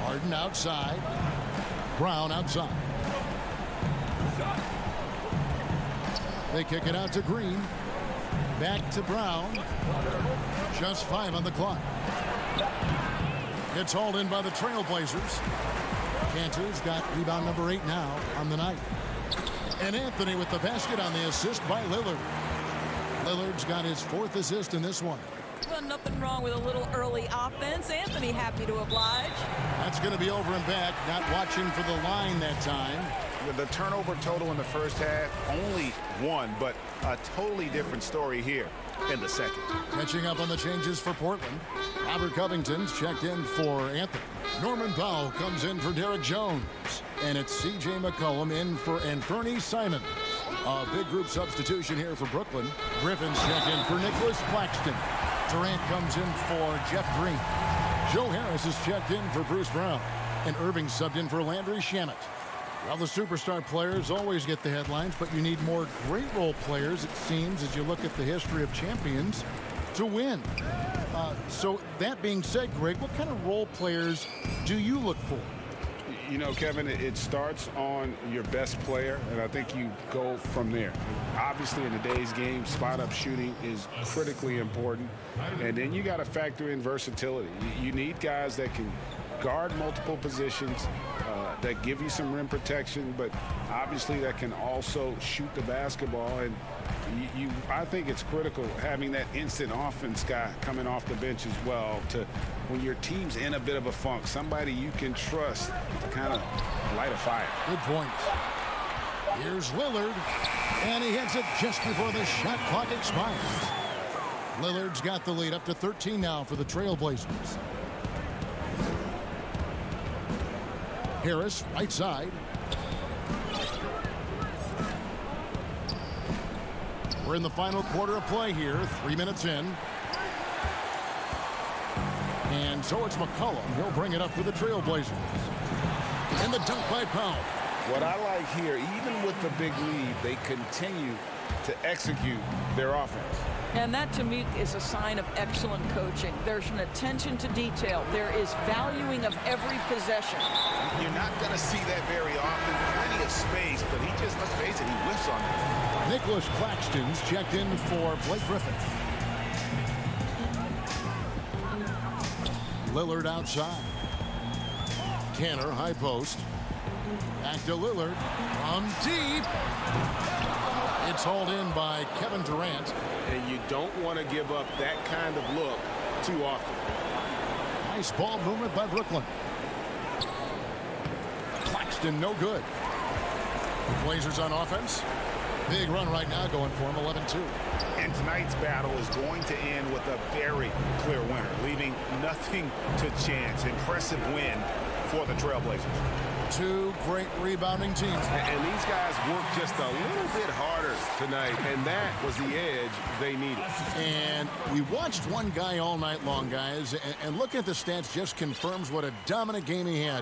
Harden outside. Brown outside. They kick it out to Green. Back to Brown. Just 5 on the clock. It's hauled in by the Trailblazers. Cantor's got rebound number 8 now on the night. And Anthony with the basket on the assist by Lillard. Lillard's got his 4th assist in this one. Well, nothing wrong with a little early offense. Anthony happy to oblige. That's going to be over and back. Not watching for the line that time. The turnover total in the first half, only 1, but a totally different story here in the second. Catching up on the changes for Portland. Robert Covington's checked in for Anthony. Norman Powell comes in for Derek Jones. And it's C.J. McCollum in for Anthony Simons. A big group substitution here for Brooklyn. Griffin's checked in for Nicholas Claxton. Durant comes in for Jeff Green. Joe Harris is checked in for Bruce Brown. And Irving subbed in for Landry Shamet. Well, the superstar players always get the headlines, but you need more great role players, it seems, as you look at the history of champions, to win. So that being said, Greg, what kind of role players do you look for? You know, Kevin, it starts on your best player, and I think you go from there. Obviously, in today's game, spot-up shooting is critically important, and then you got to factor in versatility. You need guys that can guard multiple positions, that give you some rim protection, but obviously that can also shoot the basketball. And I think it's critical having that instant offense guy coming off the bench as well, to when your team's in a bit of a funk, somebody you can trust to kind of light a fire. Good point. Here's Lillard, and he hits it just before the shot clock expires. Lillard's got the lead up to 13 now for the Trailblazers. Harris, right side. We're in the final quarter of play here, 3 minutes in. And so it's McCollum. He'll bring it up for the Trailblazers. And the dunk by Powell. What I like here, even with the big lead, they continue to execute their offense. And that, to me, is a sign of excellent coaching. There's an attention to detail. There is valuing of every possession. You're not going to see that very often. Plenty of space, but he just, let's face it, he whiffs on it. Nicholas Claxton's checked in for Blake Griffin. Lillard outside. Cantor, high post. Back to Lillard. From deep. It's hauled in by Kevin Durant. And you don't want to give up that kind of look too often. Nice ball movement by Brooklyn. Claxton, no good. Blazers on offense. Big run right now going for him, 11-2. And tonight's battle is going to end with a very clear winner, leaving nothing to chance. Impressive win for the Trailblazers. Two great rebounding teams. And these guys worked just a little bit harder tonight, and that was the edge they needed. And we watched one guy all night long, guys, and looking at the stats just confirms what a dominant game he had.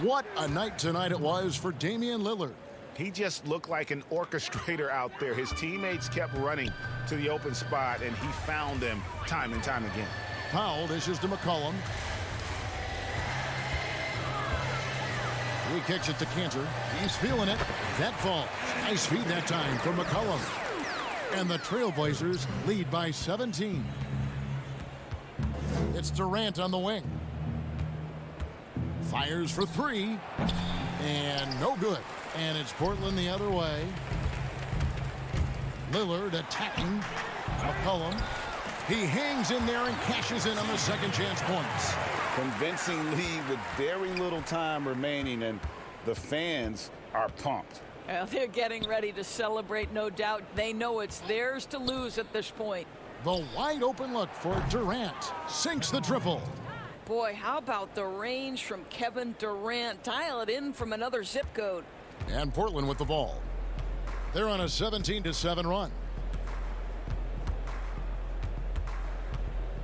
What a night tonight it was for Damian Lillard. He just looked like an orchestrator out there. His teammates kept running to the open spot, and he found them time and time again. Powell dishes to McCollum. He kicks it to Cantor. He's feeling it. That falls. Nice feed that time from McCollum. And the Trailblazers lead by 17. It's Durant on the wing. Fires for three. And no good. And it's Portland the other way. Lillard attacking. McCollum. He hangs in there and cashes in on the second chance points. Convincing lead with very little time remaining, and the fans are pumped. Well, they're getting ready to celebrate, no doubt. They know it's theirs to lose at this point. The wide open look for Durant. Sinks the triple. Boy, how about the range from Kevin Durant? Dial it in from another zip code. And Portland with the ball. They're on a 17-7 run.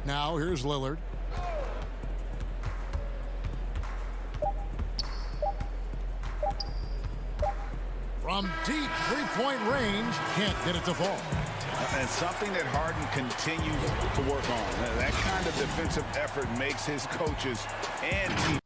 Now here's Lillard. From deep three-point range, can't get it to fall. And something that Harden continues to work on. That kind of defensive effort makes his coaches and team.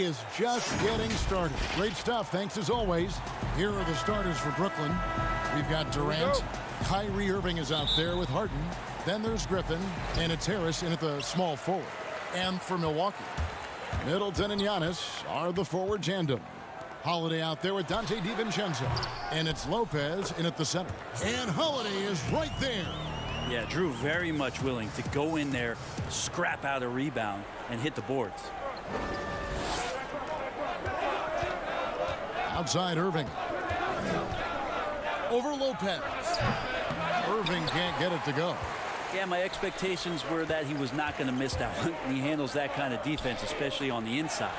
is just getting started. Great stuff, thanks as always. Here are the starters for Brooklyn. We've got Durant. Kyrie Irving is out there with Harden. Then there's Griffin, and it's Harris in at the small forward. And for Milwaukee, Middleton and Giannis are the forward tandem. Holiday out there with Dante DiVincenzo. And it's Lopez in at the center. And Holiday is right there. Yeah, Drew very much willing to go in there, scrap out a rebound, and hit the boards. Outside Irving. Over Lopez. Irving can't get it to go. Yeah, my expectations were that he was not going to miss that one. And he handles that kind of defense, especially on the inside.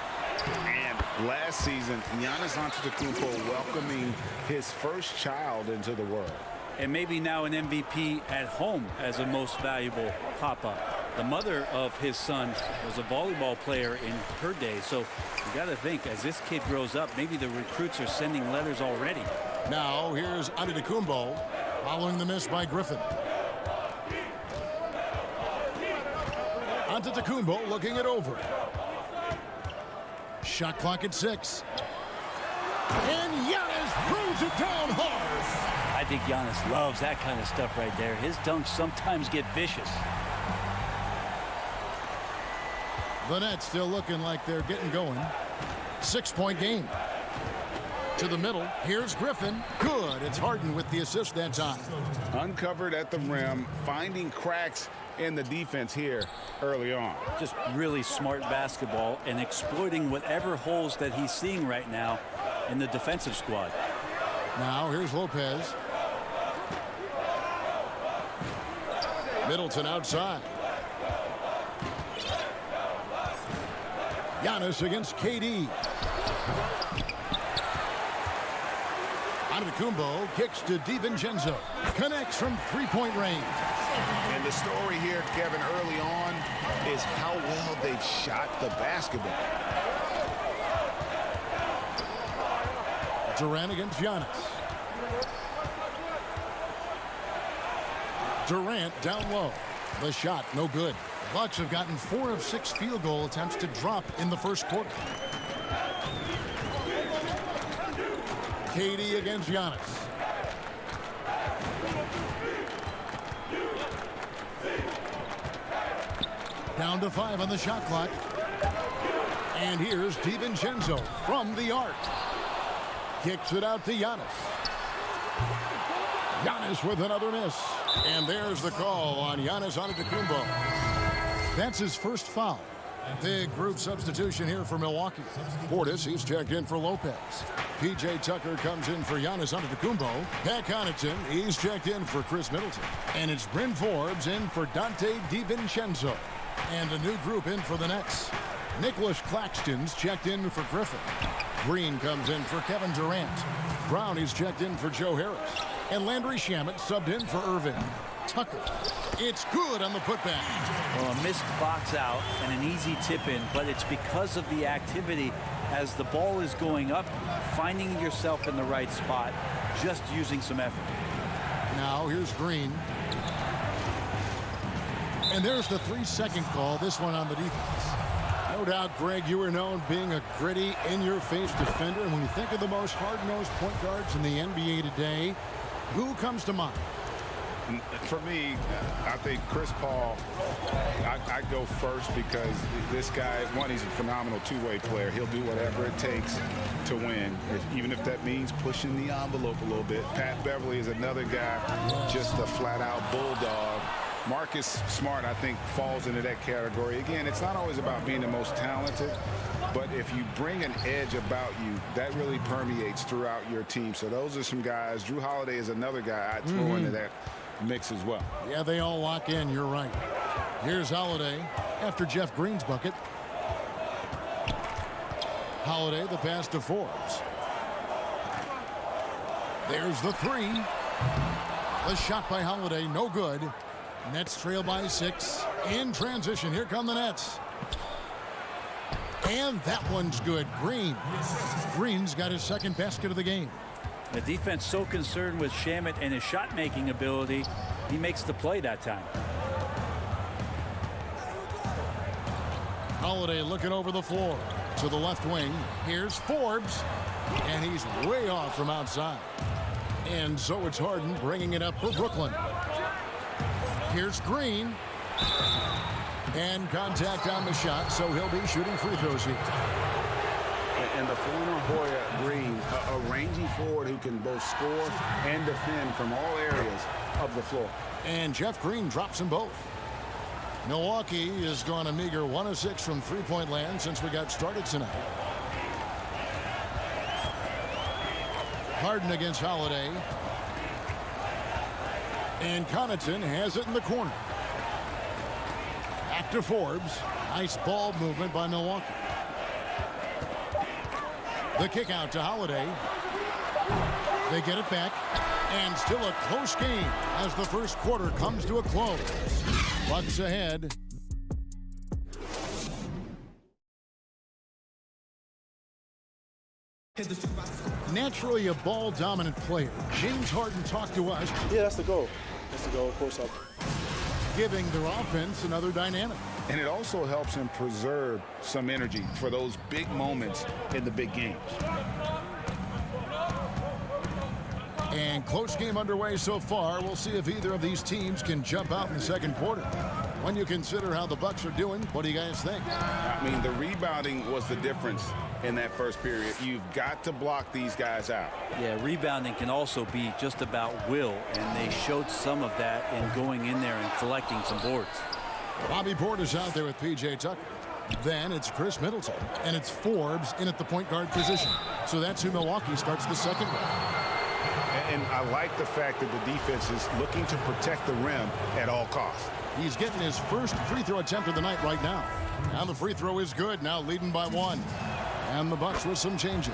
And last season, Giannis Antetokounmpo welcoming his first child into the world. And maybe now an MVP at home as a most valuable pop-up. The mother of his son was a volleyball player in her day. So you got to think, as this kid grows up, maybe the recruits are sending letters already. Now here's Antetokounmpo following the miss by Griffin. Antetokounmpo looking it over. Shot clock at 6. And Giannis throws it down hard. I think Giannis loves that kind of stuff right there. His dunks sometimes get vicious. The Nets still looking like they're getting going. 6-point game. To the middle. Here's Griffin. Good. It's Harden with the assist that time. Uncovered at the rim, finding cracks in the defense here early on. Just really smart basketball and exploiting whatever holes that he's seeing right now in the defensive squad. Now here's Lopez. Middleton outside. Giannis against KD. Antetokounmpo kicks to DiVincenzo. Connects from three-point range. And the story here, Kevin, early on is how well they've shot the basketball. Durant against Giannis. Durant down low. The shot, no good. Bucks have gotten 4 of 6 field goal attempts to drop in the first quarter. KD against Giannis. Down to 5 on the shot clock. And here's DiVincenzo from the arc. Kicks it out to Giannis. Giannis with another miss. And there's the call on Giannis Antetokounmpo. That's his first foul. Big group substitution here for Milwaukee. Portis, he's checked in for Lopez. P.J. Tucker comes in for Giannis Antetokounmpo. Pat Connaughton, he's checked in for Chris Middleton. And it's Bryn Forbes in for Dante DiVincenzo. And a new group in for the Nets. Nicholas Claxton's checked in for Griffin. Green comes in for Kevin Durant. Brown, he's checked in for Joe Harris. And Landry Shamet subbed in for Irving. Tucker. It's good on the putback. Well, a missed box out and an easy tip in, but it's because of the activity as the ball is going up, finding yourself in the right spot, just using some effort. Now here's Green. And there's the 3-second call, this one on the defense. No doubt, Greg, you are known being a gritty, in-your-face defender. And when you think of the most hard-nosed point guards in the NBA today, who comes to mind? For me, I think Chris Paul, I go first because this guy, one, he's a phenomenal two-way player. He'll do whatever it takes to win, even if that means pushing the envelope a little bit. Pat Beverly is another guy, just a flat-out bulldog. Marcus Smart, I think, falls into that category. Again, it's not always about being the most talented, but if you bring an edge about you, that really permeates throughout your team. So those are some guys. Drew Holiday is another guy I'd throw into that mix as well. Yeah, they all lock in. You're right. Here's Holiday after Jeff Green's bucket. Holiday, the pass to Forbes. There's the 3. The shot by Holiday, no good. Nets trail by 6. In transition, here come the Nets. And that one's good. Green's got his second basket of the game. The defense so concerned with Shamet and his shot-making ability, he makes the play that time. Holiday looking over the floor. To the left wing. Here's Forbes. And he's way off from outside. And so it's Harden bringing it up for Brooklyn. Here's Green. And contact on the shot, so he'll be shooting free throws here. And the former Hoya Green, a rangy forward who can both score and defend from all areas of the floor. And Jeff Green drops them both. Milwaukee has gone a meager 1 of 6 from three-point land since we got started tonight. Harden against Holiday. And Connaughton has it in the corner. Back to Forbes. Nice ball movement by Milwaukee. The kick out to Holiday. They get it back. And still a close game as the first quarter comes to a close. Bucks ahead. Naturally a ball-dominant player, James Harden talked to us. Yeah, that's the goal. That's the goal, of course. Giving their offense another dynamic. And it also helps him preserve some energy for those big moments in the big games. And close game underway so far. We'll see if either of these teams can jump out in the second quarter. When you consider how the Bucks are doing, what do you guys think? I mean, the rebounding was the difference in that first period. You've got to block these guys out. Yeah, rebounding can also be just about will, and they showed some of that in going in there and collecting some boards. Bobby Portis out there with P.J. Tucker. Then it's Chris Middleton, and it's Forbes in at the point guard position. So that's who Milwaukee starts the second with. And I like the fact that the defense is looking to protect the rim at all costs. He's getting his first free throw attempt of the night right now. And the free throw is good, now leading by 1. And the Bucks with some changes.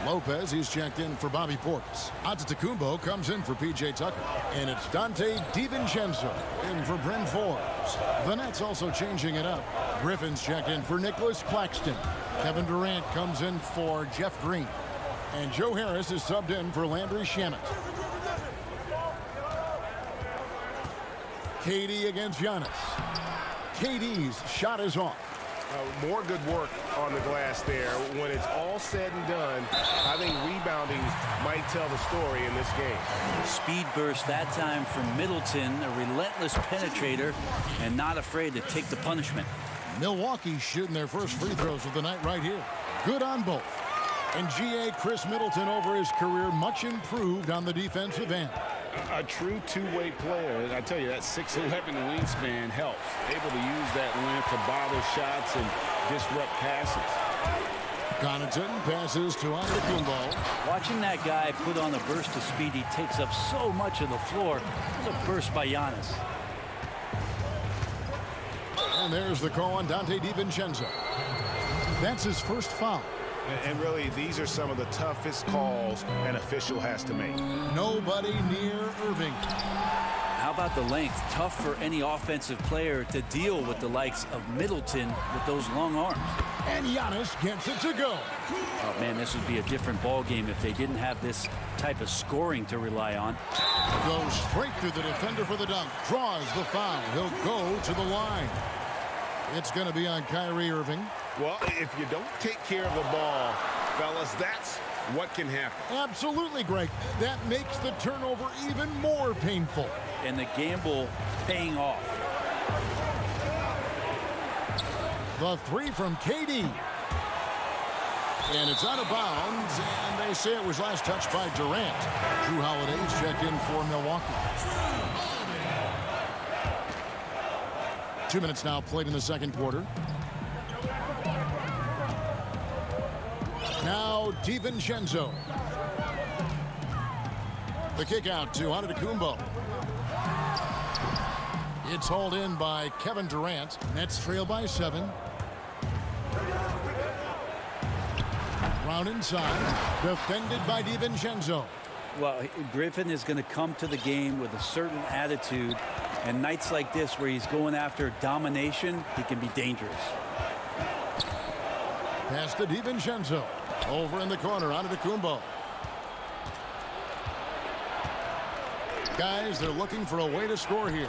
Lopez, he's checked in for Bobby Portis. Antetokounmpo comes in for P.J. Tucker. And it's Dante DiVincenzo in for Bryn Forbes. The Nets also changing it up. Griffin's checked in for Nicholas Claxton. Kevin Durant comes in for Jeff Green. And Joe Harris is subbed in for Landry Shamet. KD against Giannis. KD's shot is off. More good work on the glass there. When it's all said and done, I think rebounding might tell the story in this game. Speed burst that time from Middleton, a relentless penetrator, and not afraid to take the punishment. Milwaukee shooting their first free throws of the night right here. Good on both. And G.A. Chris Middleton over his career much improved on the defensive end. A true two-way player. And I tell you, that 6'11" wingspan helps. Able to use that length to bother shots and disrupt passes. Connaughton passes to Antetokounmpo. Watching that guy put on a burst of speed, he takes up so much of the floor. What a burst by Giannis. And there's the call on Dante DiVincenzo. That's his first foul. And really, these are some of the toughest calls an official has to make. Nobody near Irving. How about the length? Tough for any offensive player to deal with the likes of Middleton with those long arms. And Giannis gets it to go. Oh, man, this would be a different ball game if they didn't have this type of scoring to rely on. Goes straight through the defender for the dunk. Draws the foul. He'll go to the line. It's going to be on Kyrie Irving. Well, if you don't take care of the ball, fellas, that's what can happen. Absolutely, Greg. That makes the turnover even more painful. And the gamble paying off. The three from KD. And it's out of bounds, and they say it was last touched by Durant. Drew Holiday's checked in for Milwaukee. 2 minutes now played in the second quarter. Now DiVincenzo. The kick out to Antetokounmpo. It's hauled in by Kevin Durant. Nets trail by 7. Round inside. Defended by DiVincenzo. Well, Griffin is going to come to the game with a certain attitude. And nights like this where he's going after domination, he can be dangerous. Pass to DiVincenzo. Over in the corner, Antetokounmpo. Guys, they're looking for a way to score here.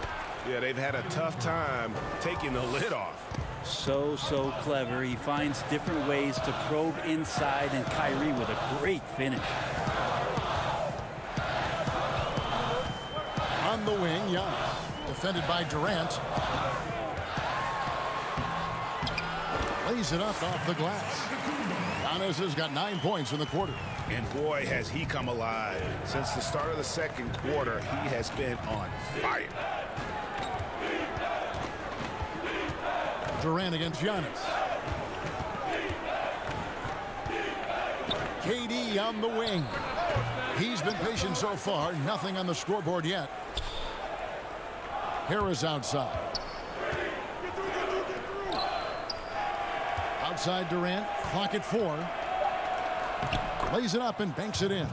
Yeah, they've had a tough time taking the lid off. So clever. He finds different ways to probe inside, and Kyrie with a great finish. On the wing, Giannis, defended by Durant. Lays it up off the glass. Giannis has got 9 points in the quarter. And boy, has he come alive. Since the start of the second quarter, he has been on fire. Durant against Giannis. KD on the wing. He's been patient so far. Nothing on the scoreboard yet. Harris outside. Outside Durant. Clock at 4. Lays it up and banks it in.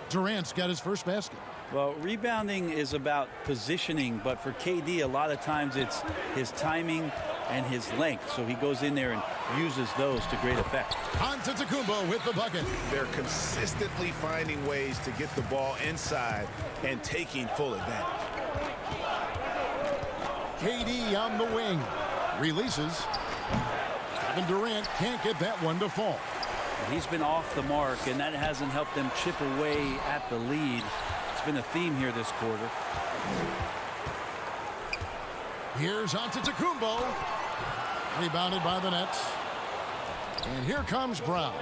Durant's got his first basket. Well, rebounding is about positioning, but for KD, a lot of times it's his timing and his length. So he goes in there and uses those to great effect. Antetokounmpo with the bucket. They're consistently finding ways to get the ball inside and taking full advantage. KD on the wing. Releases. Kevin Durant can't get that one to fall. He's been off the mark, and that hasn't helped them chip away at the lead. It's been a theme here this quarter. Here's Antetokounmpo. Rebounded by the Nets. And here comes Brown,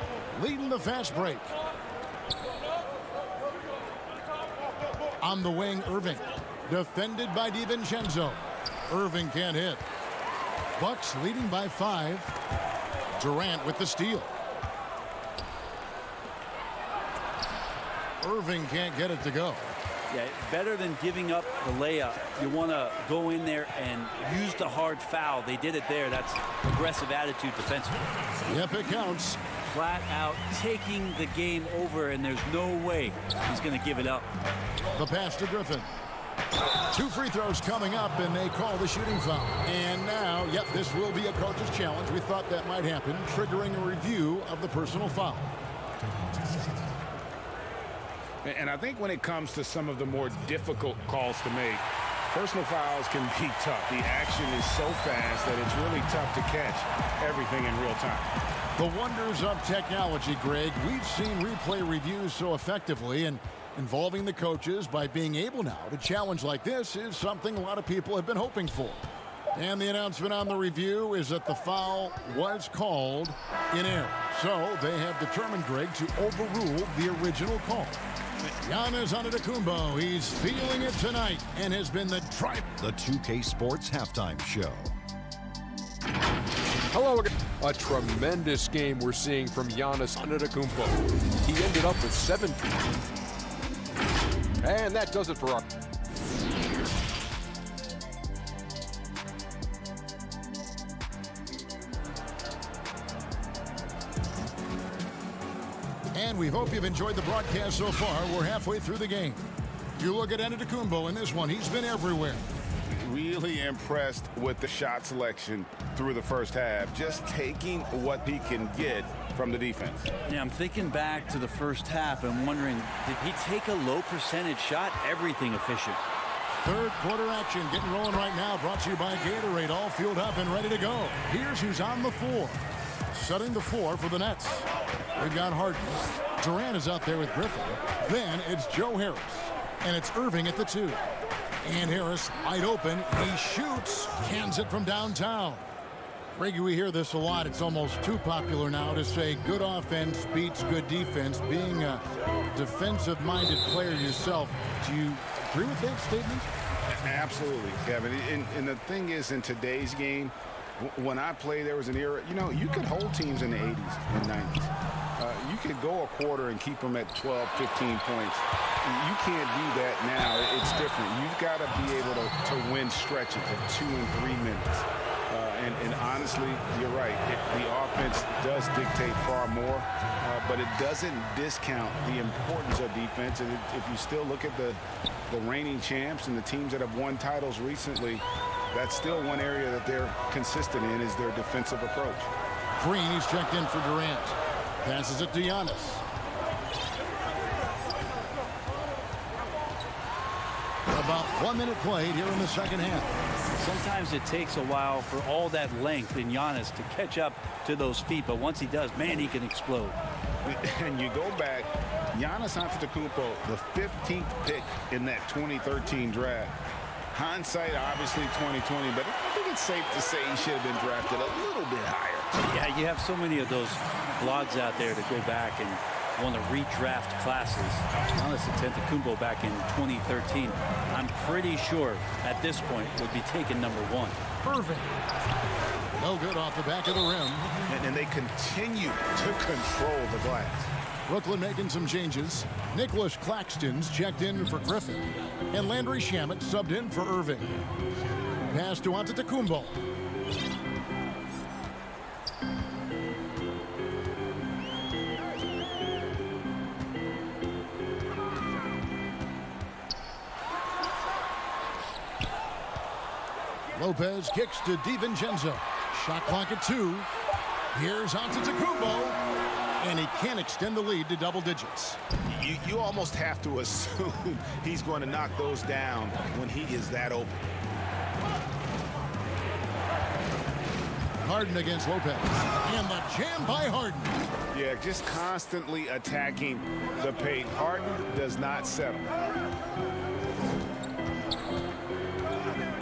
leading the fast break. On the wing, Irving. Defended by DiVincenzo. Irving can't hit. Bucks leading by 5. Durant with the steal. Irving can't get it to go. Yeah, better than giving up the layup. You want to go in there and use the hard foul. They did it there. That's aggressive attitude defensively. Yep, it counts. Flat out taking the game over, and there's no way he's going to give it up. The pass to Griffin. 2 free throws coming up, and they call the shooting foul. And now, yep, this will be a coach's challenge. We thought that might happen, triggering a review of the personal foul. And I think when it comes to some of the more difficult calls to make, personal fouls can be tough. The action is so fast that it's really tough to catch everything in real time. The wonders of technology, Greg. We've seen replay reviews so effectively, and involving the coaches by being able now to challenge like this is something a lot of people have been hoping for. And the announcement on the review is that the foul was called in error. So they have determined, Greg, to overrule the original call. Giannis Antetokounmpo, he's feeling it tonight and has been the drive. The 2K Sports Halftime Show. Hello again. A tremendous game we're seeing from Giannis Antetokounmpo. He ended up with 7. And that does it for our... And we hope you've enjoyed the broadcast so far. We're halfway through the game. If you look at Antetokounmpo in this one, he's been everywhere. Really impressed with the shot selection through the first half. Just taking what he can get from the defense. Yeah, I'm thinking back to the first half and wondering, did he take a low percentage shot? Everything efficient. Third quarter action getting rolling right now. Brought to you by Gatorade. All fueled up and ready to go. Here's who's on the floor. Setting the floor for the Nets. We've got Harden. Durant is out there with Griffin. Then it's Joe Harris. And it's Irving at the 2. And Harris wide open. He shoots. Cans it from downtown. Greg, we hear this a lot. It's almost too popular now to say good offense beats good defense. Being a defensive-minded player yourself, do you agree with that statement? Absolutely, Kevin. And the thing is, in today's game, when I played, there was an era, you know, you could hold teams in the 80s and 90s. You could go a quarter and keep them at 12, 15 points. You can't do that now. It's different. You've got to be able to win stretches of 2 and 3 minutes. And honestly, you're right. The offense does dictate far more, but it doesn't discount the importance of defense. And if you still look at the reigning champs and the teams that have won titles recently, that's still one area that they're consistent in is their defensive approach. Green, he's checked in for Durant. Passes it to Giannis. About 1 minute played here in the second half. Sometimes it takes a while for all that length in Giannis to catch up to those feet, but once he does, man, he can explode. And you go back, Giannis Antetokounmpo, the 15th pick in that 2013 draft. Hindsight, obviously 2020, but I think it's safe to say he should have been drafted a little bit higher. Yeah, you have so many of those blogs out there to go back and want to redraft classes. Giannis Antetokounmpo back in 2013, I'm pretty sure at this point would be taken #1. Irving. No good off the back of the rim. And they continue to control the glass. Brooklyn making some changes. Nicholas Claxton's checked in for Griffin. And Landry Shamet subbed in for Irving. Pass to Antetokounmpo. Lopez kicks to DiVincenzo. Shot clock at 2. Here's Antetokounmpo. And he can't extend the lead to double digits. You almost have to assume he's going to knock those down when he is that open. Harden against Lopez. And the jam by Harden. Yeah, just constantly attacking the paint. Harden does not settle.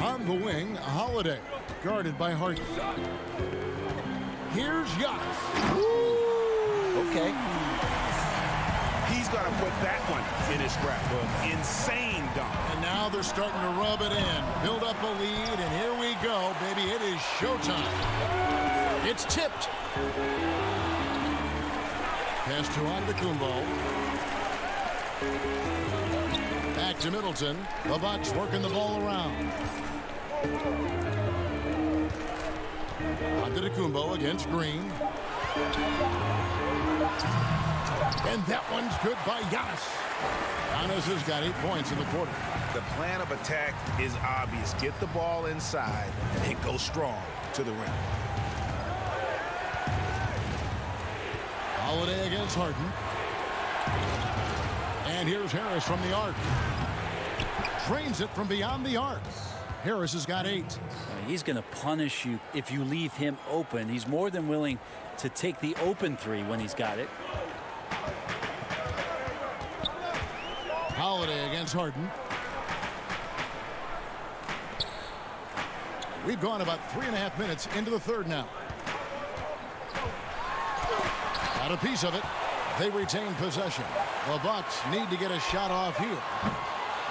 On the wing, Holiday. Guarded by Harden. Here's Giannis. Okay. He's going to put that one in his scrapbook. Insane dunk. And now they're starting to rub it in. Build up a lead, and here we go, baby. It is showtime. It's tipped. Pass to Antetokounmpo. Back to Middleton. The Bucks working the ball around. Antetokounmpo against Green. And that one's good by Giannis. Giannis has got 8 points in the quarter. The plan of attack is obvious. Get the ball inside and go strong to the rim. Holiday against Harden. And here's Harris from the arc. Trains it from beyond the arc. Harris has got 8. He's going to punish you if you leave him open. He's more than willing to take the open 3 when he's got it. Holiday against Harden. We've gone about 3.5 minutes into the third now. Got a piece of it. They retain possession. The Bucks need to get a shot off here.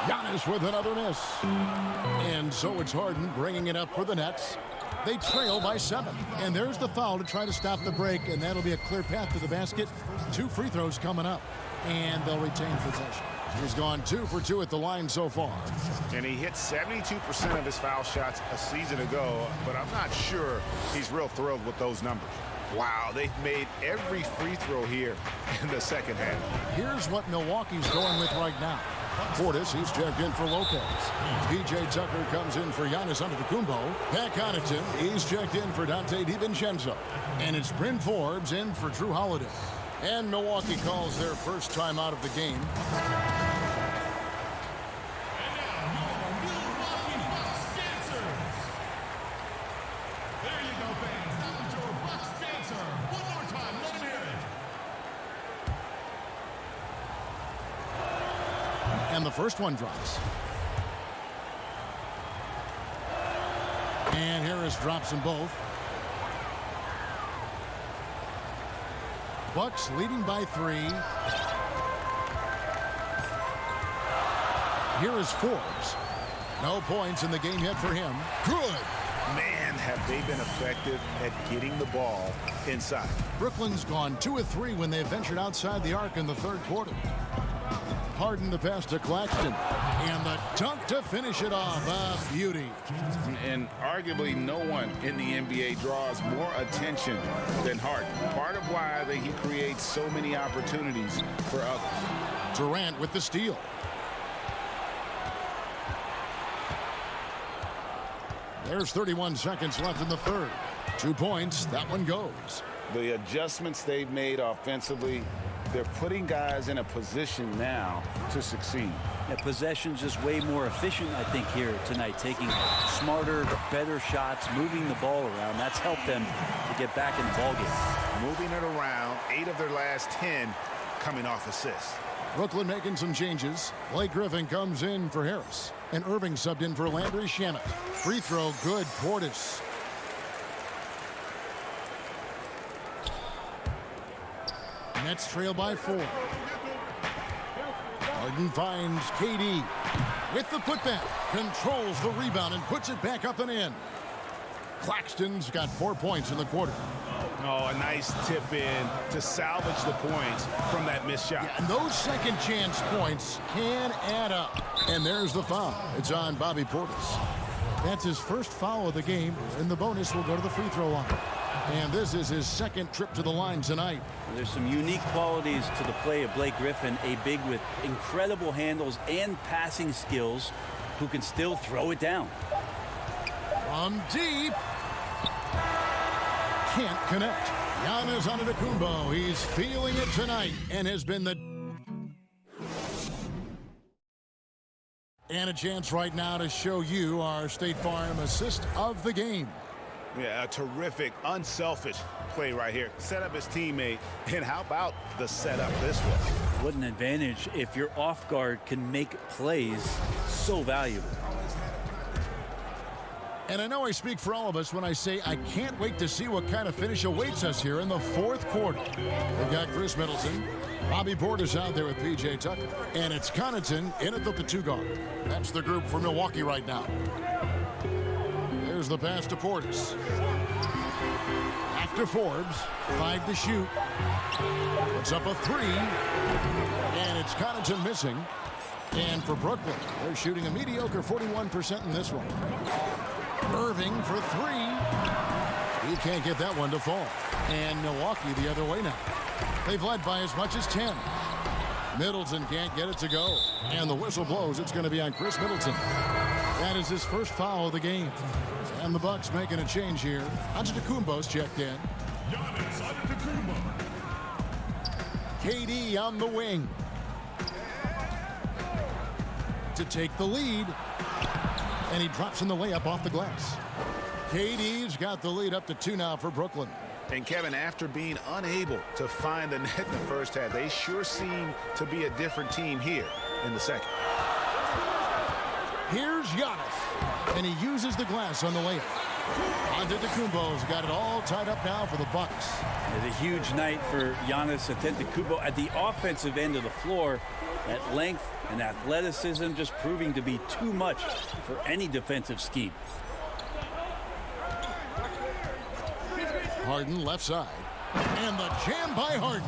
Giannis with another miss. And so it's Harden bringing it up for the Nets. They trail by 7. And there's the foul to try to stop the break, and that'll be a clear path to the basket. 2 free throws coming up, and they'll retain possession. He's gone 2 for 2 at the line so far. And he hit 72% of his foul shots a season ago, but I'm not sure he's real thrilled with those numbers. Wow, they've made every free throw here in the second half. Here's what Milwaukee's going with right now. Portis, he's checked in for Lopez. P.J. Tucker comes in for Giannis Antetokounmpo. Pat Connaughton, he's checked in for Dante DiVincenzo. And it's Bryn Forbes in for Drew Holiday. And Milwaukee calls their first time out of the game. And the first one drops. And Harris drops them both. Bucks leading by 3. Here is Forbes. No points in the game yet for him. Good. Man, have they been effective at getting the ball inside. Brooklyn's gone 2 of 3 when they ventured outside the arc in the third quarter. Harden the pass to Claxton. And the dunk to finish it off. A beauty. And arguably no one in the NBA draws more attention than Harden. Part of why I think he creates so many opportunities for others. Durant with the steal. There's 31 seconds left in the third. 2 points. That one goes. The adjustments they've made offensively, they're putting guys in a position now to succeed. Possession's just way more efficient, I think, here tonight, taking smarter, better shots, moving the ball around. That's helped them to get back in the ballgame. Moving it around, 8 of their last 10 coming off assists. Brooklyn making some changes. Blake Griffin comes in for Harris. And Irving subbed in for Landry Shamet. Free throw good, Portis. Nets trail by 4. Harden finds KD with the putback. Controls the rebound and puts it back up and in. Claxton's got 4 points in the quarter. Oh, a nice tip in to salvage the points from that missed shot. Yeah, and those second chance points can add up. And there's the foul. It's on Bobby Portis. That's his first foul of the game, and the bonus will go to the free throw line. And this is his second trip to the line tonight. There's some unique qualities to the play of Blake Griffin, a big with incredible handles and passing skills who can still throw it down. From deep. Can't connect. Giannis Antetokounmpo. He's feeling it tonight and has been the... And a chance right now to show you our State Farm assist of the game. Yeah, a terrific, unselfish play right here. Set up his teammate, and how about the setup this way? What an advantage if your off guard can make plays so valuable. And I know I speak for all of us when I say I can't wait to see what kind of finish awaits us here in the fourth quarter. We've got Chris Middleton. Bobby Portis out there with P.J. Tucker. And it's Connaughton in at the 2 guard. That's the group for Milwaukee right now. There's the pass to Portis. Back to Forbes. 5 to shoot. Puts up a 3. And it's Connaughton missing. And for Brooklyn, they're shooting a mediocre 41% in this one. Irving for 3. He can't get that one to fall. And Milwaukee the other way now. They've led by as much as 10. Middleton can't get it to go. And the whistle blows. It's going to be on Chris Middleton. That is his first foul of the game. And the Bucks making a change here. Antetokounmpo's checked in. KD on the wing. To take the lead. And he drops in the layup off the glass. KD's got the lead up to 2 now for Brooklyn. And Kevin, after being unable to find the net in the first half, they sure seem to be a different team here in the second. Here's Giannis. And he uses the glass on the layup. Antetokounmpo's got it all tied up now for the Bucks. It's a huge night for Giannis Antetokounmpo at the offensive end of the floor. That length and athleticism just proving to be too much for any defensive scheme. Harden left side. And the jam by Harden.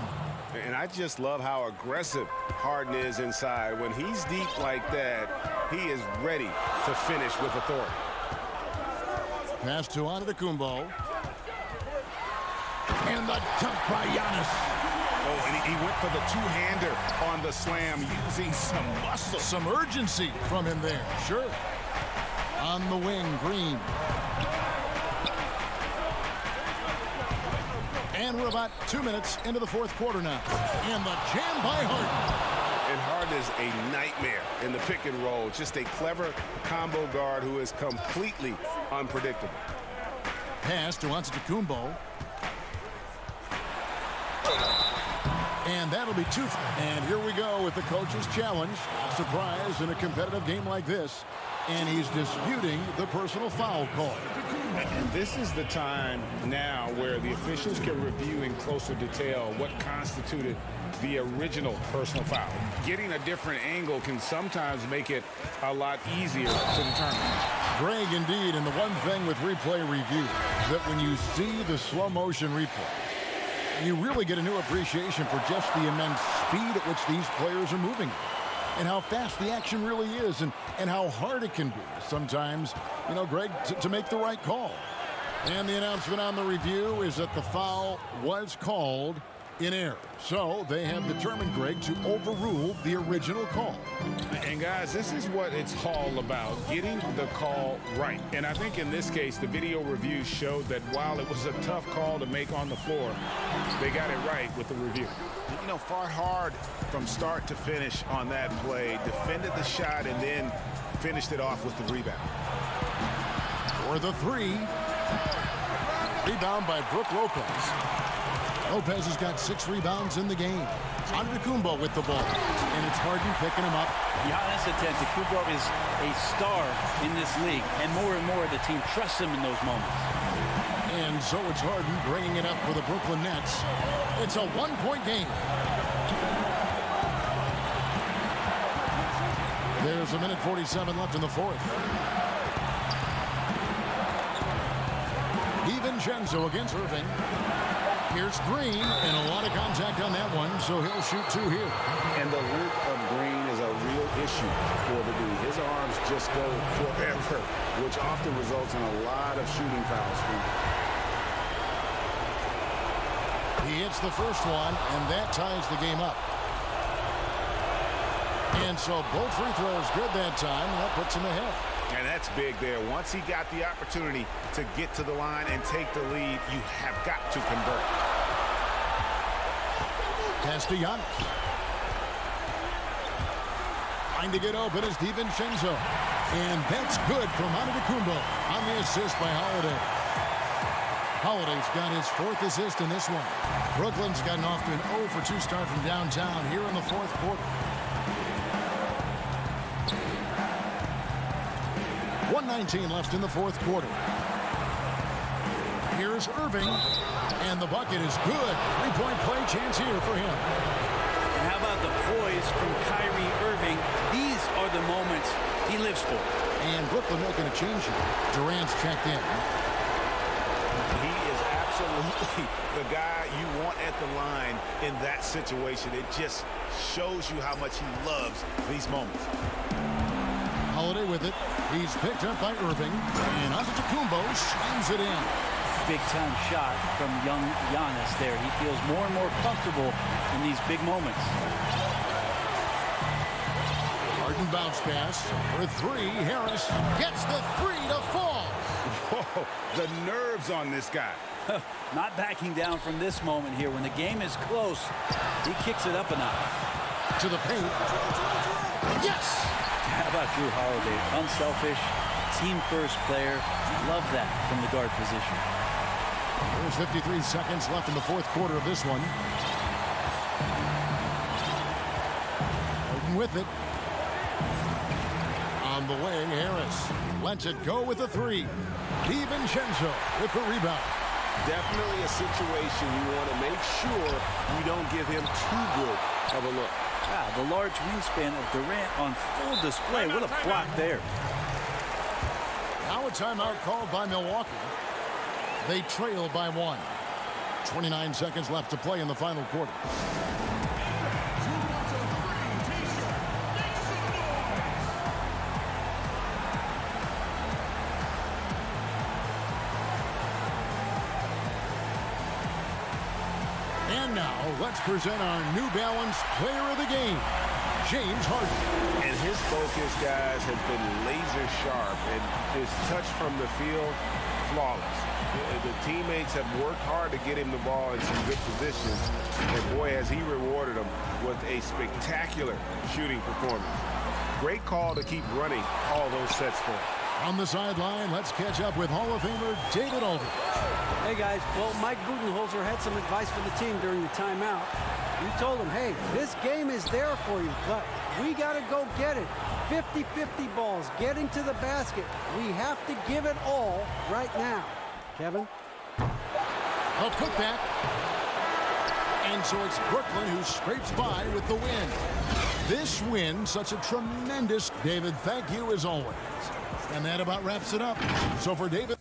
And I just love how aggressive Harden is inside. When he's deep like that, he is ready to finish with authority. Pass to Antetokounmpo. And the dunk by Giannis. Oh, and he went for the two-hander on the slam, using some muscle. Some urgency from him there. Sure. On the wing, Green. And we're about 2 minutes into the fourth quarter now. And the jam by Harden. And Harden is a nightmare in the pick and roll. Just a clever combo guard who is completely unpredictable. Pass to Antetokounmpo. And that'll be 2. And here we go with the coach's challenge. Surprise in a competitive game like this. And he's disputing the personal foul call. And this is the time now where the officials can review in closer detail what constituted the original personal foul. Getting a different angle can sometimes make it a lot easier to determine. Greg, indeed, and the one thing with replay review is that when you see the slow motion replay, you really get a new appreciation for just the immense speed at which these players are moving and how fast the action really is and how hard it can be sometimes, you know, Greg, to make the right call. And the announcement on the review is that the foul was called in air. So they have determined, Greg, to overrule the original call. And guys, this is what it's all about, getting the call right. And I think in this case, the video review showed that while it was a tough call to make on the floor, they got it right with the review. You know, fought hard from start to finish on that play, defended the shot, and then finished it off with the rebound. For the three. Rebound by Brook Lopez. Lopez has got 6 rebounds in the game. Antetokounmpo with the ball. And it's Harden picking him up. Giannis Antetokounmpo is a star in this league. And more the team trusts him in those moments. And so it's Harden bringing it up for the Brooklyn Nets. It's a 1-point game. There's a minute 47 left in the fourth. DiVincenzo against Irving. Here's Green, and a lot of contact on that one, so he'll shoot 2 here. And the length of Green is a real issue for the D. His arms just go forever, which often results in a lot of shooting fouls for him. He hits the first one, and that ties the game up. And so both free throws good that time. That puts him ahead. And that's big there. Once he got the opportunity to get to the line and take the lead, you have got to convert. Castellanos. Trying to get open is DiVincenzo. And that's good from Antetokounmpo on the assist by Holiday. Holiday's got his 4th assist in this one. Brooklyn's gotten off to an 0-for-2 start from downtown here in the 4th quarter. 1:19 left in the 4th quarter. Here's Irving, and the bucket is good. 3-point play chance here for him. And how about the poise from Kyrie Irving? These are the moments he lives for. And Brooklyn making a change here. Durant's checked in. He is absolutely the guy you want at the line in that situation. It just shows you how much he loves these moments. Holiday with it. He's picked up by Irving. And Antetokounmpo shines it in. Big-time shot from young Giannis there. He feels more and more comfortable in these big moments. Harden bounce pass for 3. Harris gets the 3 to fall. Whoa, the nerves on this guy. Not backing down from this moment here. When the game is close, he kicks it up a notch. To the paint. Yes! How about Drew Holiday? Unselfish, team-first player. Love that from the guard position. There's 53 seconds left in the 4th quarter of this one. Harden with it. On the wing, Harris lets it go with a 3. DiVincenzo with the rebound. Definitely a situation you want to make sure you don't give him too good of a look. Wow, the large wingspan of Durant on full display. What a block there. Now a timeout called by Milwaukee. They trail by 1. 29 seconds left to play in the final quarter. And now, let's present our New Balance Player of the Game, James Harden. And his focus, guys, has been laser sharp, and his touch from the field, flawless. The teammates have worked hard to get him the ball in some good positions, and boy, has he rewarded them with a spectacular shooting performance. Great call to keep running all those sets for him. On the sideline, let's catch up with Hall of Famer David Aldridge. Hey, guys. Well, Mike Budenholzer had some advice for the team during the timeout. He told them, hey, this game is there for you, but we got to go get it. 50-50 balls, getting to the basket. We have to give it all right now. Kevin? A putback. And so it's Brooklyn who scrapes by with the win. This win, such a tremendous, David, thank you as always. And that about wraps it up. So for David.